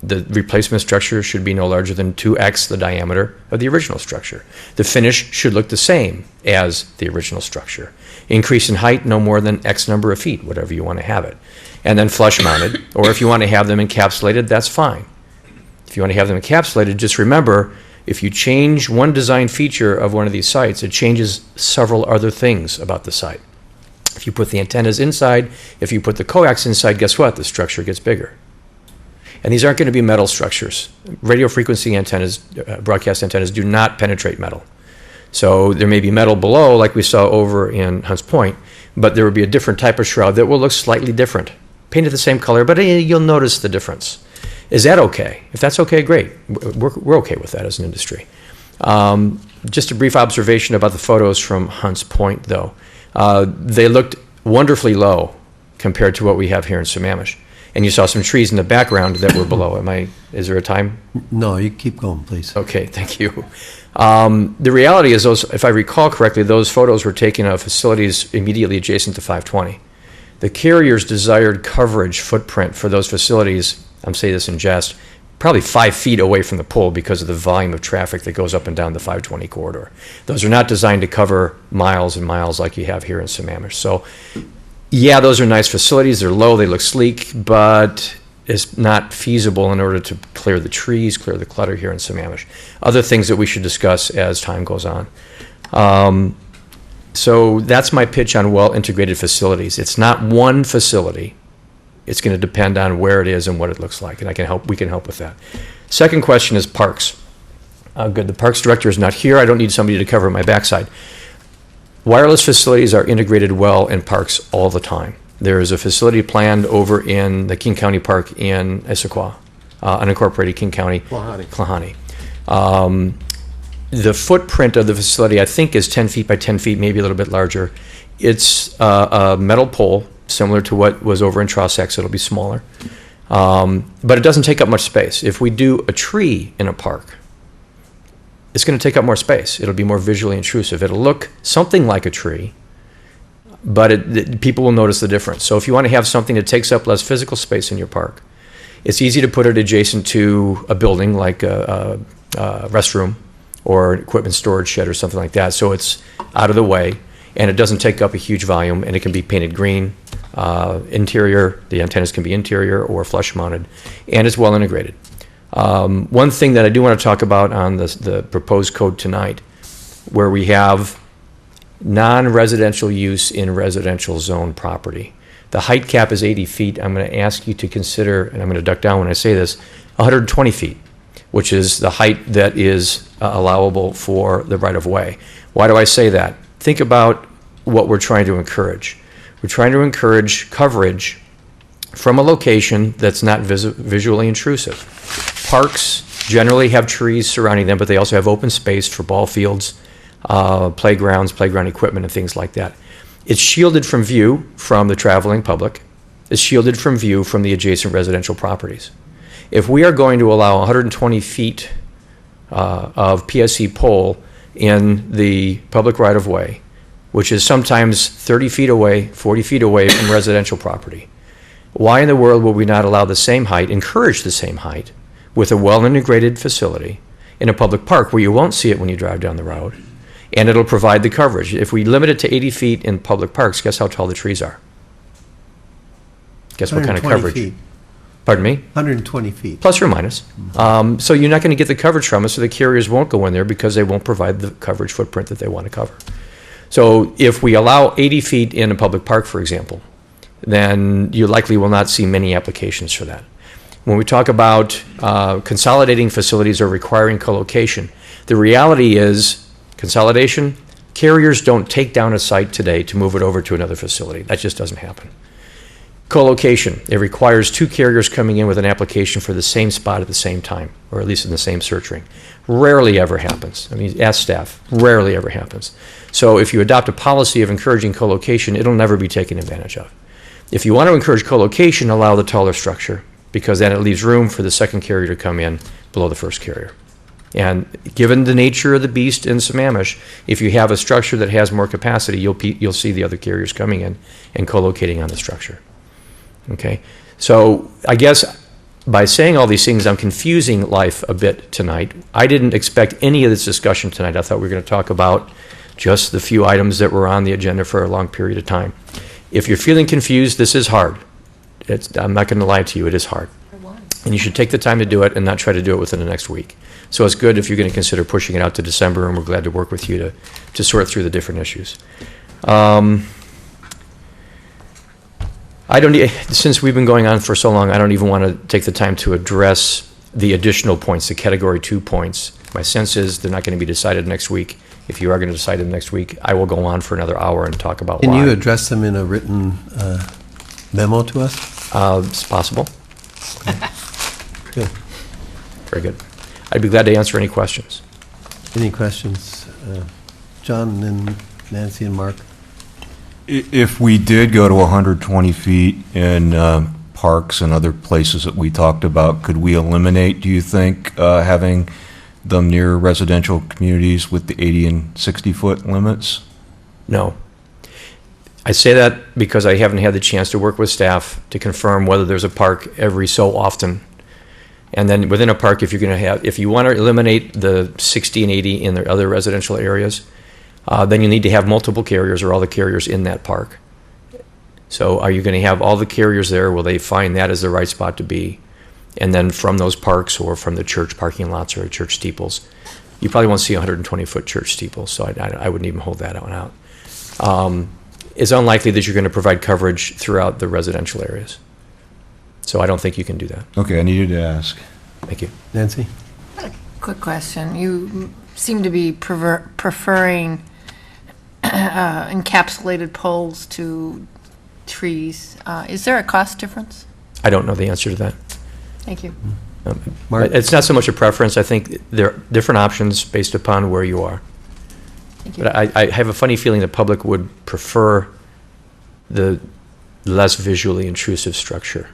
The replacement structure should be no larger than 2x the diameter of the original structure. The finish should look the same as the original structure. Increase in height no more than X number of feet, whatever you want to have it. And then flush mounted, or if you want to have them encapsulated, that's fine. If you want to have them encapsulated, just remember, if you change one design feature of one of these sites, it changes several other things about the site. If you put the antennas inside, if you put the coax inside, guess what? The structure gets bigger. And these aren't going to be metal structures. Radio frequency antennas, broadcast antennas, do not penetrate metal. So there may be metal below, like we saw over in Hunts Point, but there would be a different type of shroud that will look slightly different. Painted the same color, but you'll notice the difference. Is that okay? If that's okay, great. We're okay with that as an industry. Just a brief observation about the photos from Hunts Point, though. They looked wonderfully low compared to what we have here in Sammamish. And you saw some trees in the background that were below. Is there a time? No, you keep going, please. Okay, thank you. The reality is, if I recall correctly, those photos were taken of facilities immediately adjacent to 520. The carrier's desired coverage footprint for those facilities, I'm saying this in jest, probably 5 feet away from the pole because of the volume of traffic that goes up and down the 520 corridor. Those are not designed to cover miles and miles like you have here in Sammamish. So, yeah, those are nice facilities. They're low, they look sleek, but it's not feasible in order to clear the trees, clear the clutter here in Sammamish. Other things that we should discuss as time goes on. So that's my pitch on well-integrated facilities. It's not one facility. It's going to depend on where it is and what it looks like, and we can help with that. Second question is parks. Good, the parks director is not here. I don't need somebody to cover my backside. Wireless facilities are integrated well in parks all the time. There is a facility planned over in the King County Park in Issaquah, unincorporated King County. Klahani. The footprint of the facility, I think, is 10 feet by 10 feet, maybe a little bit larger. It's a metal pole, similar to what was over in Trossachs. It'll be smaller. But it doesn't take up much space. If we do a tree in a park, it's going to take up more space. It'll be more visually intrusive. It'll look something like a tree, but people will notice the difference. So if you want to have something that takes up less physical space in your park, it's easy to put it adjacent to a building like a restroom or an equipment storage shed or something like that. So it's out of the way, and it doesn't take up a huge volume, and it can be painted green. Interior, the antennas can be interior or flush mounted, and it's well integrated. One thing that I do want to talk about on the proposed code tonight, where we have non-residential use in residential zone property. The height cap is 80 feet. I'm going to ask you to consider, and I'm going to duck down when I say this, 120 feet, which is the height that is allowable for the right-of-way. Why do I say that? Think about what we're trying to encourage. We're trying to encourage coverage from a location that's not visually intrusive. Parks generally have trees surrounding them, but they also have open space for ball fields, playgrounds, playground equipment, and things like that. It's shielded from view from the traveling public. It's shielded from view from the adjacent residential properties. If we are going to allow 120 feet of PSE pole in the public right-of-way, which is sometimes 30 feet away, 40 feet away from residential property, why in the world would we not allow the same height, encourage the same height, with a well-integrated facility in a public park where you won't see it when you drive down the road, and it'll provide the coverage? If we limit it to 80 feet in public parks, guess how tall the trees are? Guess what kind of 120 coverage? feet. Pardon me? 120 feet. Plus or minus. So you're not going to get the coverage from it, so the carriers won't go in there because they won't provide the coverage footprint that they want to cover. So if we allow 80 feet in a public park, for example, then you likely will not see many applications for that. When we talk about consolidating facilities or requiring co-location, the reality is consolidation, carriers don't take down a site today to move it over to another facility. That just doesn't happen. Co-location, it requires two carriers coming in with an application for the same spot at the same time, or at least in the same search ring. Rarely ever happens. I mean, ask staff, rarely ever happens. So if you adopt a policy of encouraging co-location, it'll never be taken advantage of. If you want to encourage co-location, allow the taller structure, because then it leaves room for the second carrier to come in below the first carrier. And given the nature of the beast in Sammamish, if you have a structure that has more capacity, you'll see the other carriers coming in and co-locating on the structure. Okay, so I guess by saying all these things, I'm confusing life a bit tonight. I didn't expect any of this discussion tonight. I thought we were going to talk about just the few items that were on the agenda for a long period of time. If you're feeling confused, this is hard. I'm not going to lie to you, it is hard. And you should take the time to do it and not try to do it within the next week. So it's good if you're going to consider pushing it out to December, and we're glad to work with you to sort through the different issues. Since we've been going on for so long, I don't even want to take the time to address the additional points, the Category 2 points. My sense is they're not going to be decided next week, if you are going to decide them next week, I will go on for another hour and talk about Can why. you address them in a written memo to us? It's possible. Good. Very good. I'd be glad to answer any questions. Any questions? John and Nancy and Mark? If we did go to 120 feet in parks and other places that we talked about, could we eliminate, do you think, having them near residential communities with the 80 and 60-foot limits? No. I say that because I haven't had the chance to work with staff to confirm whether there's a park every so often. And then within a park, if you want to eliminate the 60 and 80 in the other residential areas, then you need to have multiple carriers or all the carriers in that park. So are you going to have all the carriers there? Will they find that as the right spot to be? And then from those parks or from the church parking lots or church steeples, you probably won't see a 120-foot church steeple, so I wouldn't even hold that one out. It's unlikely that you're going to provide coverage throughout the residential areas. So I don't think you can do that. Okay, I needed to ask. Thank you. Nancy? Quick question. You seem to be preferring encapsulated poles to trees. Is there a cost difference? I don't know the answer to that. Thank you. It's not so much a preference. I think there are different options based upon where you are. Thank you. But I have a funny feeling the public would prefer the less visually intrusive structure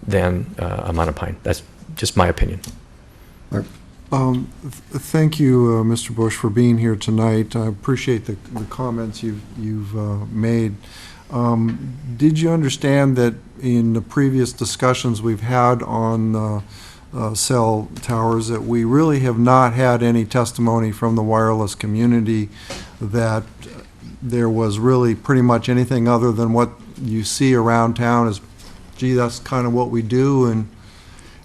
than a monopine. That's just my opinion. Thank you, Mr. Bush, for being here tonight. I appreciate the comments you've made. Did you understand that in the previous discussions we've had on cell towers that we really have not had any testimony from the wireless community that there was really pretty much anything other than what you see around town as, gee, that's kind of what we do, and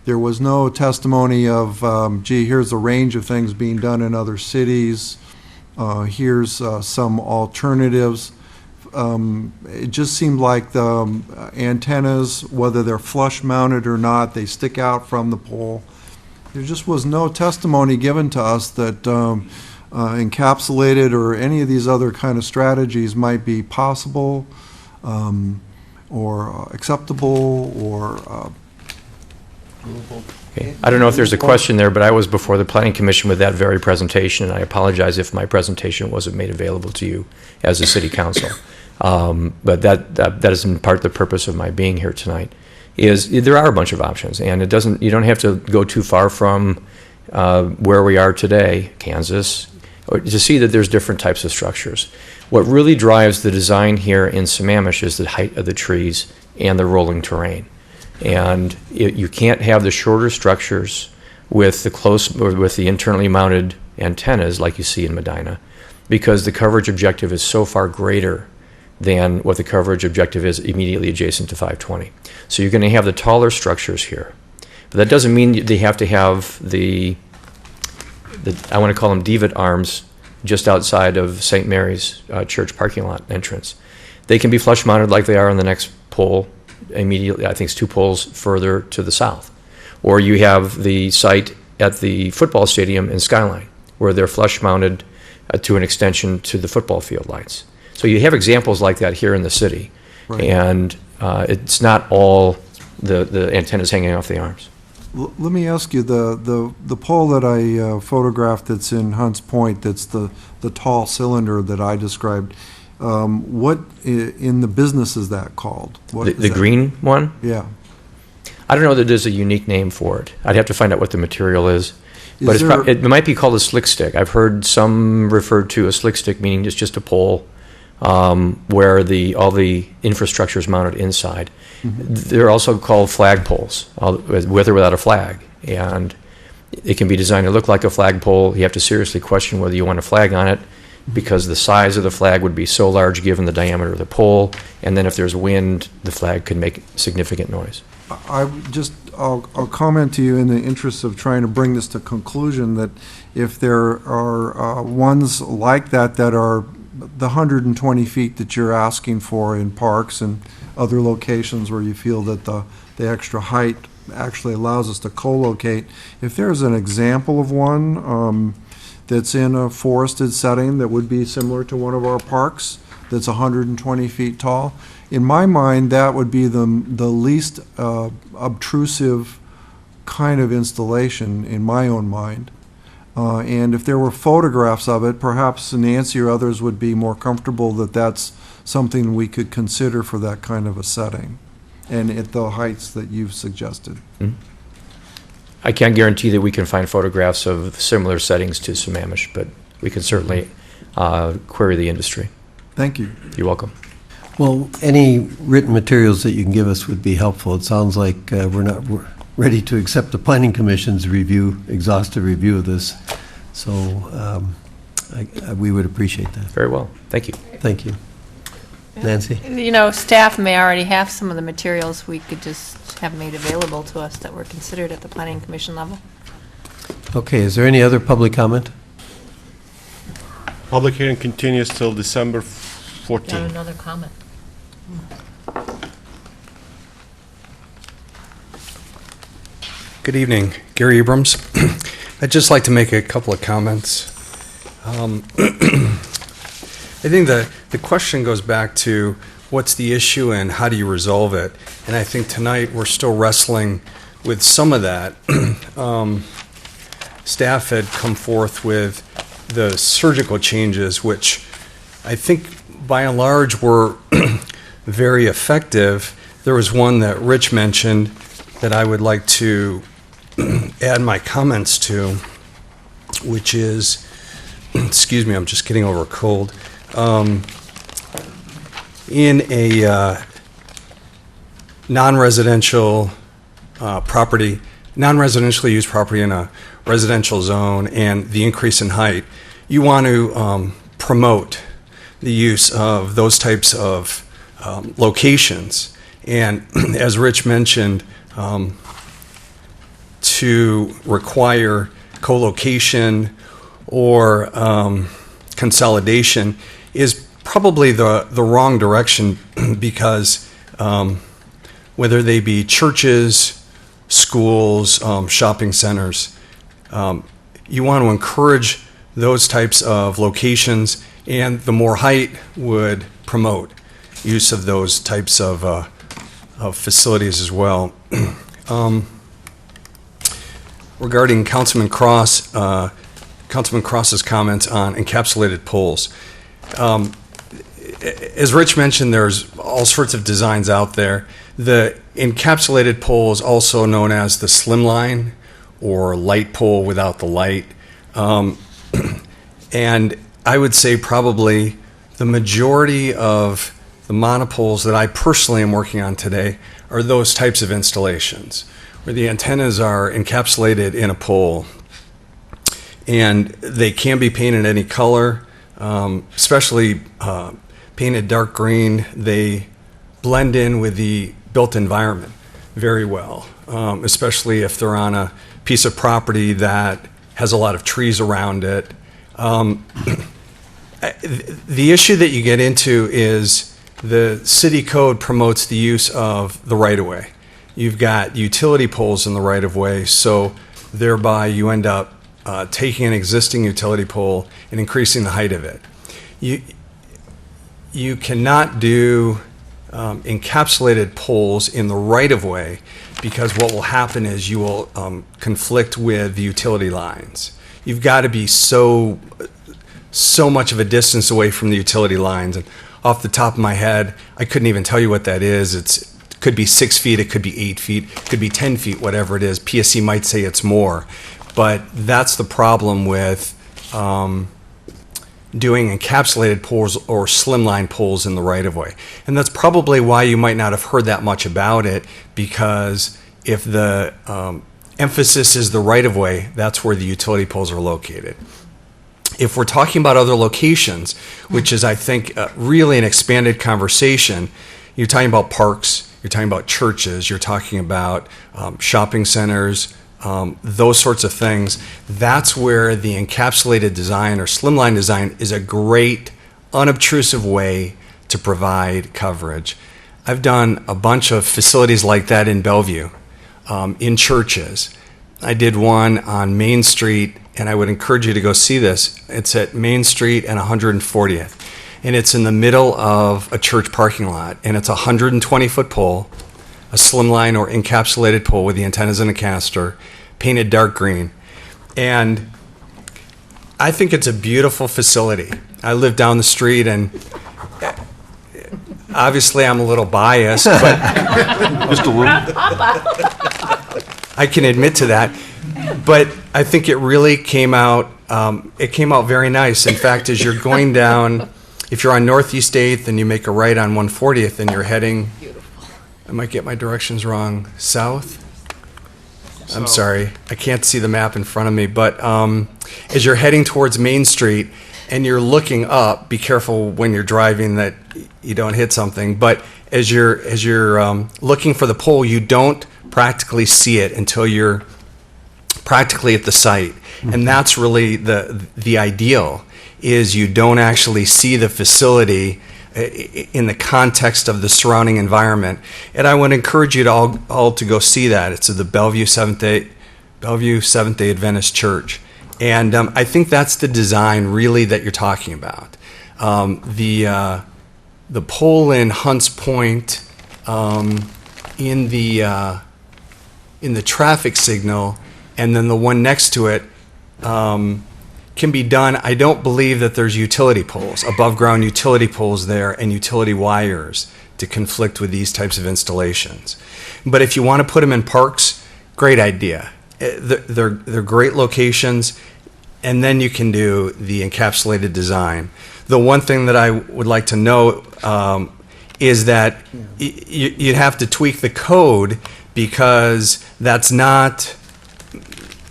there was no testimony of, gee, here's a range of things being done in other cities, here's some alternatives. It just seemed like the antennas, whether they're flush mounted or not, they stick out from the pole. There just was no testimony given to us that encapsulated or any of these other kind of strategies might be possible or acceptable or Okay. I don't know if there's a question there, but I was before the Planning Commission with that very presentation, and I apologize if my presentation wasn't made available to you as a city council. But that is in part the purpose of my being here tonight, is there are a bunch of options, and you don't have to go too far from where we are today, Kansas, to see that there's different types of structures. What really drives the design here in Sammamish is the height of the trees and the rolling terrain. And you can't have the shorter structures with the internally mounted antennas like you see in Medina, because the coverage objective is so far greater than what the coverage objective is immediately adjacent to 520. So you're going to have the taller structures here. But that doesn't mean they have to have I want to call them divot arms just outside of St. Mary's Church parking lot entrance. They can be flush mounted like they are on the next pole immediately, I think it's 2 poles further to the south. Or you have the site at the football stadium in Skyline, where they're flush mounted to an extension to the football field lights. So you have examples like that here in the city. Right. And it's not all the antennas hanging off the arms. Let me ask you, the pole that I photographed that's in Hunts Point, that's the tall cylinder that I described, what in the business is that called? The green one? Yeah. I don't know that there's a unique name for it. I'd have to find out what the material is. But it might be called a slick stick. I've heard some referred to a slick stick, meaning it's just a pole where all the infrastructure is mounted inside. Mm-hmm. They're also called flag poles, with or without a flag. And it can be designed to look like a flagpole. You have to seriously question whether you want a flag on it, because the size of the flag would be so large given the diameter of the pole, and then if there's wind, the flag could make significant noise. I'll comment to you in the interest of trying to bring this to conclusion that if there are ones like that are the 120 feet that you're asking for in parks and other locations where you feel that the extra height actually allows us to co-locate, if there's an example of one that's in a forested setting that would be similar to one of our parks that's 120 feet tall. In my mind, that would be the least obtrusive kind of installation in my own mind. And if there were photographs of it, perhaps Nancy or others would be more comfortable that that's something we could consider for that kind of a setting and at the heights that you've suggested. I can't guarantee that we can find photographs of similar settings to Sammamish, but we can certainly query the industry. Thank you. You're welcome. Well, any written materials that you can give us would be helpful. It sounds like we're ready to accept the Planning Commission's exhaustive review of this. So we would appreciate that. Very well. Thank you. Thank you. Nancy? You know, staff may already have some of the materials we could just have made available to us that were considered at the Planning Commission level. Okay, is there any other public comment? Public hearing continues till December 14th. Got another comment. Good evening, Gary Abrams. I'd just like to make a couple of comments. I think the question goes back to what's the issue and how do you resolve it? And I think tonight we're still wrestling with some of that. Staff had come forth with the surgical changes, which I think by and large were very effective. There was one that Rich mentioned that I would like to add my comments to, which is, excuse me, I'm just getting over a cold. In a non-residential property, non-residentially used property in a residential zone and the increase in height, you want to promote the use of those types of locations. And as Rich mentioned, to require co-location or consolidation is probably the wrong direction because whether they be churches, schools, shopping centers, you want to encourage those types of locations, and the more height would promote use of those types of facilities as well. Regarding Councilman Cross's comments on encapsulated poles, as Rich mentioned, there's all sorts of designs out there. The encapsulated pole is also known as the slimline or light pole without the light. And I would say probably the majority of the monopoles that I personally am working on today are those types of installations, where the antennas are encapsulated in a pole. And they can be painted any color, especially painted dark green. They blend in with the built environment very well, especially if they're on a piece of property that has a lot of trees around it. The issue that you get into is the city code promotes the use of the right-of-way. You've got utility poles in the right-of-way, so thereby you end up taking an existing utility pole and increasing the height of it. You cannot do encapsulated poles in the right-of-way because what will happen is you will conflict with the utility lines. You've got to be so much of a distance away from the utility lines. And off the top of my head, I couldn't even tell you what that is. It could be 6 feet, it could be 8 feet, it could be 10 feet, whatever it is. PSC might say it's more. But that's the problem with doing encapsulated poles or slimline poles in the right-of-way. And that's probably why you might not have heard that much about it, because if the emphasis is the right-of-way, that's where the utility poles are located. If we're talking about other locations, which is, I think, really an expanded conversation, you're talking about parks, you're talking about churches, you're talking about shopping centers, those sorts of things. That's where the encapsulated design or slimline design is a great, unobtrusive way to provide coverage. I've done a bunch of facilities like that in Bellevue, in churches. I did one on Main Street and I would encourage you to go see this. It's at Main Street and 140th, and it's in the middle of a church parking lot, and it's a 120-foot pole, a slimline or encapsulated pole with the antennas and a canister, painted dark green. And I think it's a beautiful facility. I live down the street, and obviously I'm a little biased, but Just a little. I can admit to that. But I think it really came out, it came out very nice. In fact, as you're going down, if you're on Northeast 8th and you make a right on 140th and you're heading, I might get my directions wrong, south? I'm sorry, I can't see the map in front of me, but as you're heading towards Main Street and you're looking up, be careful when you're driving that you don't hit something, but as you're looking for the pole, you don't practically see it until you're practically at the site. And that's really the ideal, is you don't actually see the facility in the context of the surrounding environment. And I would encourage you to all to go see that. It's at the Bellevue Seventh-day Adventist Church. And I think that's the design really that you're talking about. The pole in Hunts Point in the traffic signal, and then the one next to it can be done. I don't believe that there's utility poles, above ground utility poles there, and utility wires to conflict with these types of installations. But if you want to put them in parks, great idea. They're great locations, and then you can do the encapsulated design. The one thing that I would like to note is that you'd have to tweak the code, because that's not,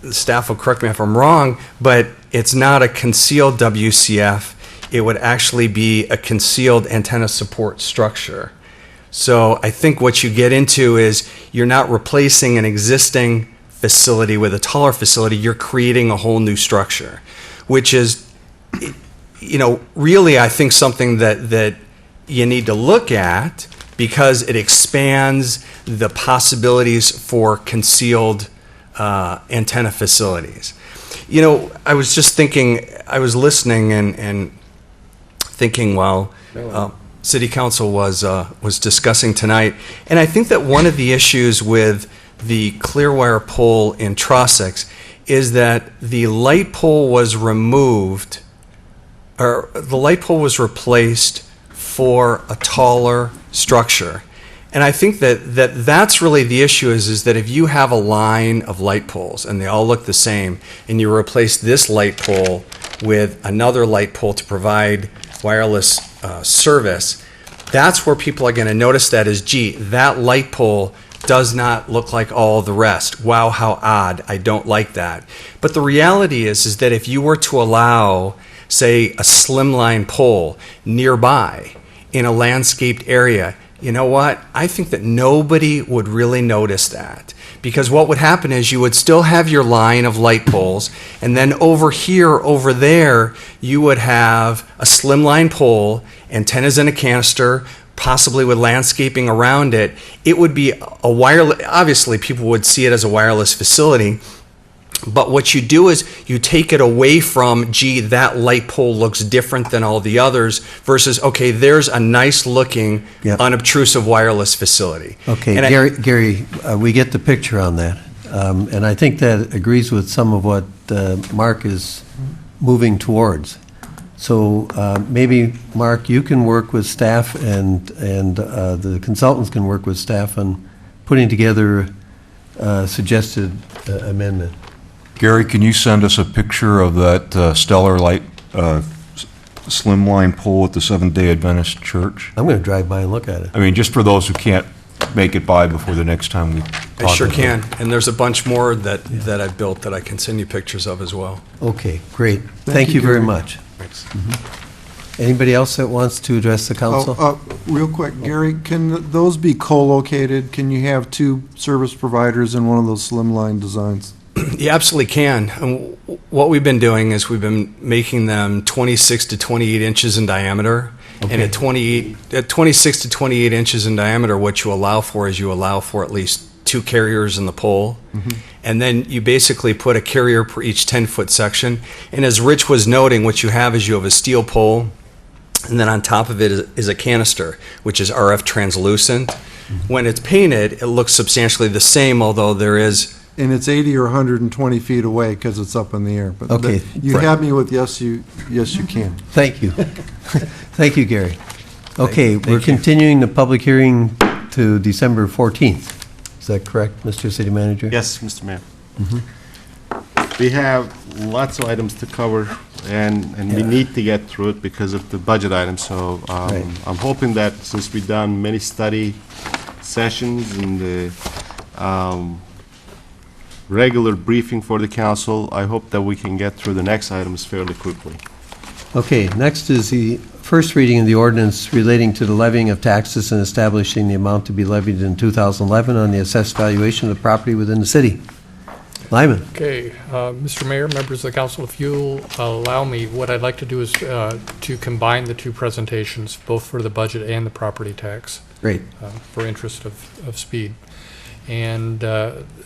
the staff will correct me if I'm wrong, but it's not a concealed WCF. It would actually be a concealed antenna support structure. So I think what you get into is you're not replacing an existing facility with a taller facility, you're creating a whole new structure, which is, really I think something that you need to look at, because it expands the possibilities for concealed antenna facilities. I was just thinking, I was listening and thinking while City Council was discussing tonight, and I think that one of the issues with the Clearwire pole in Trossachs is that the light pole was removed, or the light pole was replaced for a taller structure. And I think that's really the issue, is that if you have a line of light poles and they all look the same, and you replace this light pole with another light pole to provide wireless service, that's where people are going to notice that is, gee, that light pole does not look like all the rest. Wow, how odd. I don't like that. But the reality is that if you were to allow, say, a slimline pole nearby in a landscaped area, you know what? I think that nobody would really notice that, because what would happen is you would still have your line of light poles, and then over there, you would have a slimline pole, antennas in a canister, possibly with landscaping around it. It would be a wireless, obviously people would see it as a wireless facility, but what you do is you take it away from, gee, that light pole looks different than all the others, versus, okay, there's a nice looking, unobtrusive wireless facility. Okay, And Gary, we get the picture on that. And I think that agrees with some of what Mark is moving towards. So maybe, Mark, you can work with staff, and the consultants can work with staff on putting together a suggested amendment. Gary, can you send us a picture of that Stellar Light slimline pole at the Seventh-day Adventist Church? I'm going to drive by and look at it. I mean, just for those who can't make it by before the next time we I sure can. And there's a bunch more that I've built that I can send you pictures of as well. Okay, great. Thank you very much. Thanks. Anybody else that wants to address the council? Real quick, Gary, can those be co-located? Can you have two service providers in one of those slimline designs? You absolutely can. And what we've been doing is we've been making them 26 to 28 inches in diameter. Okay. And at 26 to 28 inches in diameter, what you allow for is you allow for at least two carriers in the pole. and then you basically put a carrier per each 10-foot section. And as Rich was noting, what you have is you have a steel pole, and then on top of it is a canister, which is RF translucent. When it's painted, it looks substantially the same, although there is... And it's 80 or 120 feet away because it's up in the air. But Okay. you had me with yes, you can. Thank you. Thank you, Gary. Okay, Thank we're you. continuing the public hearing to December 14th. Is that correct, Mr. City Manager? Yes, Mr. Mayor. We have lots of items to cover, and we Yeah. need to get through it because of the budget items. So Right. I'm hoping that since we've done many study sessions and the regular briefing for the council, I hope that we can get through the next items fairly quickly. Okay, next is the first reading of the ordinance relating to the levying of taxes and establishing the amount to be levied in 2011 on the assessed valuation of the property within the city. Lyman. Okay, Mr. Mayor, members of the council, if you'll allow me, what I'd like to do is to combine the two presentations, both for the budget and the property tax. Great. For interest of speed. And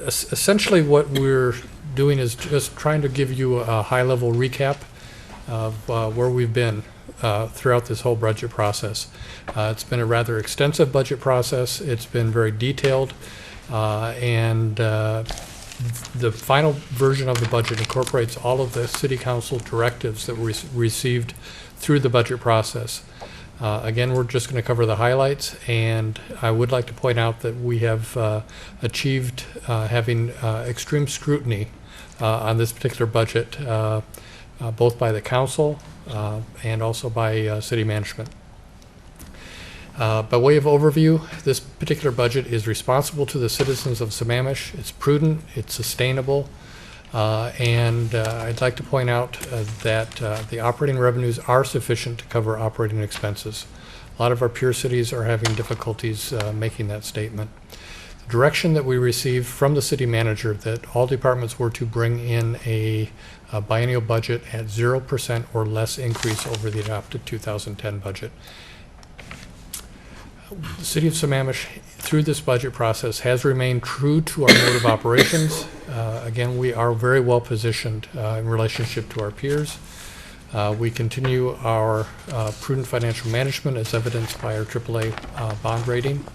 essentially what we're doing is just trying to give you a high-level recap of where we've been throughout this whole budget process. It's been a rather extensive budget process. It's been very detailed, and the final version of the budget incorporates all of the city council directives that we received through the budget process. Again, we're just going to cover the highlights, and I would like to point out that we have achieved having extreme scrutiny on this particular budget, both by the council and also by city management. By way of overview, this particular budget is responsible to the citizens of Sammamish. It's prudent, it's sustainable, and I'd like to point out that the operating revenues are sufficient to cover operating expenses. A lot of our peer cities are having difficulties making that statement. The direction that we received from the city manager that all departments were to bring in a biennial budget at 0% or less increase over the adopted 2010 budget. The City of Sammamish, through this budget process, has remained true to our mode of operations. Again, we are very well positioned in relationship to our peers. We continue our prudent financial management as evidenced by our AAA bond rating.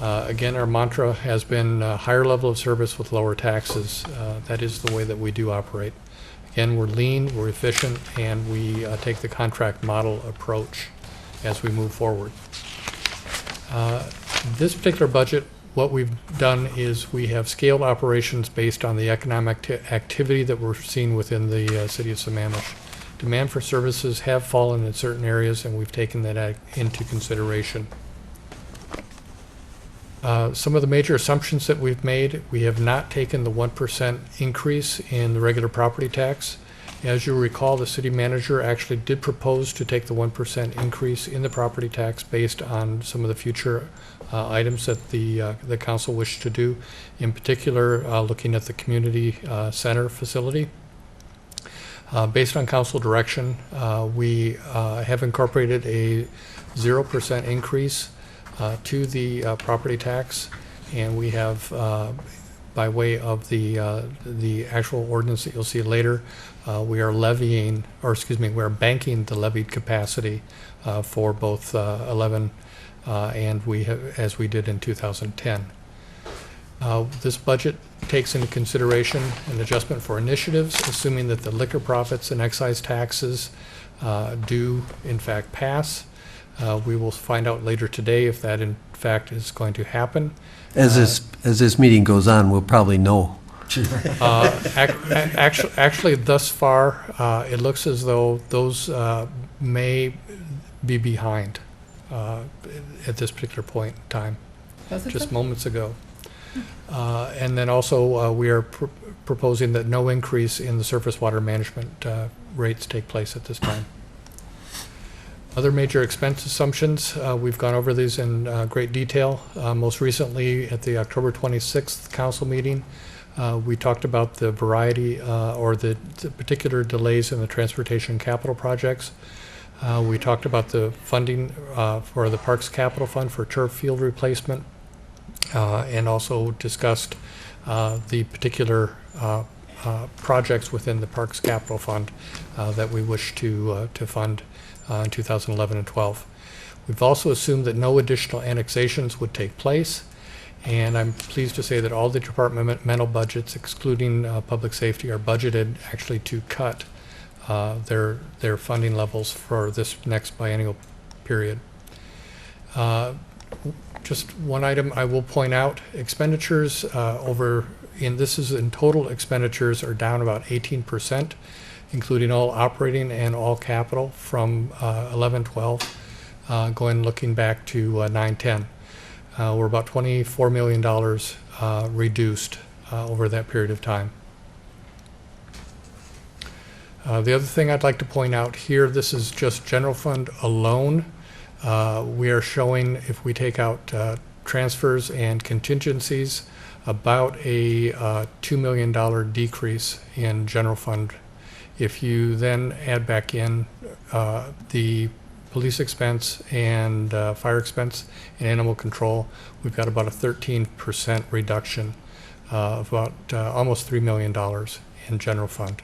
Again, our mantra has been higher level of service with lower taxes. That is the way that we do operate. Again, we're lean, we're efficient, and we take the contract model approach as we move forward. This particular budget, what we've done is we have scaled operations based on the economic activity that we're seeing within the city of Sammamish. Demand for services have fallen in certain areas, and we've taken that into consideration. Some of the major assumptions that we've made, we have not taken the 1% increase in the regular property tax. As you recall, the city manager actually did propose to take the 1% increase in the property tax based on some of the future items that the council wished to do, in particular looking at the community center facility. Based on council direction, we have incorporated a 0% increase to the property tax, and we have, by way of the actual ordinance that you'll see later, we are levying, or excuse me, we are banking the levied capacity for both 11 and we have, as we did in 2010. This budget takes into consideration an adjustment for initiatives, assuming that the liquor profits and excise taxes do in fact pass. We will find out later today if that in fact is going to happen. As this meeting goes on, we'll probably know. Actually, thus far, it looks as though those may be behind at this particular point in time, just moments ago. And then also, we are proposing that no increase in the surface water management rates take place at this time. Other major expense assumptions, we've gone over these in great detail. Most recently, at the October 26th council meeting, we talked about the variety or the particular delays in the transportation capital projects. We talked about the funding for the Parks Capital Fund for turf field replacement, and also discussed the particular projects within the Parks Capital Fund that we wish to fund in 2011 and 12. We've also assumed that no additional annexations would take place, and I'm pleased to say that all the departmental budgets, excluding public safety, are budgeted actually to cut their funding levels for this next biennial period. Just one item I will point out, expenditures this is in total expenditures are down about 18%, including all operating and all capital from 11-12, looking back to 9-10. We're about $24 million reduced over that period of time. The other thing I'd like to point out here, this is just general fund alone. We are showing, if we take out transfers and contingencies, about a $2 million decrease in general fund. If you then add back in the police expense and fire expense and animal control, we've got about a 13% reduction of about almost $3 million in general fund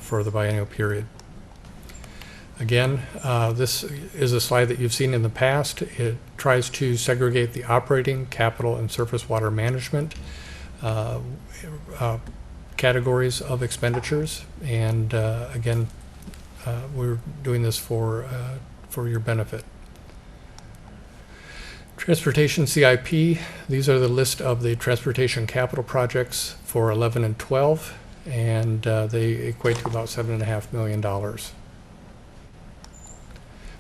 for the biennial period. Again, this is a slide that you've seen in the past. It tries to segregate the operating, capital, and surface water management categories of expenditures. And again, we're doing this for your benefit. Transportation CIP, these are the list of the transportation capital projects for 11 and 12, and they equate to about $7.5 million.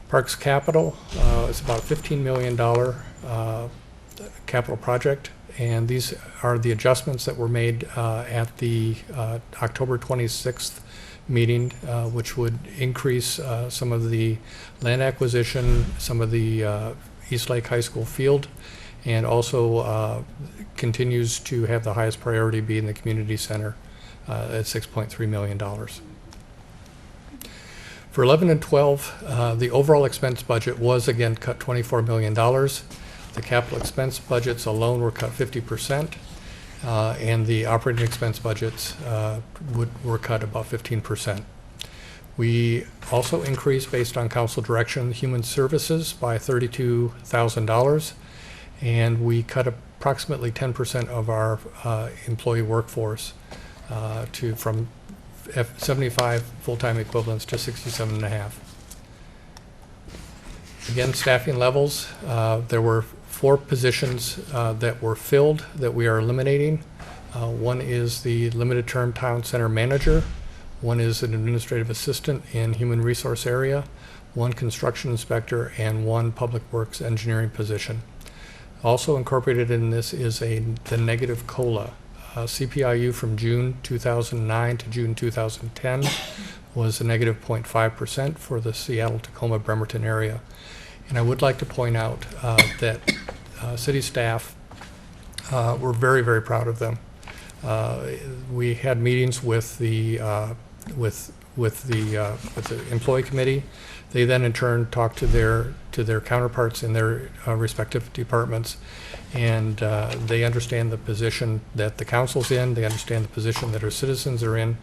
Parks Capital is about a $15 million capital project, and these are the adjustments that were made at the October 26th meeting, which would increase some of the land acquisition, some of the East Lake High School field, and also continues to have the highest priority be in the community center at $6.3 million. For 11 and 12, the overall expense budget was again cut $24 million. The capital expense budgets alone were cut 50%, and the operating expense budgets were cut about 15%. We also increased, based on council direction, human services by $32,000, and we cut approximately 10% of our employee workforce from 75 full-time equivalents to 67.5. Again, staffing levels, there were 4 positions that were filled that we are eliminating. One is the limited term town center manager, one is an administrative assistant in human resource area, 1 construction inspector, and 1 public works engineering position. Also incorporated in this is the negative COLA. CPIU from June 2009 to June 2010 was a negative 0.5% for the Seattle, Tacoma, Bremerton area. And I would like to point out that city staff, we're very, very proud of them. We had meetings with the employee committee. They then in turn talked to their counterparts in their respective departments, and they understand the position that the council's in, they understand the position that our citizens are in,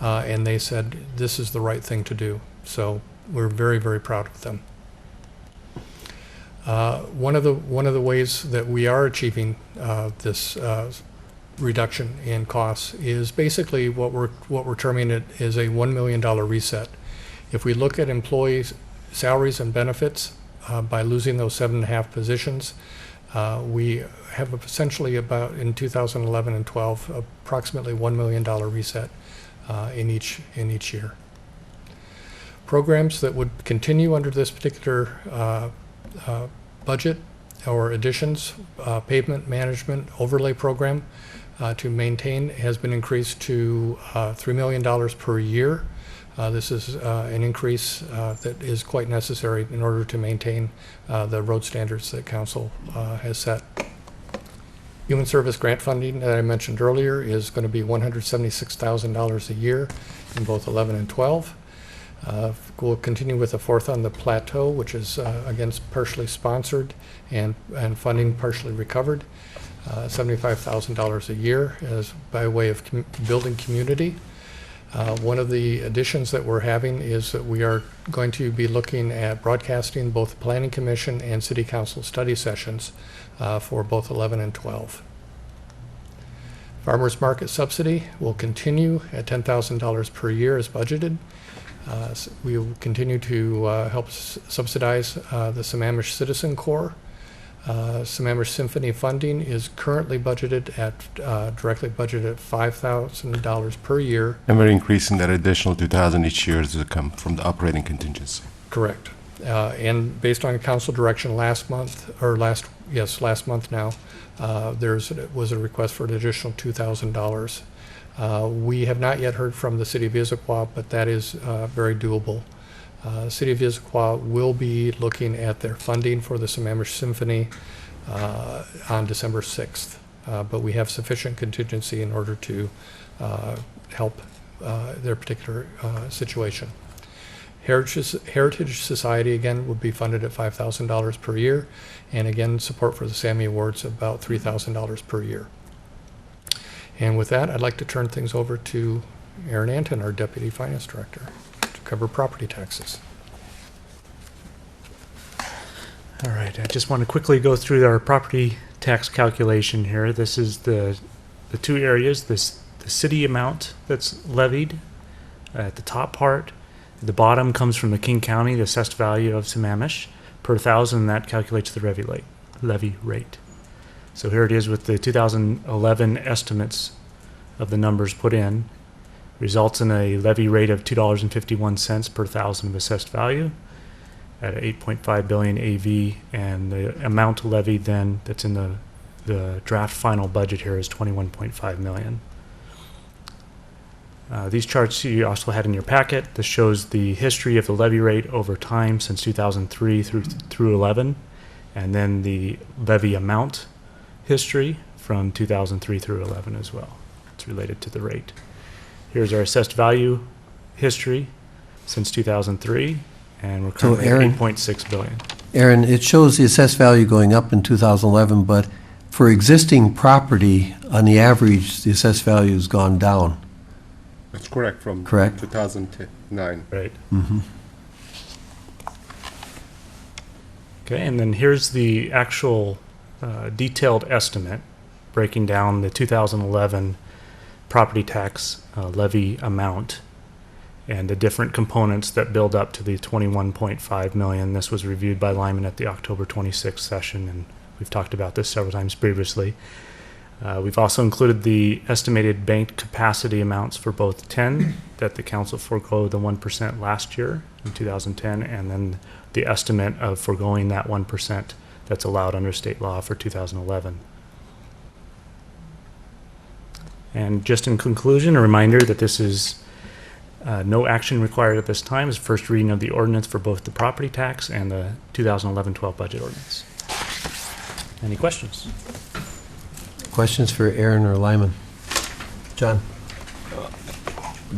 and they said this is the right thing to do. So we're very, very proud of them. One of the ways that we are achieving this reduction in costs is basically what we're terming it is a $1 million reset. If we look at employees' salaries and benefits by losing those 7.5 positions, we have essentially about, in 2011 and 12, approximately $1 million reset in each year. Programs that would continue under this particular budget or additions, pavement management overlay program to maintain has been increased to $3 million per year. This is an increase that is quite necessary in order to maintain the road standards that council has set. Human service grant funding that I mentioned earlier is going to be $176,000 a year in both 11 and 12. We'll continue with the Fourth on the Plateau, which is again partially sponsored and funding partially recovered. $75,000 a year as by way of building community. One of the additions that we're having is that we are going to be looking at broadcasting both the Planning Commission and City Council study sessions for both 11 and 12. Farmers Market subsidy will continue at $10,000 per year as budgeted. We will continue to help subsidize the Sammamish Citizen Corps. Sammamish Symphony funding is currently budgeted at, directly budgeted at $5,000 per year. And we're increasing that additional 2,000 each year to come from the operating contingency. Correct. And based on council direction last month now, there was a request for an additional $2,000. We have not yet heard from the City of Issaquah, but that is very doable. The City of Issaquah will be looking at their funding for the Sammamish Symphony on December 6th, but we have sufficient contingency in order to help their particular situation. Heritage Society, again, would be funded at $5,000 per year, and again, support for the Sammy Awards about $3,000 per year. And with that, I'd like to turn things over to Aaron Anton, our Deputy Finance Director, to cover property taxes. All right, I just want to quickly go through our property tax calculation here. This is the two areas, the city amount that's levied at the top part. The bottom comes from the King County, the assessed value of Sammamish per thousand. That calculates the levy rate. So here it is with the 2011 estimates of the numbers put in. Results in a levy rate of $2.51 per thousand of assessed value at 8.5 billion AV, and the amount levied then that's in the draft final budget here is 21.5 million. These charts you also had in your packet. This shows the history of the levy rate over time since 2003 through 11, and then the levy amount history from 2003 through 11 as well. It's related to the rate. Here's our assessed value history since 2003, and we're currently at 8.6 billion. Aaron, it shows the assessed value going up in 2011, but for existing property, on the average, the assessed value has gone down. That's correct, from Correct. 2009. Right. Mm-hmm. Okay, and then here's the actual detailed estimate breaking down the 2011 property tax levy amount and the different components that build up to the 21.5 million. This was reviewed by Lyman at the October 26th session, and we've talked about this several times previously. We've also included the estimated banked capacity amounts for both 10 that the council forego the 1% last year in 2010, and then the estimate of foregoing that 1% that's allowed under state law for 2011. And just in conclusion, a reminder that this is no action required at this time. It's first reading of the ordinance for both the property tax and the 2011-12 budget ordinance. Any questions? Questions for Aaron or Lyman? John?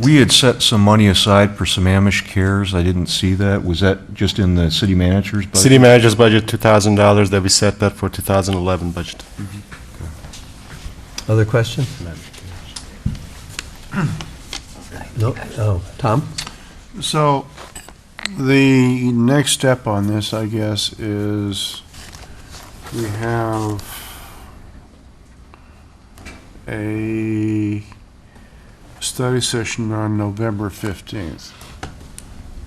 We had set some money aside for Sammamish Cares. I didn't see that. Was that just in the city manager's budget? City manager's budget, $2,000, that we set that for 2011 budget. Other questions? No? Oh, Tom? So the next step on this, I guess, is we have a study session on November 15th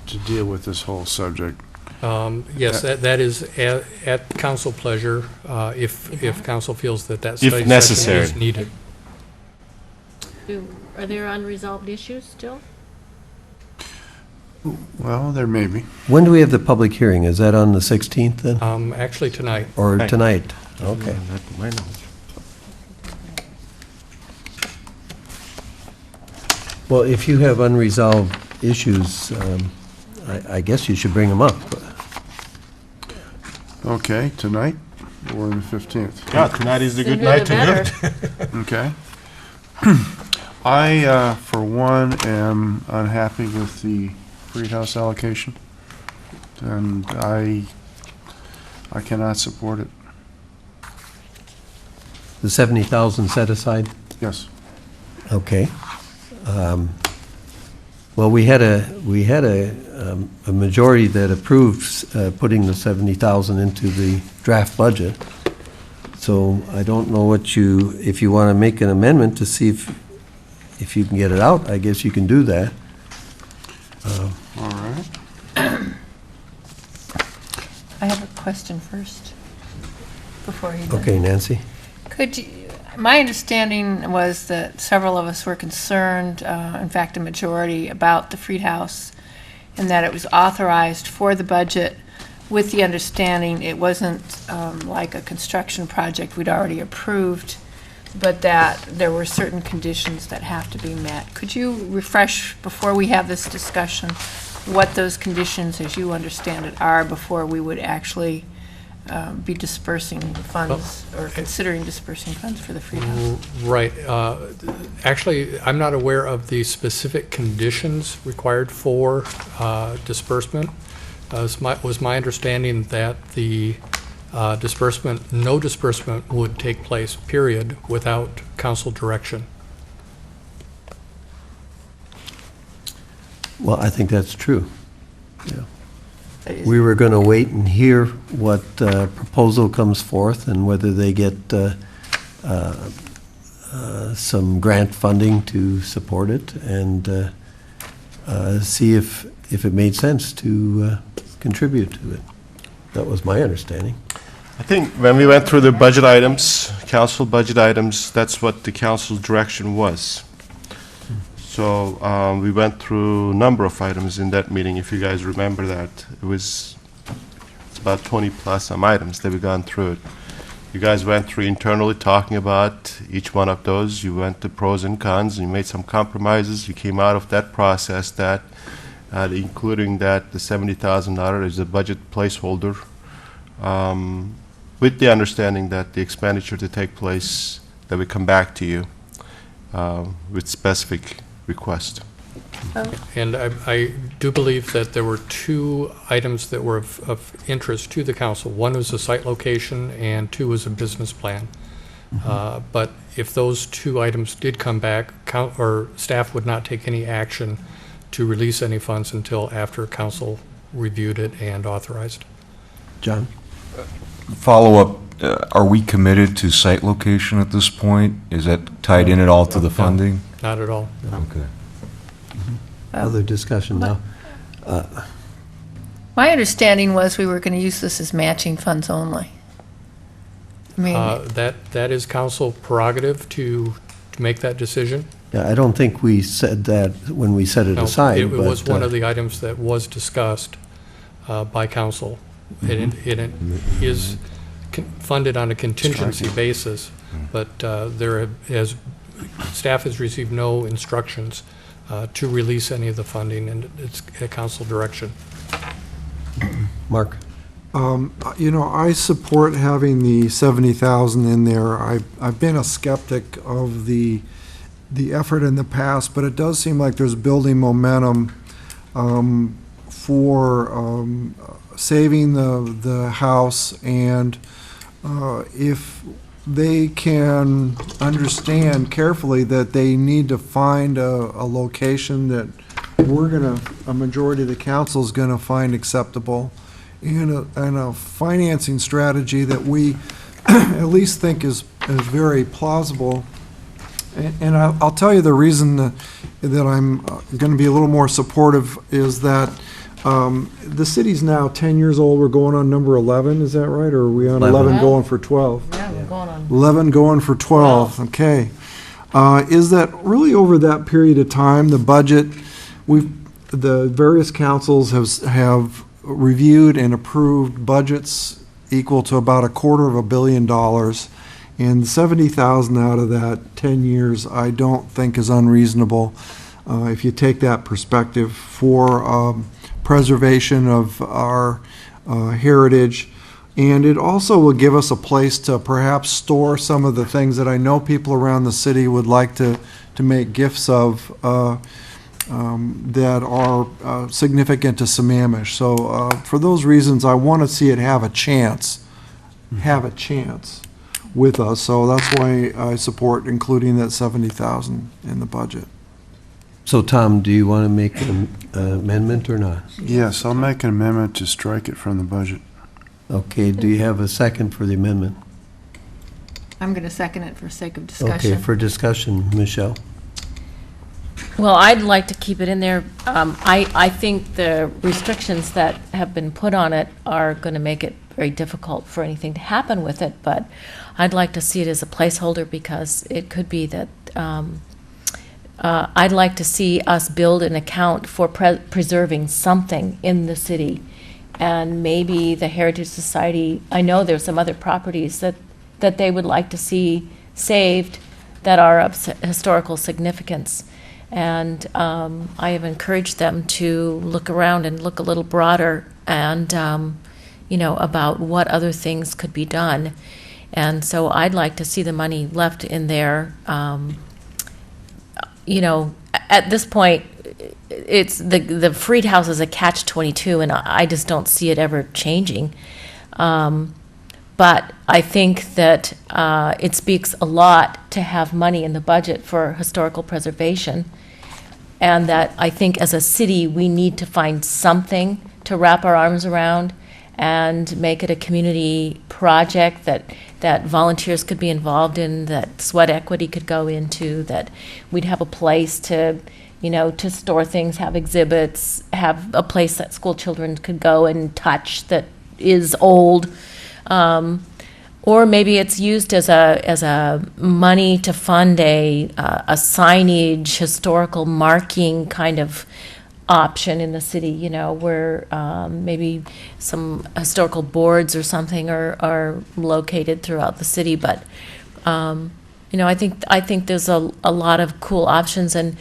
to deal with this whole subject. Yes, that is at council pleasure, if council feels that If study necessary. session is needed. Are there unresolved issues still? Well, there may be. When do we have the public hearing? Is that on the 16th then? Actually tonight. Or Right. tonight? Okay. My knowledge. Well, if you have unresolved issues, I guess you should bring them up. Okay, tonight or the 15th? Yeah, tonight is the good Sooner night the to do it. Okay. I, for one, am unhappy with the Freed House allocation, and I cannot support it. the 70,000 set aside? Yes. Okay. Well, we had a majority that approved putting the 70,000 into the draft budget. So I don't know if you want to make an amendment to see if you can get it out, I guess you can do that. All right. I have a question first, before you do. Okay, Nancy? My understanding was that several of us were concerned, in fact, a majority, about the Freed House, and that it was authorized for the budget with the understanding it wasn't like a construction project we'd already approved, but that there were certain conditions that have to be met. Could you refresh, before we have this discussion, what those conditions, as you understand it, are before we would actually be dispersing funds or considering dispersing funds for the Freed House? Right. Actually, I'm not aware of the specific conditions required for disbursement. It was my understanding that the no disbursement would take place, period, without council direction. Well, I think that's true. Yeah. We were going to wait and hear what proposal comes forth and whether they get some grant funding to support it, and see if it made sense to contribute to it. That was my understanding. I think when we went through the budget items, council budget items, that's what the council direction was. So we went through a number of items in that meeting, if you guys remember that. It's about 20 plus some items that we gone through it. You guys went through internally talking about each one of those. You went to pros and cons, you made some compromises. You came out of that process that, including that the $70,000 is a budget placeholder, with the understanding that the expenditure to take place, that we come back to you with specific request. And I do believe that there were two items that were of interest to the council. One was a site location, and two was a business plan. But if those two items did come back, or staff would not take any action to release any funds until after council reviewed it and authorized. John? Follow-up, are we committed to site location at this point? Is that tied in at all to the funding? Not at all. Okay. Other discussion now. My understanding was we were going to use this as matching funds only. I mean, That is council prerogative to make that decision. Yeah, I don't think we said that when we set it No, aside. It was but, one of the items that was discussed by council. It is funded on a contingency basis, but staff has received no instructions to release any of the funding, and it's at council direction. Mark? I support having the 70,000 in there. I've been a skeptic of the effort in the past, but it does seem like there's building momentum for saving the house, and if they can understand carefully that they need to find a location that a majority of the council is gonna find acceptable, and a financing strategy that we at least think is very plausible. And I'll tell you the reason that I'm going to be a little more supportive is that the city's now 10 years old. We're going on number 11, is that right? Or are we on 11 going for 12? Yeah, we're going on. 11 going for 12, okay. Is that really over that period of time, the budget, the various councils have reviewed and approved budgets equal to about $250 million. And 70,000 out of that 10 years, I don't think is unreasonable if you take that perspective for preservation of our heritage. And it also will give us a place to perhaps store some of the things that I know people around the city would like to make gifts of that are significant to Sammamish. So for those reasons, I want to see it have a chance. with us, so that's why I support including that 70,000 in the budget. So Tom, do you want to make an amendment or not? Yes, I'll make an amendment to strike it from the budget. Okay, do you have a second for the amendment? I'm going to second it for sake of Okay, discussion. for discussion, Michelle? Well, I'd like to keep it in there. I think the restrictions that have been put on it are going to make it very difficult for anything to happen with it, but I'd like to see it as a placeholder because it could be that I'd like to see us build an account for preserving something in the city. And maybe the Heritage Society, I know there's some other properties that they would like to see saved that are of historical significance. And I have encouraged them to look around and look a little broader and, about what other things could be done. And so I'd like to see the money left in there. At this point, it's the Freed House is a catch-22, and I just don't see it ever changing. But I think that it speaks a lot to have money in the budget for historical preservation, and that I think as a city, we need to find something to wrap our arms around and make it a community project that volunteers could be involved in, that sweat equity could go into, that we'd have a place to store things, have exhibits, have a place that school children could go and touch that is old. Or maybe it's used as a money to fund a signage, historical marking kind of option in the city, where maybe some historical boards or something are located throughout the city. But I think there's a lot of cool options, and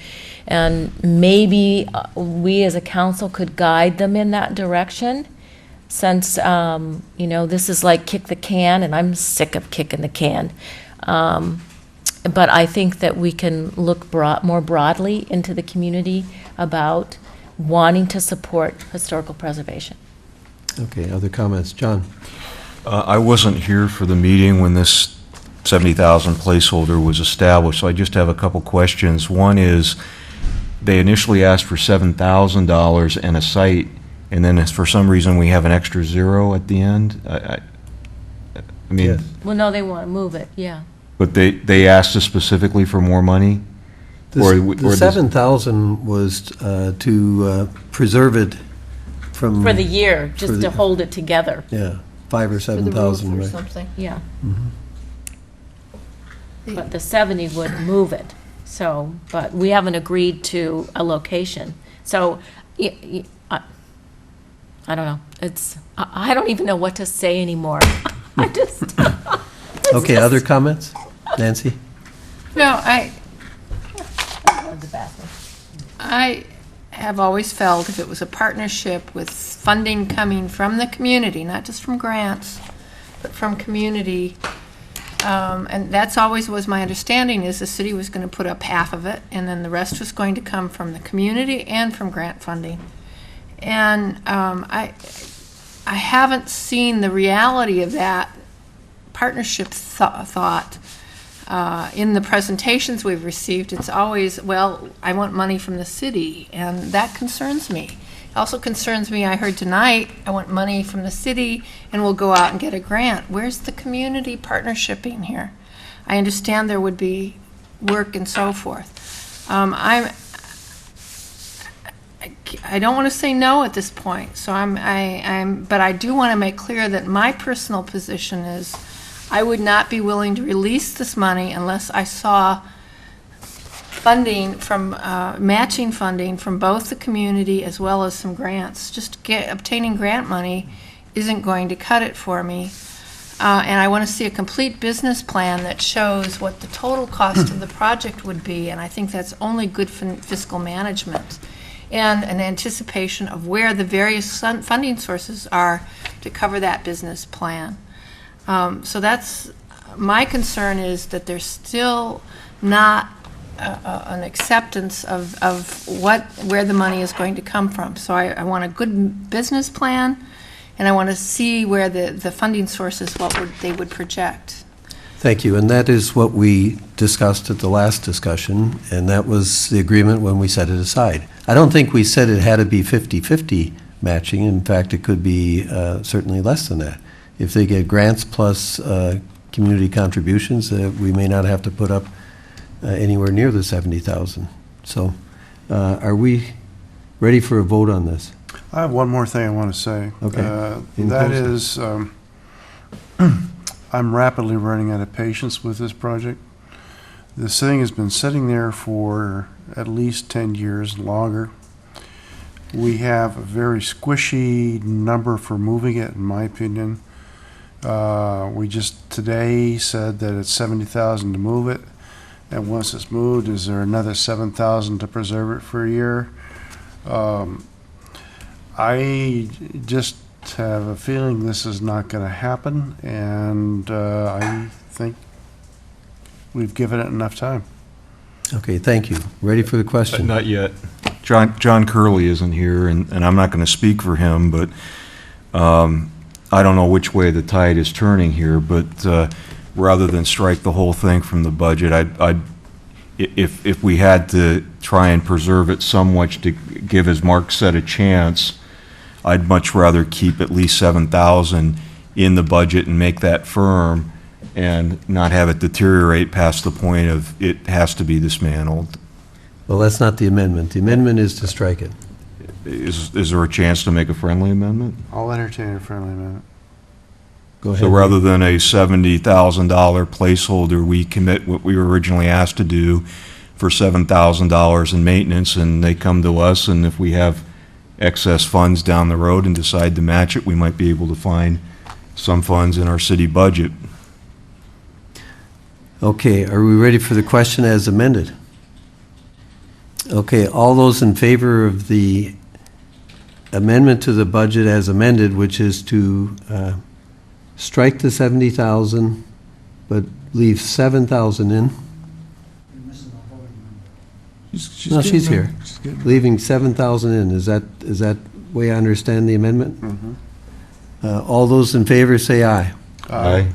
maybe we as a council could guide them in that direction. Since, this is like kick the can, and I'm sick of kicking the can. But I think that we can look more broadly into the community about wanting to support historical preservation. Okay, other comments? John? I wasn't here for the meeting when this 70,000 placeholder was established, so I just have a couple questions. One is, they initially asked for $7,000 and a site, and then for some reason we have an extra zero at the end. I mean, Yes. Well, no, they want to move it, yeah. but they asked us specifically for more money? The 7,000 was to preserve it from... For the year, for just the- to hold it together. Yeah, 5,000 or For the roof 7,000, or right? something, yeah. Mhm. But the 70 would move it, so, but we haven't agreed to a location. So, I don't know, I don't even know what to say anymore. I just... Okay, other comments? Nancy? No, I have always felt if it was a partnership with funding coming from the community, not just from grants, but from community, and that's always was my understanding, is the city was going to put up half of it, and then the rest was going to come from the community and from grant funding. And I haven't seen the reality of that partnership thought in the presentations we've received. It's always, well, I want money from the city, and that concerns me. It also concerns me, I heard tonight, I want money from the city, and we'll go out and get a grant. Where's the community partnershiping here? I understand there would be work and so forth. I don't want to say no at this point, so but I do want to make clear that my personal position is I would not be willing to release this money unless I saw funding from, matching funding from both the community as well as some grants. Just obtaining grant money isn't going to cut it for me. And I want to see a complete business plan that shows what the total cost of the project would be, and I think that's only good fiscal management, and an anticipation of where the various funding sources are to cover that business plan. So that's, my concern is that there's still not an acceptance of where the money is going to come from. So I want a good business plan, and I want to see where the funding sources, they would project. Thank you, and that is what we discussed at the last discussion, and that was the agreement when we set it aside. I don't think we said it had to be 50-50 matching. In fact, it could be certainly less than that. If they get grants plus community contributions, we may not have to put up anywhere near the 70,000. So are we ready for a vote on this? I have one more thing I want to say. Okay. That is, I'm rapidly running out of patience with this project. This thing has been sitting there for at least 10 years, longer. We have a very squishy number for moving it, in my opinion. We just today said that it's 70,000 to move it, and once it's moved, is there another 7,000 to preserve it for a year? I just have a feeling this is not going to happen, and I think we've given it enough time. Okay, thank you. Ready for the question? Not yet. John Curley isn't here, and I'm not going to speak for him, but I don't know which way the tide is turning here, but rather than strike the whole thing from the budget, if we had to try and preserve it somewhat to give, as Mark said, a chance, I'd much rather keep at least 7,000 in the budget and make that firm and not have it deteriorate past the point of it has to be dismantled. Well, that's not the amendment. The amendment is to strike it. Is there a chance to make a friendly amendment? I'll entertain a friendly amendment. Go ahead. So rather than a $70,000 placeholder, we commit what we were originally asked to do for $7,000 in maintenance, and they come to us, and if we have excess funds down the road and decide to match it, we might be able to find some funds in our city budget. Okay, are we ready for the question as amended? Okay, all those in favor of the amendment to the budget as amended, which is to strike the 70,000, but leave 7,000 in? No, she's here. Leaving 7,000 in, is that the way I understand the amendment? All those in favor say aye. Aye.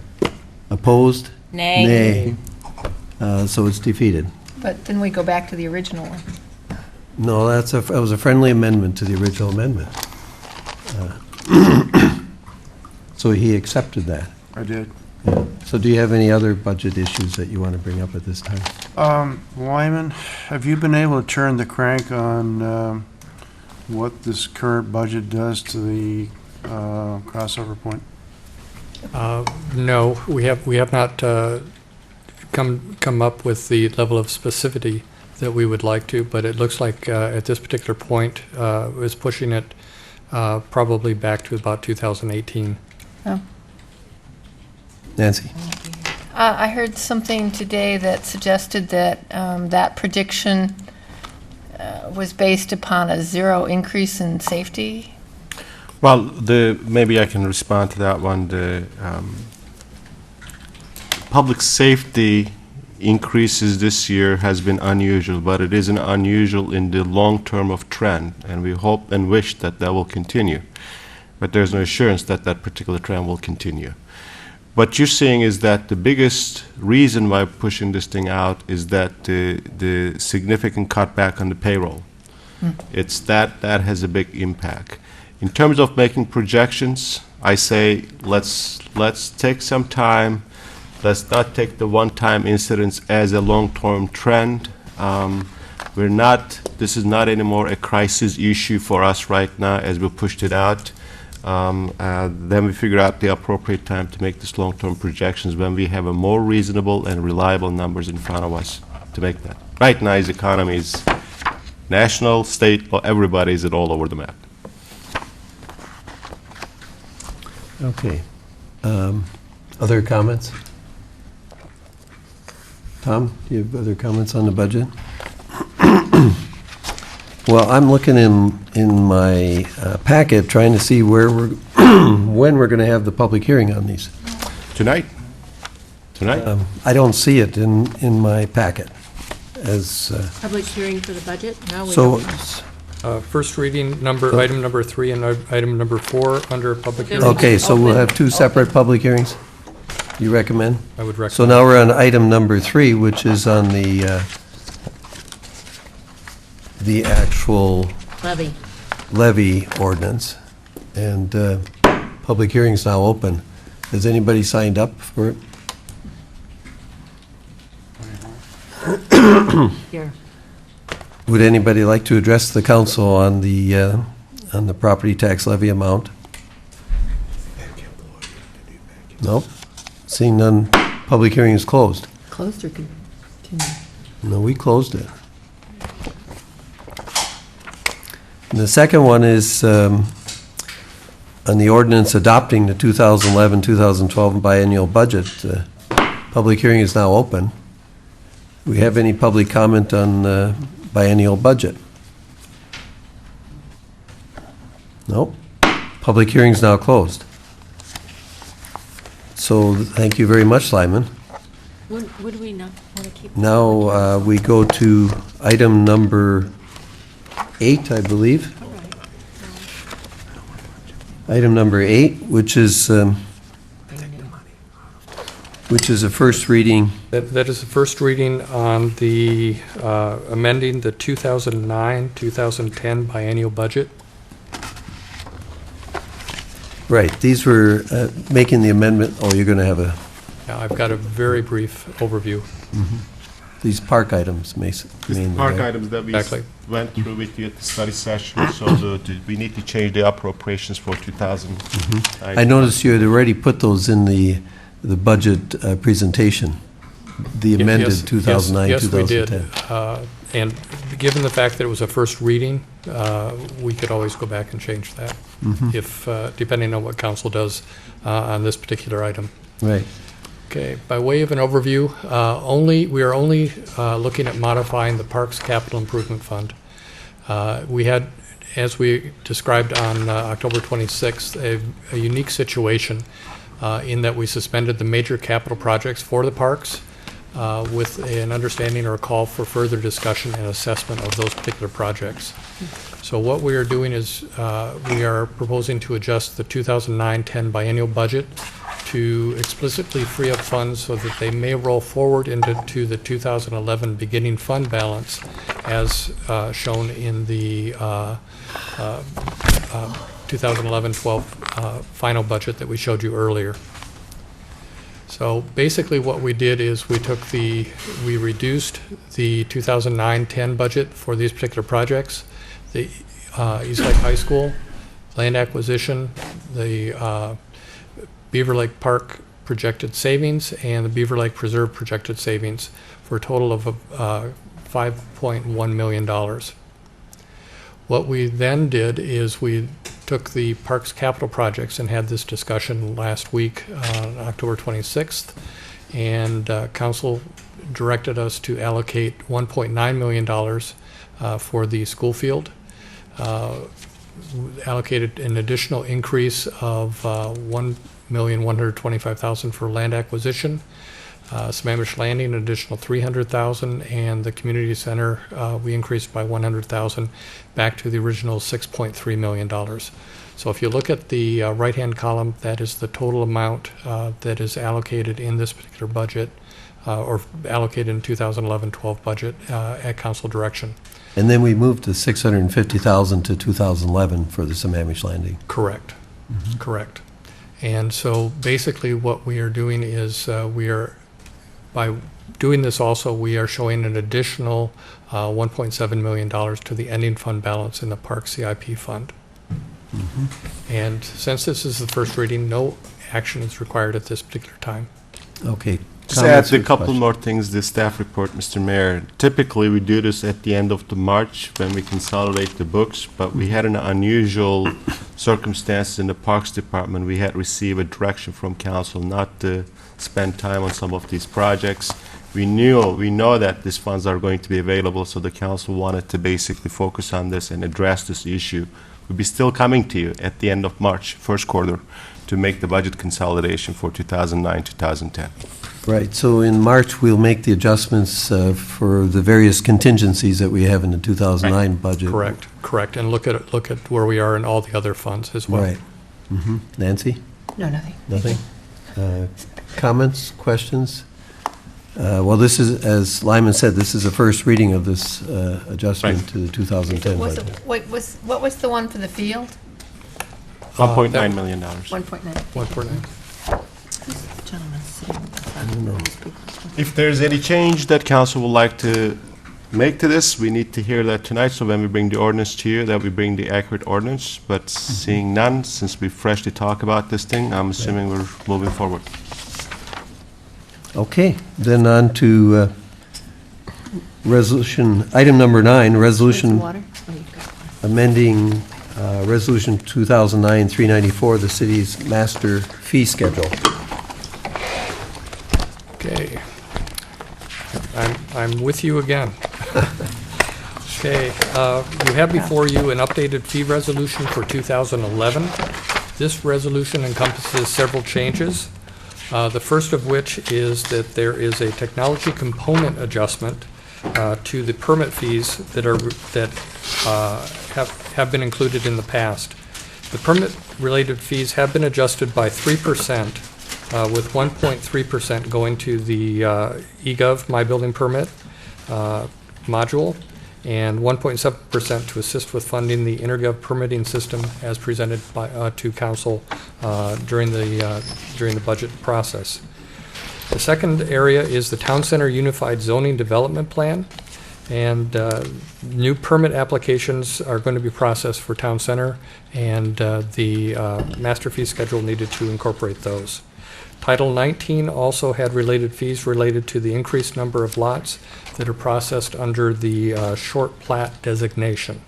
Opposed? Nay. Nay. So it's defeated. But then we go back to the original one. No, that was a friendly amendment to the original amendment. So he accepted that. I did. Yeah. So do you have any other budget issues that you want to bring up at this time? Lyman, have you been able to turn the crank on what this current budget does to the crossover point? No, we have not come up with the level of specificity that we would like to, but it looks like at this particular point is pushing it probably back to about 2018. Oh. Nancy? I heard something today that suggested that that prediction was based upon a zero increase in safety. Well, maybe I can respond to that one. The public safety increases this year has been unusual, but it isn't unusual in the long term of trend, and we hope and wish that that will continue. But there's no assurance that that particular trend will continue. What you're seeing is that the biggest reason why pushing this thing out is that the significant cutback on the payroll. It's that has a big impact. In terms of making projections, I say let's take some time. Let's not take the one-time incidents as a long-term trend. This is not anymore a crisis issue for us right now as we pushed it out. Then we figure out the appropriate time to make this long-term projections when we have a more reasonable and reliable numbers in front of us to make that. Right now, his economy is national, state, or everybody is all over the map. Okay. Other comments? Tom, do you have other comments on the budget? Well, I'm looking in my packet, trying to see where we're when we're going to have the public hearing on these. Tonight. I don't see it in my packet as. Public hearing for the budget? No, we So, don't. First reading, item number 3 and item number 4 under public hearing. okay, so we'll have two separate public hearings? You recommend? I would recommend. So now we're on item number 3, which is on the actual levy ordinance. And public hearing is now open. Has anybody signed up for it? Here. Would anybody like to address the council on the property tax levy amount? Nope. Seeing none, public hearing is closed. Closed or continued? No, we closed it. And the second one is on the ordinance adopting the 2011-2012 biennial budget. Public hearing is now open. Do we have any public comment on the biennial budget? Nope. Public hearing is now closed. So thank you very much, Simon. Would we not want to keep? Now we go to item number 8, I believe. Item number 8, which is a first reading. That is the first reading on the amending the 2009-2010 biennial budget. Right, these were making the amendment. Oh, you're going to have a... Yeah, I've got a very brief overview. These park items, mainly. Park right? items that we Exactly. went through with you at the study session, so we need to change the appropriations for 2000. I noticed you had already put those in the budget presentation, the amended 2009-2010. Yes, we did. And given the fact that it was a first reading, we could always go back and change that, if depending on what council does on this particular item. Right. Okay, by way of an overview, we are only looking at modifying the Parks Capital Improvement Fund. We had, as we described on October 26th, a unique situation in that we suspended the major capital projects for the parks with an understanding or a call for further discussion and assessment of those particular projects. So what we are doing is we are proposing to adjust the 2009-10 biennial budget to explicitly free up funds so that they may roll forward into the 2011 beginning fund balance as shown in the 2011-12 final budget that we showed you earlier. So basically what we did is we reduced the 2009-10 budget for these particular projects. The East Lake High School, land acquisition, the Beaver Lake Park projected savings, and the Beaver Lake Preserve projected savings for a total of $5.1 million. What we then did is we took the Parks capital projects and had this discussion last week on October 26th, and council directed us to allocate $1.9 million for the school field, allocated an additional increase of $1,125,000 for land acquisition, Sammamish Landing an additional $300,000, and the community center we increased by $100,000 back to the original $6.3 million. So if you look at the right-hand column, that is the total amount that is allocated in this particular budget, or allocated in 2011-12 budget at council direction. And then we moved the $650,000 to 2011 for the Sammamish Landing. Correct. Correct. And so basically what we are doing is by doing this also, we are showing an additional $1.7 million to the ending fund balance in the Park CIP fund. And since this is the first reading, no action is required at this particular time. Okay. Just add a couple more things, the staff report, Mr. Mayor. Typically, we do this at the end of the March when we consolidate the books, but we had an unusual circumstance in the Parks Department. We had received a direction from council not to spend time on some of these projects. We know that these funds are going to be available, so the council wanted to basically focus on this and address this issue. We'll be still coming to you at the end of March, first quarter, to make the budget consolidation for 2009-2010. Right, so in March, we'll make the adjustments for the various contingencies that we have in the 2009 budget. Correct, and look at where we are in all the other funds as well. Right. Nancy? No, nothing. Nothing? Comments, questions? Well, this is, as Lyman said, this is the first reading of this adjustment to the 2010 budget. What was the one for the field? $1.9 million. 1.9. 1.9. I don't know. If there's any change that council would like to make to this, we need to hear that tonight, so when we bring the ordinance to you, that we bring the accurate ordinance. But seeing none, since we freshly talked about this thing, I'm assuming we're moving forward. Okay, then on to resolution, item number 9, resolution amending resolution 2009-394, the city's master fee schedule. Okay. I'm with you again. Okay, you have before you an updated fee resolution for 2011. This resolution encompasses several changes. The first of which is that there is a technology component adjustment to the permit fees that have been included in the past. The permit-related fees have been adjusted by 3%, with 1.3% going to the eGov My Building Permit module, and 1.7% to assist with funding the InterGov permitting system as presented by, to council during the budget process. The second area is the Town Center Unified Zoning Development Plan, and new permit applications are going to be processed for Town Center, and the master fee schedule needed to incorporate those. Title 19 also had related fees related to the increased number of lots that are processed under the short plat designation.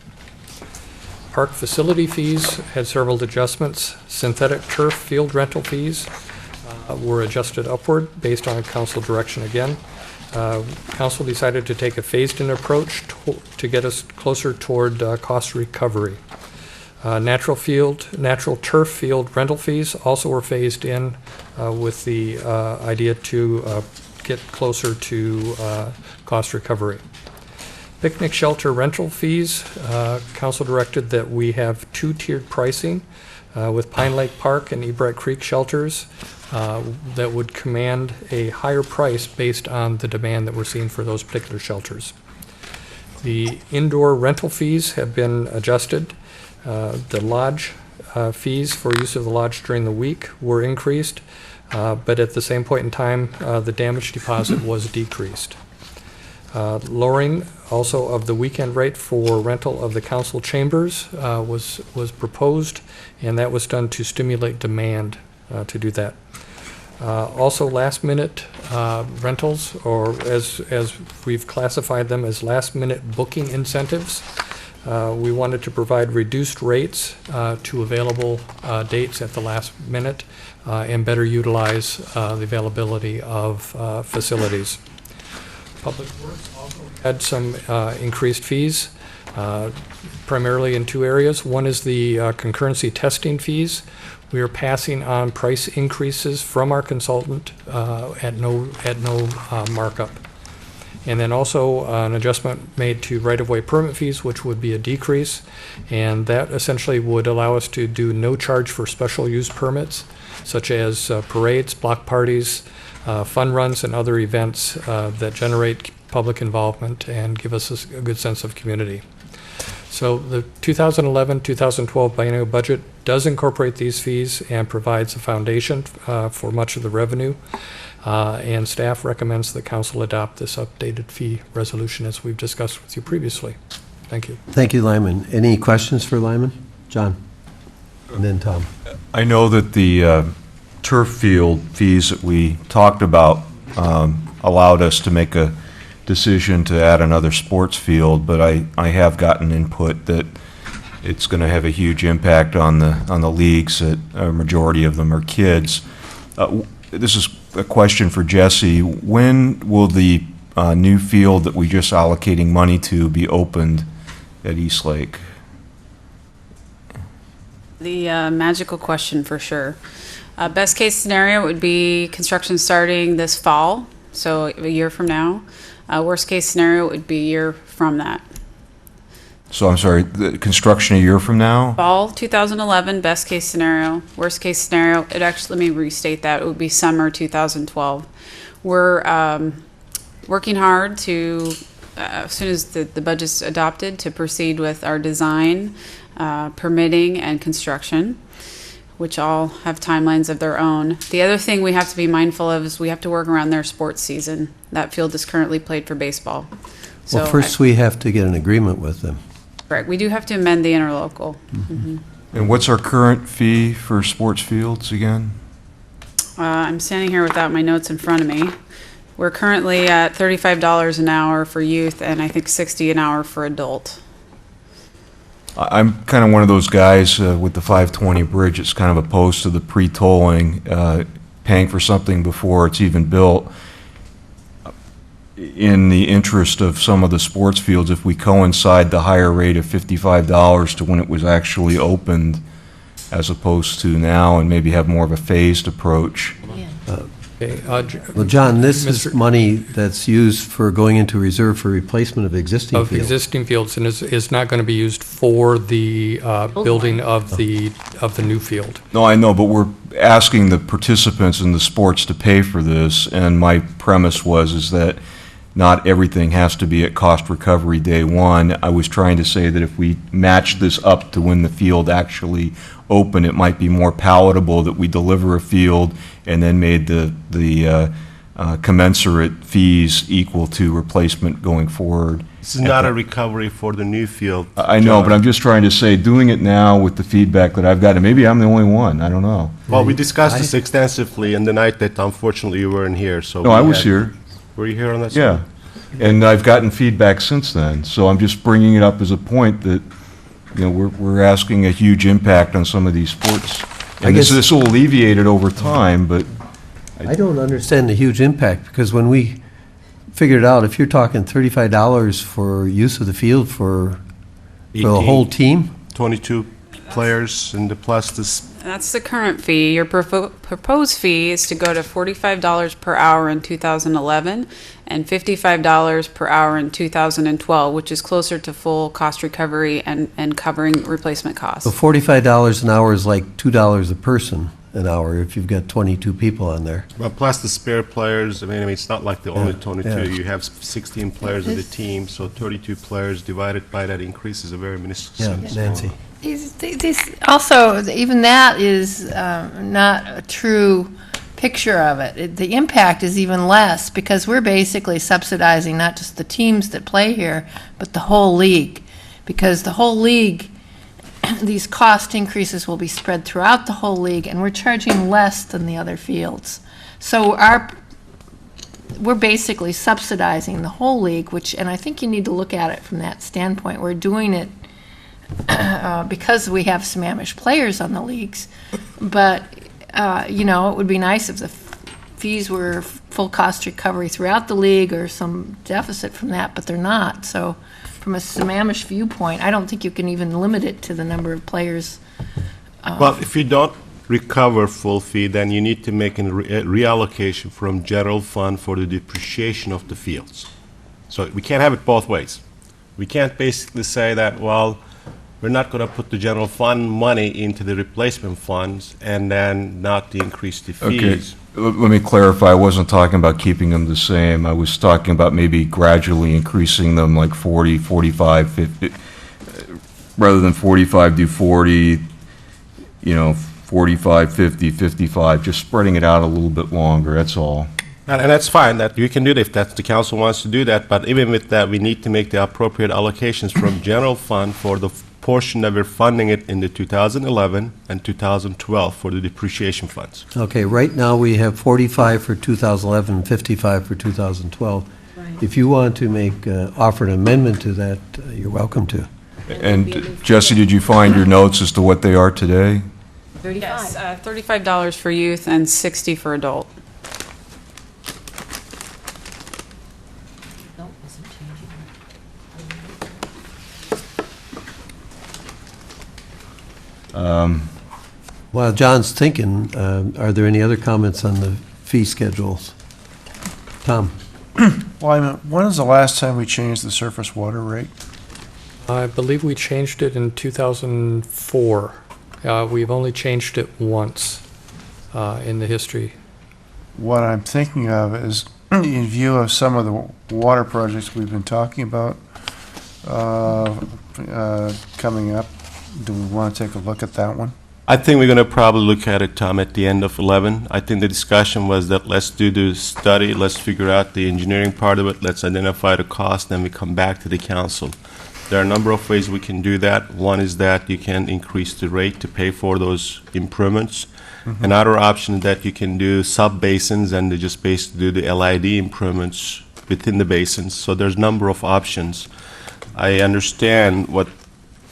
Park facility fees had several adjustments. Synthetic turf field rental fees were adjusted upward based on council direction again. Council decided to take a phased-in approach to get us closer toward cost recovery. Natural turf field rental fees also were phased in with the idea to get closer to cost recovery. Picnic shelter rental fees, council directed that we have two-tiered pricing with Pine Lake Park and Ebright Creek shelters that would command a higher price based on the demand that we're seeing for those particular shelters. The indoor rental fees have been adjusted. The lodge fees for use of the lodge during the week were increased, but at the same point in time, the damage deposit was decreased. Lowering also of the weekend rate for rental of the council chambers was proposed, and that was done to stimulate demand to do that. Also, last-minute rentals, or as we've classified them as last-minute booking incentives. We wanted to provide reduced rates to available dates at the last minute and better utilize the availability of facilities. Public Works also had some increased fees, primarily in two areas. One is the concurrency testing fees. We are passing on price increases from our consultant at no markup. And then also an adjustment made to right-of-way permit fees, which would be a decrease, and that essentially would allow us to do no charge for special use permits, such as parades, block parties, fun runs, and other events that generate public involvement and give us a good sense of community. So the 2011-2012 biennial budget does incorporate these fees and provides a foundation for much of the revenue. And staff recommends that council adopt this updated fee resolution as we've discussed with you previously. Thank you. Thank you, Lyman. Any questions for Lyman? John? And then Tom. I know that the turf field fees that we talked about allowed us to make a decision to add another sports field, but I have gotten input that it's going to have a huge impact on the leagues, that a majority of them are kids. This is a question for Jesse. When will the new field that we're just allocating money to be opened at Eastlake? The magical question for sure. Best case scenario would be construction starting this fall, so a year from now. Worst case scenario would be a year from that. So I'm sorry, the construction a year from now? Fall 2011, best case scenario. Worst case scenario, it actually, let me restate that, it would be summer 2012. We're working hard to, as soon as the budget's adopted, to proceed with our design, permitting, and construction, which all have timelines of their own. The other thing we have to be mindful of is we have to work around their sports season. That field is currently played for baseball. Well, first we have to get an agreement with them. Correct. We do have to amend the interlocal. Mhm. And what's our current fee for sports fields again? I'm standing here without my notes in front of me. We're currently at $35 an hour for youth, and I think $60 an hour for adult. I'm kind of one of those guys with the 520 bridge that's kind of opposed to the pre-tolling, paying for something before it's even built. In the interest of some of the sports fields, if we coincide the higher rate of $55 to when it was actually opened, as opposed to now, and maybe have more of a phased approach. Well, John, this is money that's used for going into reserve for replacement of existing Of fields. existing fields, and is not going to be used for the building of the new field. No, I know, but we're asking the participants in the sports to pay for this, and my premise is that not everything has to be at cost recovery day one. I was trying to say that if we match this up to when the field actually opened, it might be more palatable that we deliver a field and then made the commensurate fees equal to replacement going forward. This is not a recovery for the new field. I know, but I'm just trying to say, doing it now with the feedback that I've gotten, maybe I'm the only one, I don't know. Well, we discussed this extensively in the night that unfortunately you weren't here, so. No, I was here. Were you here on that? Yeah, and I've gotten feedback since then, so I'm just bringing it up as a point that, you know, we're asking a huge impact on some of these sports. And this will alleviate it over time, but. I don't understand the huge impact, because when we figured out, if you're talking $35 for use of the field for the whole team? 22 players and the plus this. That's the current fee. Your proposed fee is to go to $45 per hour in 2011 and $55 per hour in 2012, which is closer to full cost recovery and covering replacement costs. So $45 an hour is like $2 a person an hour if you've got 22 people on there. Well, plus the spare players, I mean, it's not like the only 22. yeah. You have 16 players in the team, so 32 players divided by that increases a very minuscule Yeah, sense. Nancy. Also, even that is not a true picture of it. The impact is even less, because we're basically subsidizing not just the teams that play here, but the whole league. Because the whole league, these cost increases will be spread throughout the whole league, and we're charging less than the other fields. So we're basically subsidizing the whole league, and I think you need to look at it from that standpoint. We're doing it because we have Sammamish players on the leagues, but you know, it would be nice if the fees were full cost recovery throughout the league or some deficit from that, but they're not. So from a Sammamish viewpoint, I don't think you can even limit it to the number of players. Well, if you don't recover full fee, then you need to make a reallocation from general fund for the depreciation of the fields. So we can't have it both ways. We can't basically say that, well, we're not going to put the general fund money into the replacement funds and then not increase the fees. Okay, let me clarify, I wasn't talking about keeping them the same. I was talking about maybe gradually increasing them, like 40, 45, 50, rather than 45, do 40, you know, 45, 50, 55, just spreading it out a little bit longer, that's all. And that's fine, that you can do that if that's the council wants to do that, but even with that, we need to make the appropriate allocations from general fund for the portion that we're funding it in the 2011 and 2012 for the depreciation funds. Okay, right now we have 45 for 2011 and 55 for 2012. Right. If you want to make, offer an amendment to that, you're welcome to. And Jesse, did you find your notes as to what they are today? Yes, $35 for youth and $60 for adult. While John's thinking, are there any other comments on the fee schedules? Tom? Well, I mean, when is the last time we changed the surface water rate? I believe we changed it in 2004. We've only changed it once in the history. What I'm thinking of is, in view of some of the water projects we've been talking about coming up, do we want to take a look at that one? I think we're going to probably look at it, Tom, at the end of 11. I think the discussion was that let's do the study, let's figure out the engineering part of it, let's identify the cost, then we come back to the council. There are a number of ways we can do that. One is that you can increase the rate to pay for those improvements. Mhm. Another option is that you can do sub-basins and they just basically do the LID improvements within the basins. So there's a number of options. I understand what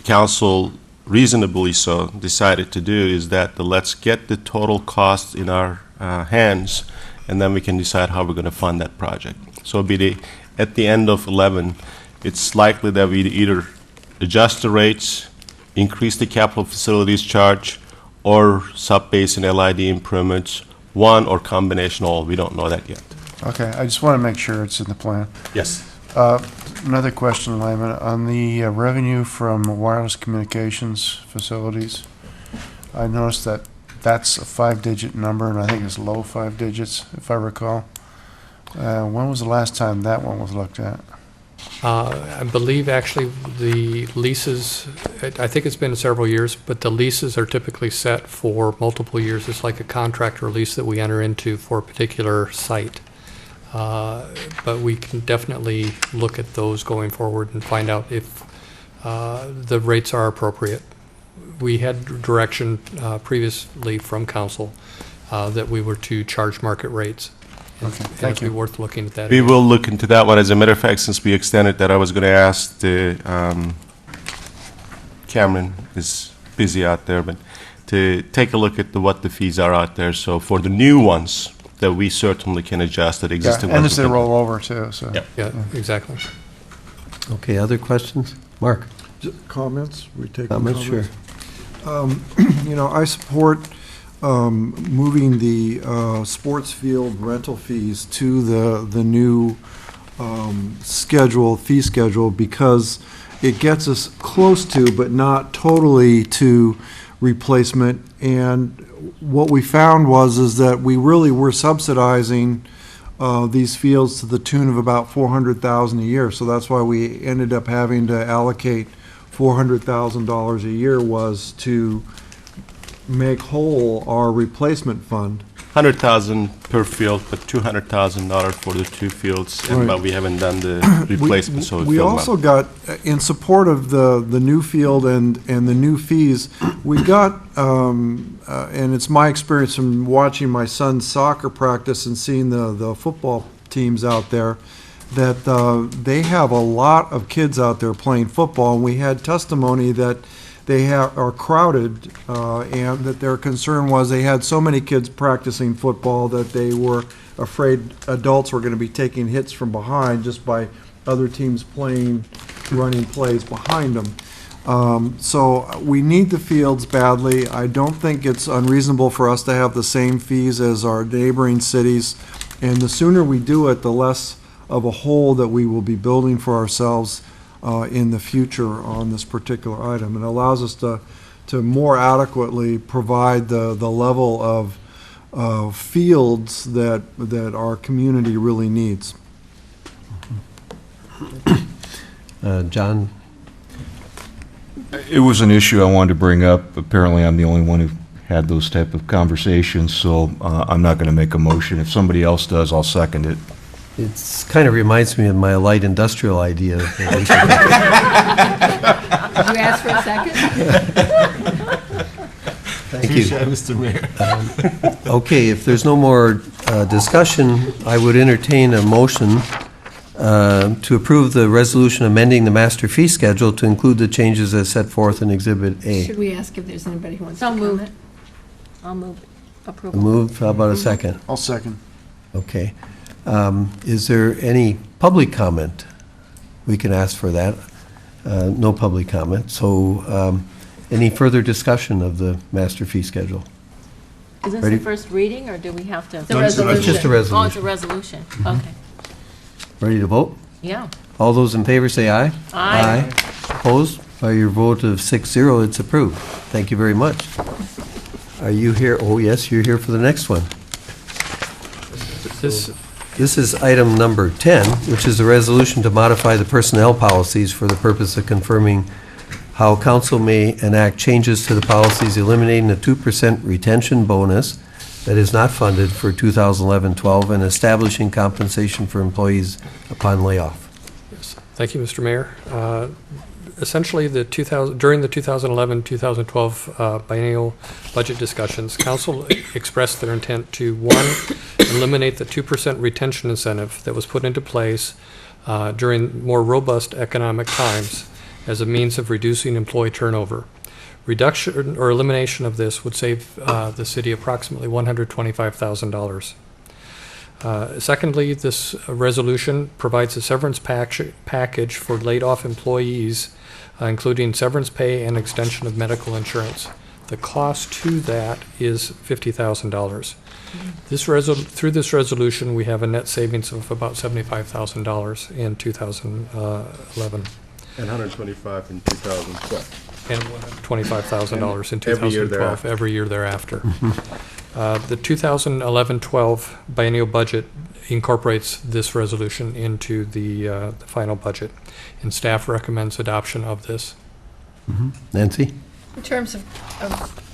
council reasonably so decided to do is that let's get the total cost in our hands, and then we can decide how we're going to fund that project. So at the end of 11, it's likely that we either adjust the rates, increase the capital facilities charge, or sub-basin LID improvements, one or combination all. We don't know that yet. Okay, I just want to make sure it's in the plan. Yes. Another question, Lyman, on the revenue from wireless communications facilities. I noticed that that's a 5-digit number, and I think it's low 5 digits, if I recall. When was the last time that one was looked at? I believe actually the leases, I think it's been several years, but the leases are typically set for multiple years. It's like a contract or lease that we enter into for a particular site. But we can definitely look at those going forward and find out if the rates are appropriate. We had direction previously from council that we were to charge market rates. Okay, thank you. It'd be worth looking at that. We will look into that one. As a matter of fact, since we extended that, I was going to ask Cameron is busy out there, but to take a look at what the fees are out there. So for the new ones, that we certainly can adjust that existing Yeah, ones. and as they roll over too, so. Yep. Yeah, exactly. Okay, other questions? Mark? Comments? We take Comments, sure. You know, I support moving the sports field rental fees to the new fee schedule, because it gets us close to, but not totally to, replacement. And what we found is that we really were subsidizing these fields to the tune of about $400,000 a year. So that's why we ended up having to allocate $400,000 a year, was to make whole our replacement fund. $100,000 per field, but $200,000 for the two fields, and, Right. but we haven't done the replacement, so We filled them also up. got, in support of the new field and the new fees, we got, and it's my experience from watching my son's soccer practice and seeing the football teams out there, that they have a lot of kids out there playing football, and we had testimony that they are crowded, and that their concern was they had so many kids practicing football that they were afraid adults were going to be taking hits from behind just by other teams running plays behind them. So we need the fields badly. I don't think it's unreasonable for us to have the same fees as our neighboring cities, and the sooner we do it, the less of a hole that we will be building for ourselves in the future on this particular item. It allows us to more adequately provide the level of fields that our community really needs. John? It was an issue I wanted to bring up. Apparently, I'm the only one who had those type of conversations, so I'm not going to make a motion. If somebody else does, I'll second it. It's kind of reminds me of my light industrial idea. Did you ask for a second? Thank you. Mr. Mayor. Okay, if there's no more discussion, I would entertain a motion to approve the resolution amending the master fee schedule to include the changes as set forth in Exhibit A. Should we ask if there's anybody who wants to I'll move. comment? I'll move approval. Move, how about a second? I'll second. Okay. Is there any public comment? We can ask for that. No public comment. So any further discussion of the master fee schedule? Is this Ready? the first reading, or do we have to? It's a resolution. It's just a resolution. Oh, it's a resolution. Okay. Ready to vote? Yeah. All those in favor say aye. Aye. Opposed? By your vote of 6-0, it's approved. Thank you very much. Are you here? Oh, yes, you're here for the next one. This is item number 10, which is a resolution to modify the personnel policies for the purpose of confirming how council may enact changes to the policies eliminating the 2% retention bonus that is not funded for 2011-12 and establishing compensation for employees upon layoff. Yes. Thank you, Mr. Mayor. Essentially, during the 2011-2012 biennial budget discussions, council expressed their intent to, one, eliminate the 2% retention incentive that was put into place during more robust economic times as a means of reducing employee turnover. Reduction or elimination of this would save the city approximately $125,000. Secondly, this resolution provides a severance package for laid-off employees, including severance pay and extension of medical insurance. The cost to that is $50,000. Through this resolution, we have a net savings of about $75,000 in 2011. And 125 in 2012. And $25,000 in 2012, every year thereafter. The 2011-12 biennial budget incorporates this resolution into the final budget, and staff recommends adoption of this. Nancy? In terms of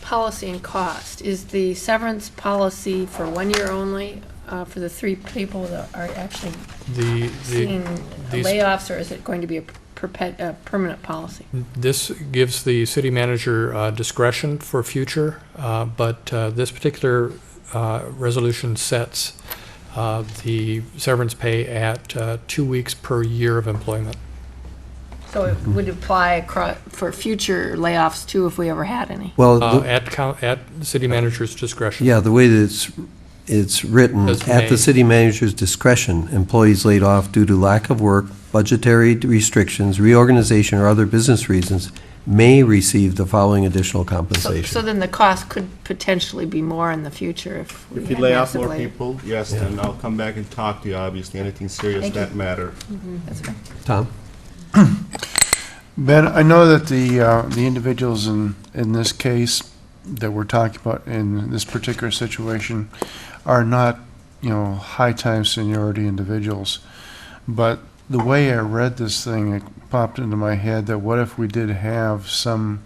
policy and cost, is the severance policy for 1 year only for the 3 people that are actually seeing layoffs, or is it going to be a permanent policy? This gives the city manager discretion for future, but this particular resolution sets the severance pay at 2 weeks per year of employment. So it would apply for future layoffs too, if we ever had any? Well, at the city manager's discretion. yeah, the way that it's written, at the city manager's discretion, employees laid off due to lack of work, budgetary restrictions, reorganization, or other business reasons may receive the following additional compensation. So then the cost could potentially be more in the future if we If you had lay off massive more lay- people, yes, then I'll come back and talk to you, obviously, anything serious Thank you. that matter. That's fine. Tom? Ben, I know that the individuals in this case that we're talking about in this particular situation are not, high-time seniority individuals. But the way I read this thing, it popped into my head that what if we did have some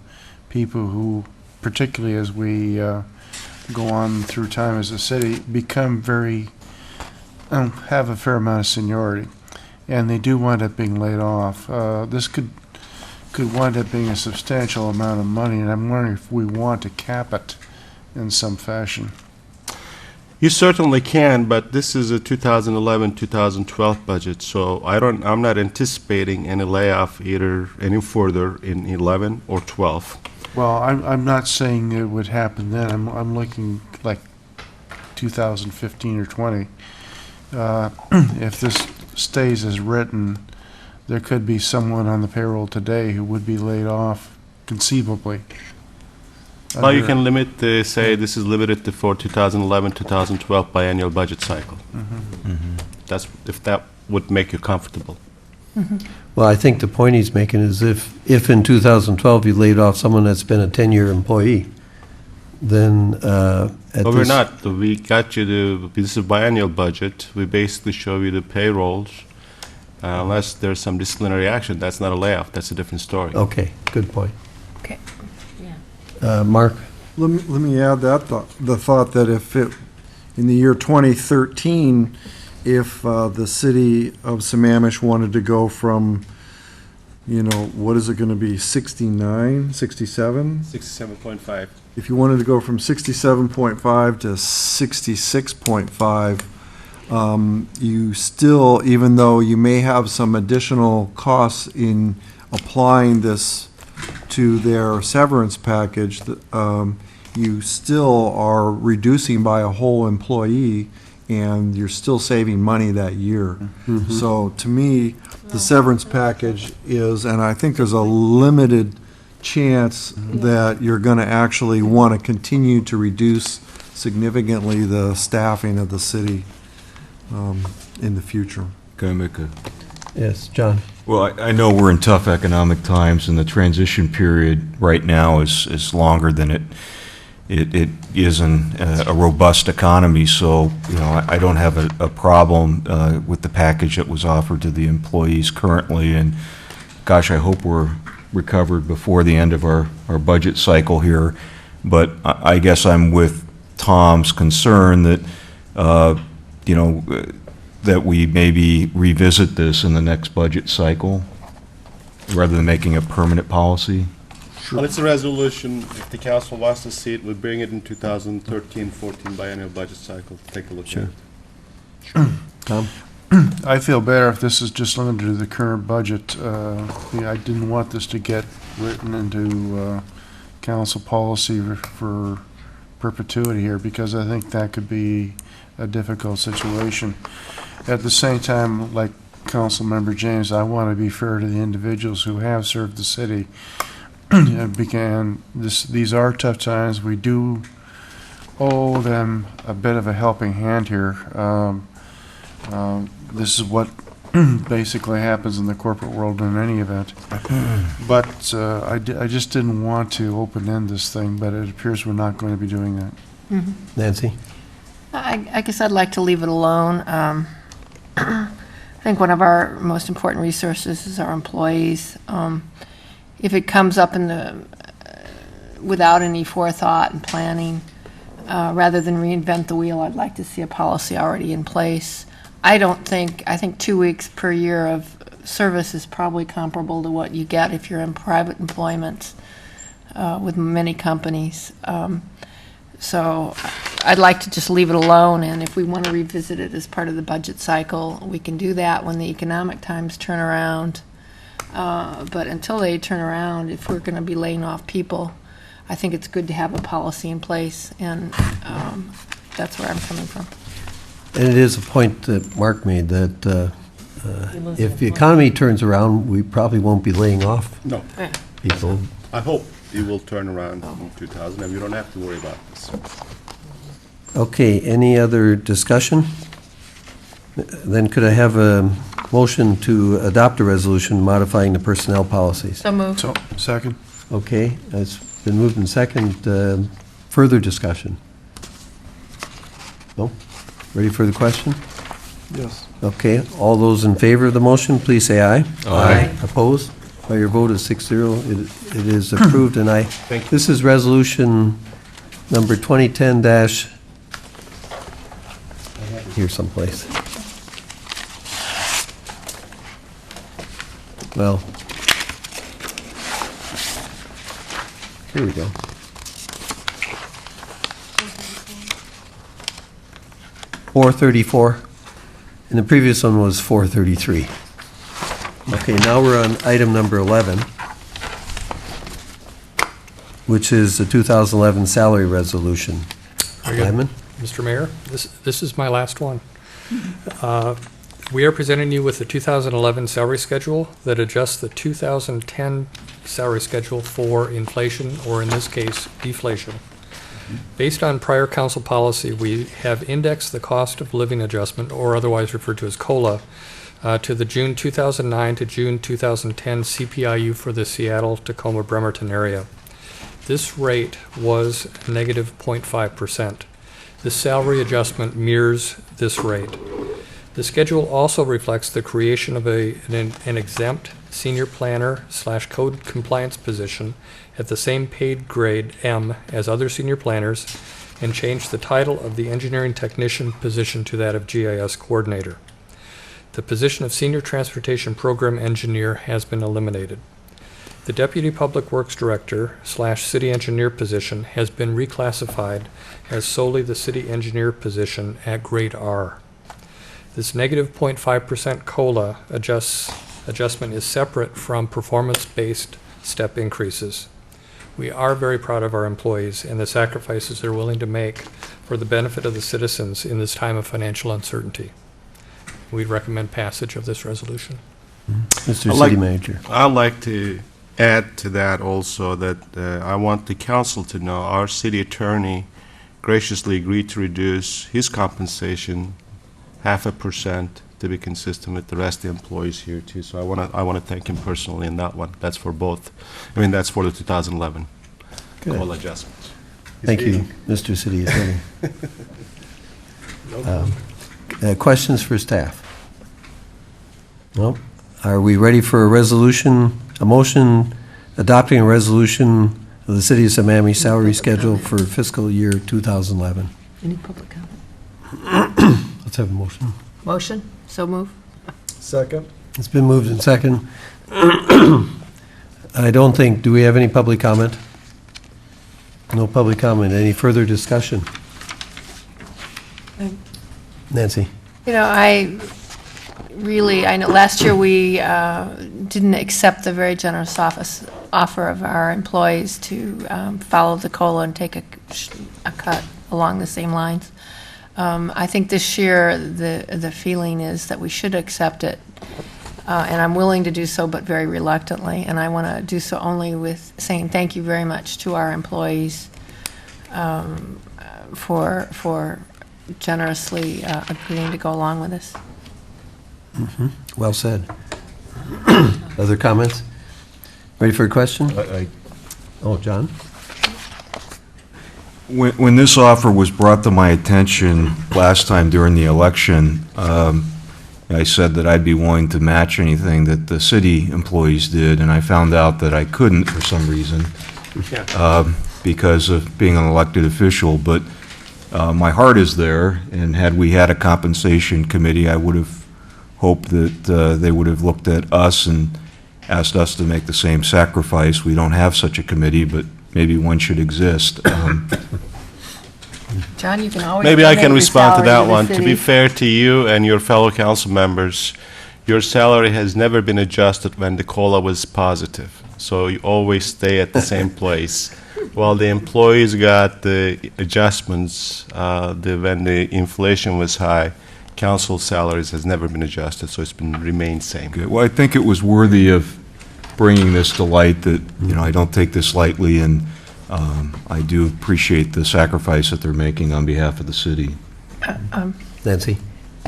people who, particularly as we go on through time as a city, become have a fair amount of seniority, and they do wind up being laid off. This could wind up being a substantial amount of money, and I'm wondering if we want to cap it in some fashion. You certainly can, but this is a 2011-2012 budget, so I'm not anticipating any layoff either any further in 11 or 12. Well, I'm not saying it would happen then. I'm looking like 2015 or 20. If this stays as written, there could be someone on the payroll today who would be laid off conceivably. Well, you can limit, say, this is limited to for 2011-2012 biennial budget cycle. That's if that would make you comfortable. Well, I think the point he's making is if in 2012 you laid off someone that's been a 10-year employee, then at But we're this- not. We got you this is a biennial budget. We basically show you the payrolls. Unless there's some disciplinary action, that's not a layoff. That's a different story. Okay, good point. Okay. Mark? Let me add that the thought that if in the year 2013, if the city of Sammamish wanted to go from, what is it going to be, 69, 67? 67.5. If you wanted to go from 67.5 to 66.5, you still, even though you may have some additional costs in applying this to their severance package, you still are reducing by a whole employee, and you're still saving money that year. So to me, the severance package is, and I think there's a limited chance that you're going to actually want to continue to reduce significantly the staffing of the city in the future. Can I make Yes, John. Well, I know we're in tough economic times, and the transition period right now is longer than it is in a robust economy. So, I don't have a problem with the package that was offered to the employees currently. And gosh, I hope we're recovered before the end of our budget cycle here. But I guess I'm with Tom's concern that, that we maybe revisit this in the next budget cycle rather than making a permanent policy. Well, it's a resolution. If the council wants to see it, we bring it in 2013-14 biennial budget cycle. Take a look at it. Tom? I feel better if this is just limited to the current budget. I didn't want this to get written into council policy for perpetuity here, because I think that could be a difficult situation. At the same time, like Councilmember James, I want to be fair to the individuals who have served the city. These are tough times. We do owe them a bit of a helping hand here. This is what basically happens in the corporate world in any event. But I just didn't want to open-end this thing, but it appears we're not going to be doing that. Nancy? I guess I'd like to leave it alone. I think one of our most important resources is our employees. If it comes up without any forethought and planning, rather than reinvent the wheel, I'd like to see a policy already in place. I think 2 weeks per year of service is probably comparable to what you get if you're in private employment with many companies. So I'd like to just leave it alone, and if we want to revisit it as part of the budget cycle, we can do that when the economic times turn around. But until they turn around, if we're going to be laying off people, I think it's good to have a policy in place, and that's where I'm coming from. And it is a point that Mark made, that if the economy turns around, we probably won't be laying off No. people. I hope it will turn around in 2000, and we don't have to worry about this. Okay, any other discussion? Then could I have a motion to adopt a resolution modifying the personnel policies? So moved. Second. Okay, it's been moved and second. Further discussion? No? Ready for the question? Yes. Okay, all those in favor of the motion, please say aye. Aye. Opposed? By your vote is 6-0, it is approved, and this is resolution number 2010 dash, I have it here someplace. Well, here we go. $434, and the previous one was $433. Okay, now we're on item number 11, which is the 2011 salary resolution. Lyman? Mr. Mayor, this is my last one. We are presenting you with the 2011 salary schedule that adjusts the 2010 salary schedule for inflation, or in this case, deflation. Based on prior council policy, we have indexed the cost of living adjustment, or otherwise referred to as COLA, to the June 2009 to June 2010 CPIU for the Seattle, Tacoma, Bremerton area. This rate was negative 0.5%. This salary adjustment mirrors this rate. The schedule also reflects the creation of an exempt senior planner / code compliance position at the same paid grade M as other senior planners, and changed the title of the engineering technician position to that of GIS coordinator. The position of Senior Transportation Program Engineer has been eliminated. The Deputy Public Works Director / City Engineer position has been reclassified as solely the City Engineer position at grade R. This negative 0.5% COLA adjustment is separate from performance-based step increases. We are very proud of our employees and the sacrifices they're willing to make for the benefit of the citizens in this time of financial uncertainty. We'd recommend passage of this resolution. Mr. City Manager. I'd like to add to that also that I want the council to know our city attorney graciously agreed to reduce his compensation 0.5% to be consistent with the rest of the employees here too. So I want to thank him personally in that one. That's for both. I mean, that's for the 2011 Good. COLA adjustments. Thank you, Mr. City Attorney. Questions for staff? No? Are we ready for a resolution, a motion adopting a resolution of the City of Sammamish salary schedule for fiscal year 2011? Any public comment? Let's have a motion. Motion, so move. Second. It's been moved and second. I don't think, do we have any public comment? No public comment. Any further discussion? Nancy? You know, I know last year we didn't accept the very generous offer of our employees to follow the COLA and take a cut along the same lines. I think this year the feeling is that we should accept it, and I'm willing to do so, but very reluctantly. And I want to do so only with saying thank you very much to our employees for generously agreeing to go along with this. Well said. Other comments? Ready for a question? Oh, John? When this offer was brought to my attention last time during the election, I said that I'd be willing to match anything that the city employees did, and I found out that I couldn't for some reason because of being an elected official. But my heart is there, and had we had a compensation committee, I would have hoped that they would have looked at us and asked us to make the same sacrifice. We don't have such a committee, but maybe one should exist. John, you can always Maybe I donate can your respond to salary that the one. To city. be fair to you and your fellow council members, your salary has never been adjusted when the COLA was positive. So you always stay at the same place. While the employees got the adjustments when the inflation was high, council salaries has never been adjusted, so it's been remained same. Good. Well, I think it was worthy of bringing this to light that, I don't take this lightly, and I do appreciate the sacrifice that they're making on behalf of the city. Nancy?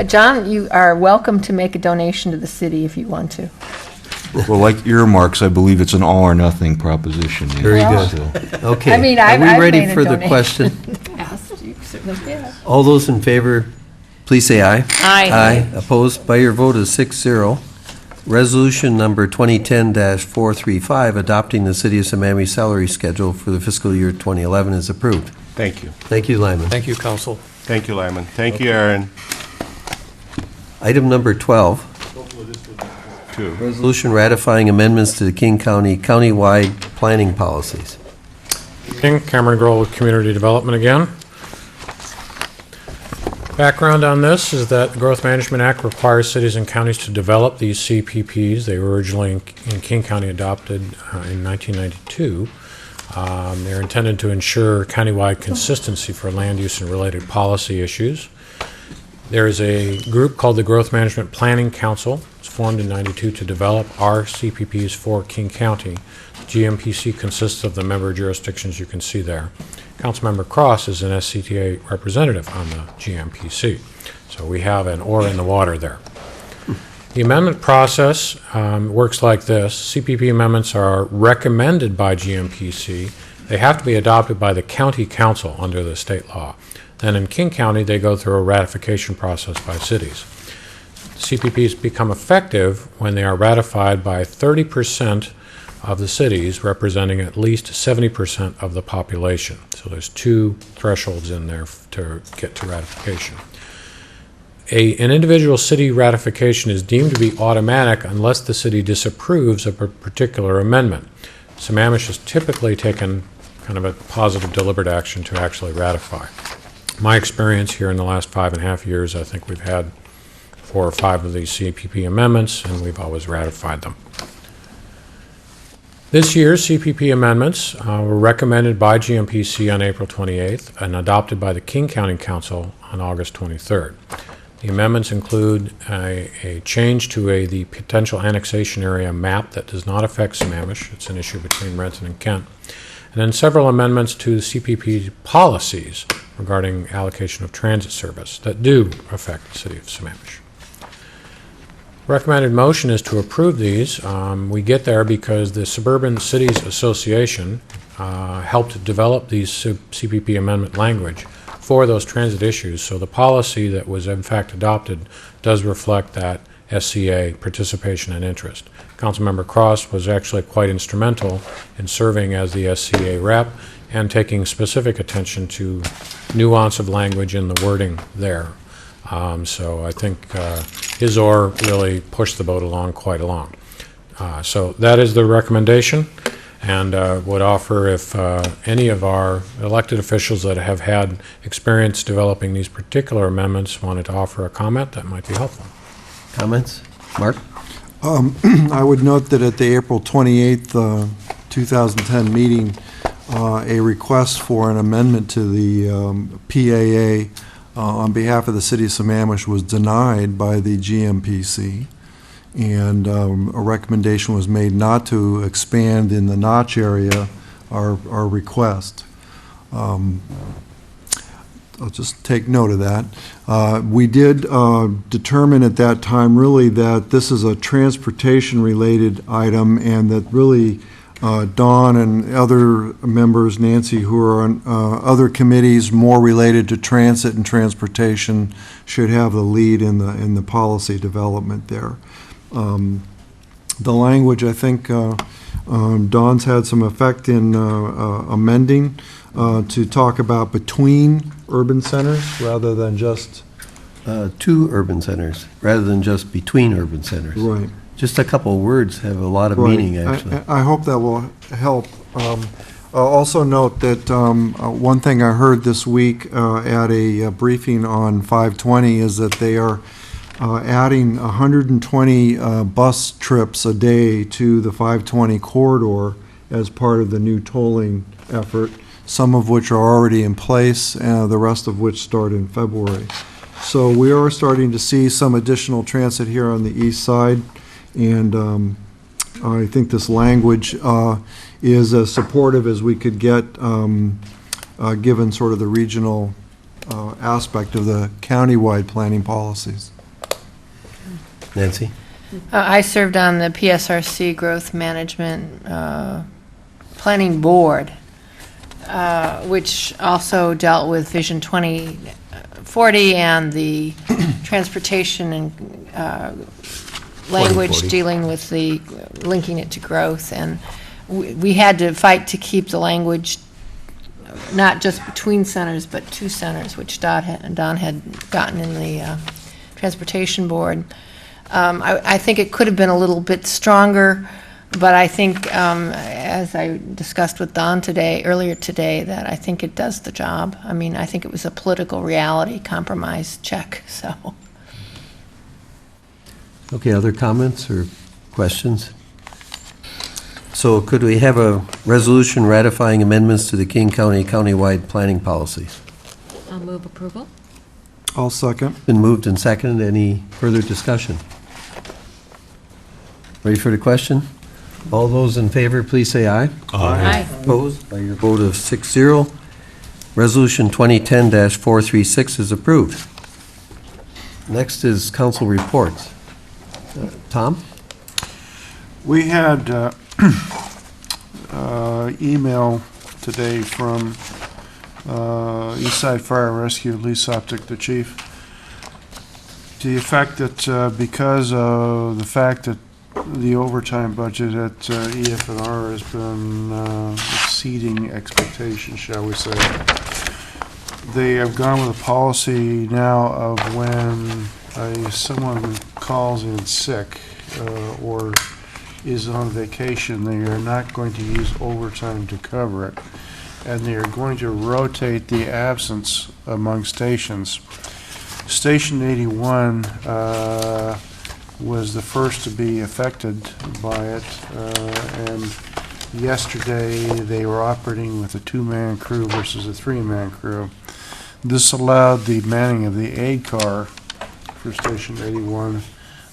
John, you are welcome to make a donation to the city if you want to. Well, like earmarks, I believe it's an all or nothing proposition. Very Well, good. Okay. I mean, Are I've we ready made a for the donation. question? Asked, you certainly did. All those in favor, please say aye. Aye. Aye. Opposed by your vote is 6-0. Resolution number 2010-435, adopting the City of Sammamish salary schedule for the fiscal year 2011 is approved. Thank you. Thank you, Lyman. Thank you, Council. Thank you, Lyman. Thank you, Aaron. Item number 12, Two. resolution ratifying amendments to the King County countywide planning policies. Cameron Grohl with Community Development again. Background on this is that the Growth Management Act requires cities and counties to develop these CPPs. They were originally in King County adopted in 1992. They're intended to ensure countywide consistency for land use and related policy issues. There is a group called the Growth Management Planning Council. It's formed in 92 to develop our CPPs for King County. GMPC consists of the member jurisdictions you can see there. Councilmember Cross is an SCTA representative on the GMPC. So we have an oar in the water there. The amendment process works like this. CPP amendments are recommended by GMPC. They have to be adopted by the county council under the state law. Then in King County, they go through a ratification process by cities. CPPs become effective when they are ratified by 30% of the cities, representing at least 70% of the population. So there's two thresholds in there to get to ratification. An individual city ratification is deemed to be automatic unless the city disapproves of a particular amendment. Sammamish has typically taken kind of a positive deliberate action to actually ratify. My experience here in the last 5.5 years, I think we've had 4 or 5 of these CPP amendments, and we've always ratified them. This year's CPP amendments were recommended by GMPC on April 28th and adopted by the King County Council on August 23rd. The amendments include a change to the potential annexation area map that does not affect Sammamish. It's an issue between Renton and Kent. And then several amendments to the CPP policies regarding allocation of transit service that do affect the city of Sammamish. Recommended motion is to approve these. We get there because the Suburban Cities Association helped develop these CPP amendment language for those transit issues. So the policy that was in fact adopted does reflect that SCA participation and interest. Councilmember Cross was actually quite instrumental in serving as the SCA rep and taking specific attention to nuance of language in the wording there. So I think his oar really pushed the boat along quite along. So that is the recommendation, and would offer if any of our elected officials that have had experience developing these particular amendments wanted to offer a comment, that might be helpful. Comments? Mark? I would note that at the April 28th, 2010 meeting, a request for an amendment to the PAA on behalf of the city of Sammamish was denied by the GMPC, and a recommendation was made not to expand in the Notch area our request. I'll just take note of that. We did determine at that time really that this is a transportation-related item, and that really Dawn and other members, Nancy, who are on other committees more related to transit and transportation, should have the lead in the policy development there. The language, I think, Dawn's had some effect in amending to talk about between urban centers rather than just to urban centers, rather than just between urban centers. Right. Just a couple of words have a lot of meaning, actually. I hope that will help. I'll also note that one thing I heard this week at a briefing on 520 is that they are adding 120 bus trips a day to the 520 corridor as part of the new tolling effort, some of which are already in place, the rest of which start in February. So we are starting to see some additional transit here on the east side. And I think this language is as supportive as we could get, given sort of the regional aspect of the countywide planning policies. Nancy? I served on the PSRC Growth Management Planning Board, which also dealt with Vision 2040 and the transportation and language dealing with the linking it to growth, and we had to fight to keep the language not just between centers but to centers, which Don had gotten in the transportation board. I think it could have been a little bit stronger, but I think as I discussed with Don earlier today, that I think it does the job. I mean, I think it was a political reality compromise check. So. Okay, other comments or questions? So could we have a resolution ratifying amendments to the King County countywide planning policy? I'll move approval. I'll second. Been moved and seconded. Any further discussion? Ready for the question? All those in favor, please say aye. Aye. Opposed by your vote of 6-0. Resolution 2010-436 is approved. Next is council reports. Tom? We had email today from Eastside Fire Rescue, Lee Soptic, the chief, to the effect that because of the fact that the overtime budget at EF&R has been exceeding expectations, shall we say, they have gone with a policy now of when someone calls in sick or is on vacation, they are not going to use overtime to cover it, and they are going to rotate the absence among stations. Station 81 was the first to be affected by it, and yesterday they were operating with a 2-man crew versus a 3-man crew. This allowed the manning of the aid car for Station 81,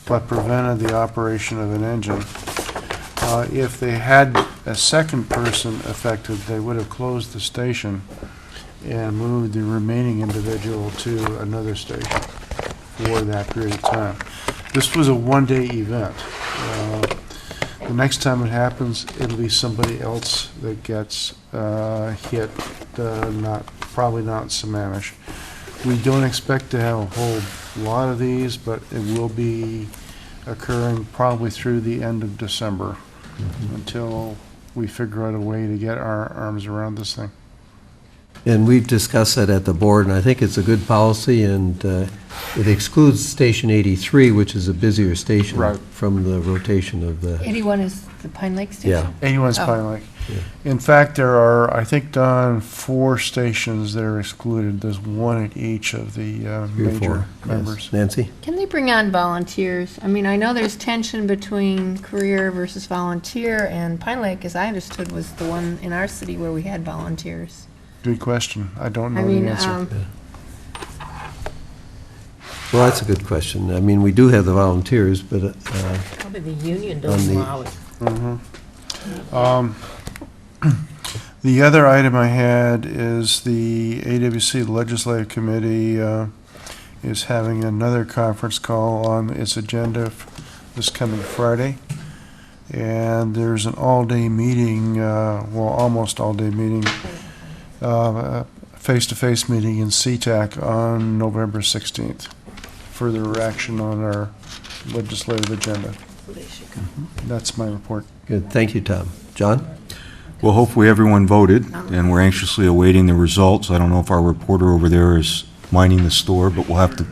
but prevented the operation of an engine. If they had a second person affected, they would have closed the station and moved the remaining individual to another station for that period of time. This was a one-day event. The next time it happens, it'll be somebody else that gets hit, probably not Sammamish. We don't expect to have a whole lot of these, but it will be occurring probably through the end of December until we figure out a way to get our arms around this thing. And we've discussed that at the board, and I think it's a good policy, and it excludes Station 83, which is a busier station Right. from the rotation of the... 81 is the Pine Lake Station? Yeah. 81's Oh. Pine Lake. In fact, there are, I think, Don, 4 stations that are excluded. There's one at each of the 3 or 4. major Yes. members. Nancy? Can they bring on volunteers? I mean, I know there's tension between career versus volunteer, and Pine Lake, as I understood, was the one in our city where we had volunteers. Good question. I don't I know mean, the answer. Well, that's a good question. I mean, we do have the volunteers, but... Probably the union On doesn't the- allow it. The other item I had is the AWC Legislative Committee is having another conference call on its agenda this coming Friday. And there's an all-day meeting, well, almost all-day meeting, face-to-face meeting in SeaTac on November 16th. Further action on our legislative agenda. That's my report. Good, thank you, Tom. John? Well, hopefully everyone voted, and we're anxiously awaiting the results. I don't know if our reporter over there is minding the store, but we'll have to...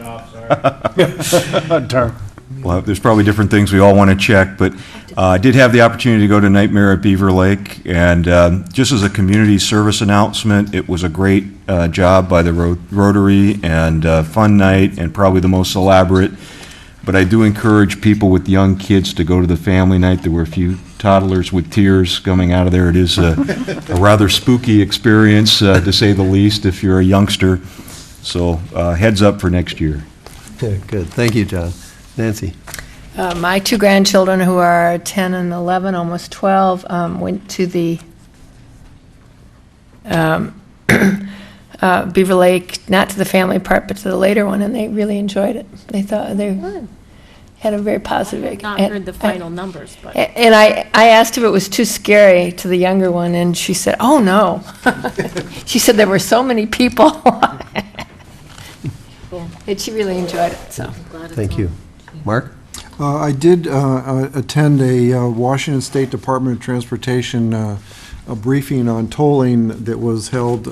Darn. Well, there's probably different things we all want to check, but I did have the opportunity to go to Nightmare at Beaver Lake, and just as a community service announcement, it was a great job by the Rotary, and fun night, and probably the most elaborate. But I do encourage people with young kids to go to the family night. There were a few toddlers with tears coming out of there. It is a rather spooky experience, to say the least, if you're a youngster. So heads up for next year. Yeah, good, thank you, John. Nancy? My 2 grandchildren, who are 10 and 11, almost 12, went to the Beaver Lake, not to the family part, but to the later one, and they really enjoyed it. They thought they had a very positive... Not heard the final numbers, but. And I asked if it was too scary to the younger one, and she said, "Oh, no." She said there were so many people. And she really enjoyed it, so. Thank you. Mark? I did attend a Washington State Department of Transportation a briefing on tolling that was held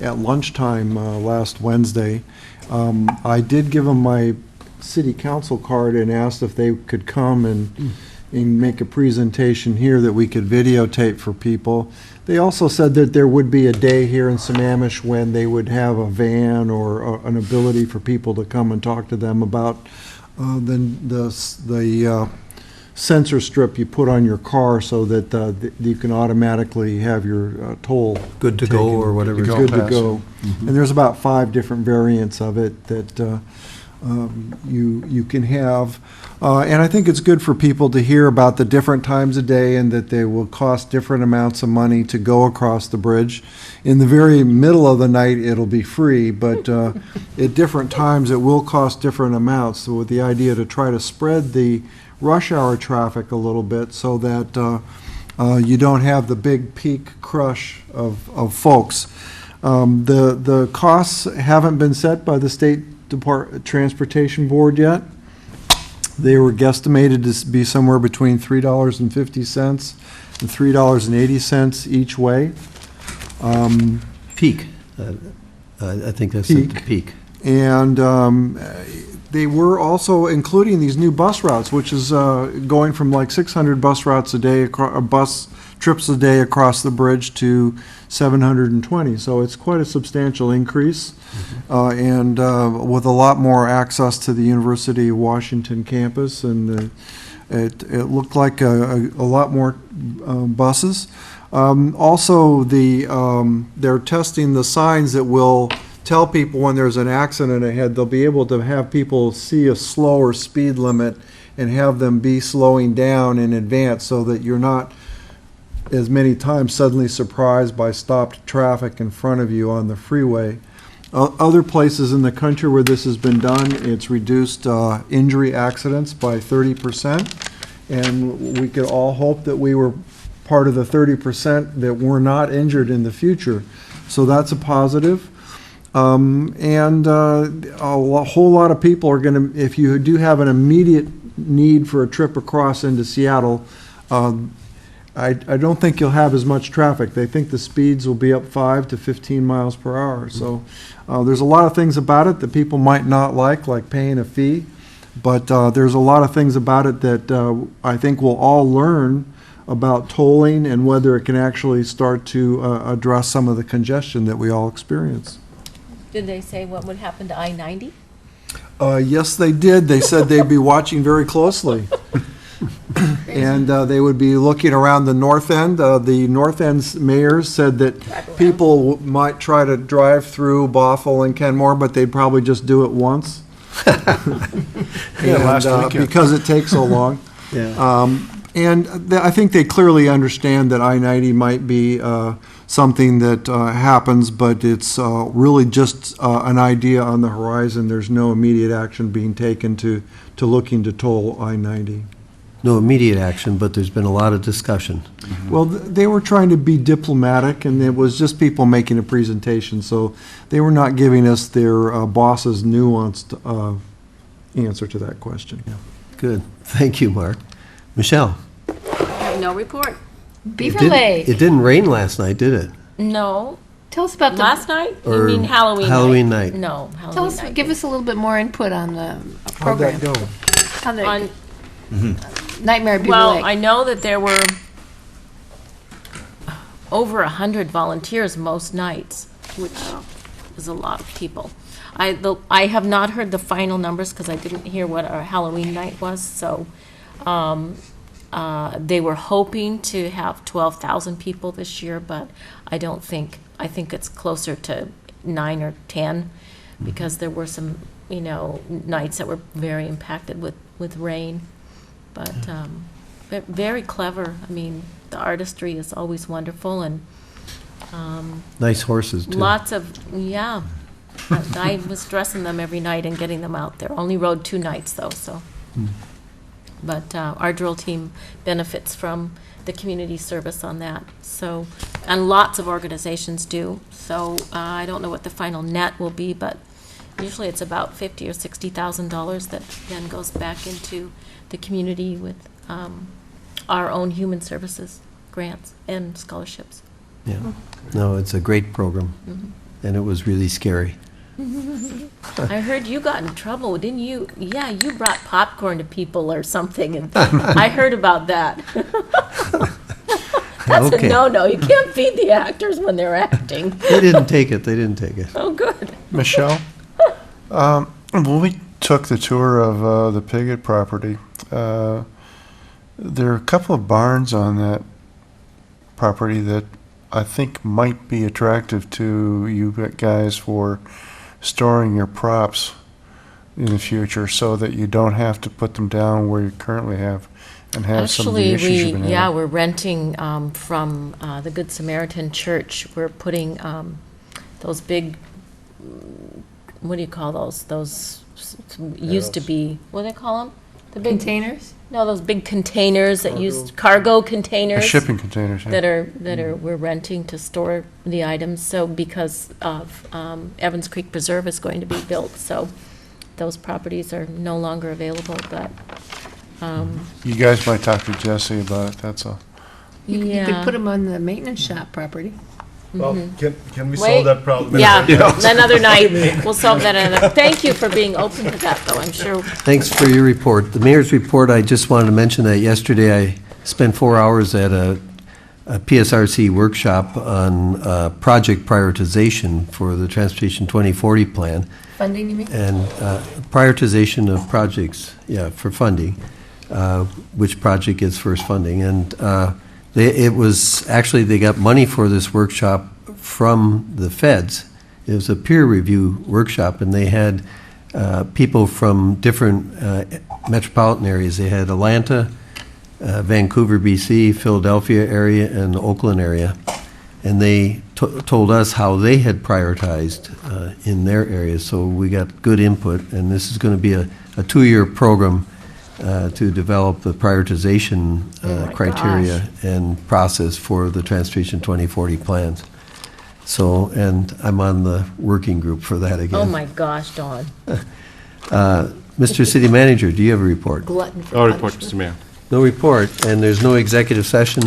at lunchtime last Wednesday. I did give them my city council card and asked if they could come and make a presentation here that we could videotape for people. They also said that there would be a day here in Sammamish when they would have a van or an ability for people to come and talk to them about the sensor strip you put on your car so that you can automatically have your toll Good to go, taken. or whatever. Good to go. And there's about 5 different variants of it that you can have. And I think it's good for people to hear about the different times of day and that they will cost different amounts of money to go across the bridge. In the very middle of the night, it'll be free, but at different times, it will cost different amounts. So with the idea to try to spread the rush hour traffic a little bit so that you don't have the big peak crush of folks. The costs haven't been set by the State Transportation Board yet. They were guesstimated to be somewhere between $3.50 and $3.80 each way. Peak. I think that's Peak. the peak. And they were also including these new bus routes, which is going from like 600 bus routes a day, bus trips a day across the bridge to 720. So it's quite a substantial increase, and with a lot more access to the University of Washington campus, and it looked like a lot more buses. Also, they're testing the signs that will tell people when there's an accident ahead. They'll be able to have people see a slower speed limit and have them be slowing down in advance so that you're not as many times suddenly surprised by stopped traffic in front of you on the freeway. Other places in the country where this has been done, it's reduced injury accidents by 30%, and we could all hope that we were part of the 30% that were not injured in the future. So that's a positive. And a whole lot of people are going to, if you do have an immediate need for a trip across into Seattle, I don't think you'll have as much traffic. They think the speeds will be up 5 to 15 miles per hour. So there's a lot of things about it that people might not like paying a fee. But there's a lot of things about it that I think we'll all learn about tolling and whether it can actually start to address some of the congestion that we all experience. Did they say what would happen to I-90? Yes, they did. They said they'd be watching very closely. And they would be looking around the north end. The north end's mayor said that people might try to drive through Bothell and Kenmore, but they'd probably just do it once. Last weekend. Because it takes so long. Yeah. I think they clearly understand that I-90 might be something that happens, but it's really just an idea on the horizon. There's no immediate action being taken to looking to toll I-90. No immediate action, but there's been a lot of discussion. Well, they were trying to be diplomatic, and it was just people making a presentation, so they were not giving us their boss's nuanced answer to that question. Good. Thank you, Mark. Michelle? I have no report. Beaver Lake. It didn't rain last night, did it? No. Tell us about Last night? You Or mean Halloween night? Halloween night. No, Halloween Tell us, night. give us a little bit more input on the How'd program. that go? How the On- Nightmare at Beaver Well, Lake. I know that there were over 100 volunteers most nights, which is a lot of people. I have not heard the final numbers because I didn't hear what our Halloween night was, so they were hoping to have 12,000 people this year, but I think it's closer to 9 or 10 because there were some, nights that were very impacted with rain. But very clever. I mean, the artistry is always wonderful and Nice horses, too. lots of, yeah. I was dressing them every night and getting them out there. Only rode 2 nights though, so. But our drill team benefits from the community service on that. So, and lots of organizations do. So I don't know what the final net will be, but usually it's about $50,000 or $60,000 that then goes back into the community with our own human services grants and scholarships. Yeah. No, it's a great program, and it was really scary. I heard you got in trouble, didn't you? Yeah, you brought popcorn to people or something, and I heard about that. That's Okay. a no-no. You can't feed the actors when they're acting. They didn't take it, they didn't take it. Oh, good. Michelle, when we took the tour of the Piggott property, there are a couple of barns on that property that I think might be attractive to you guys for storing your props in the future so that you don't have to put them down where you currently have and have some of the issues you've been having. We're renting from the Good Samaritan Church. We're putting those big, what do you call those? Those used to be, what do they call them? The big Containers? No, those big containers that used cargo containers. Shipping containers, yeah. That are we're renting to store the items. So because of Evans Creek Preserve is going to be built, so those properties are no longer available. But You guys might talk to Jesse about it, that's all. You yeah. could put them on the maintenance shop property. Well, can we Wait. solve that problem? Yeah, another night. We'll solve that another. Thank you for being open to that, though. I'm sure. Thanks for your report. The mayor's report, I just wanted to mention that yesterday I spent 4 hours at a PSRC workshop on project prioritization for the Transportation 2040 plan. Funding, you mean? And prioritization of projects, for funding, which project gets first funding. And it was, actually, they got money for this workshop from the feds. It was a peer review workshop, and they had people from different metropolitan areas. They had Atlanta, Vancouver, BC, Philadelphia area, and the Oakland area. And they told us how they had prioritized in their areas, so we got good input, and this is going to be a 2-year program to develop the prioritization criteria and process for the Transportation 2040 plans. So, and I'm on the working group for that again. Oh, my gosh, Dawn. Mr. City Manager, do you have a report? Glutton for No report, punishment. Mr. Mayor. No report, and there's no executive session,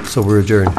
so we're adjourned.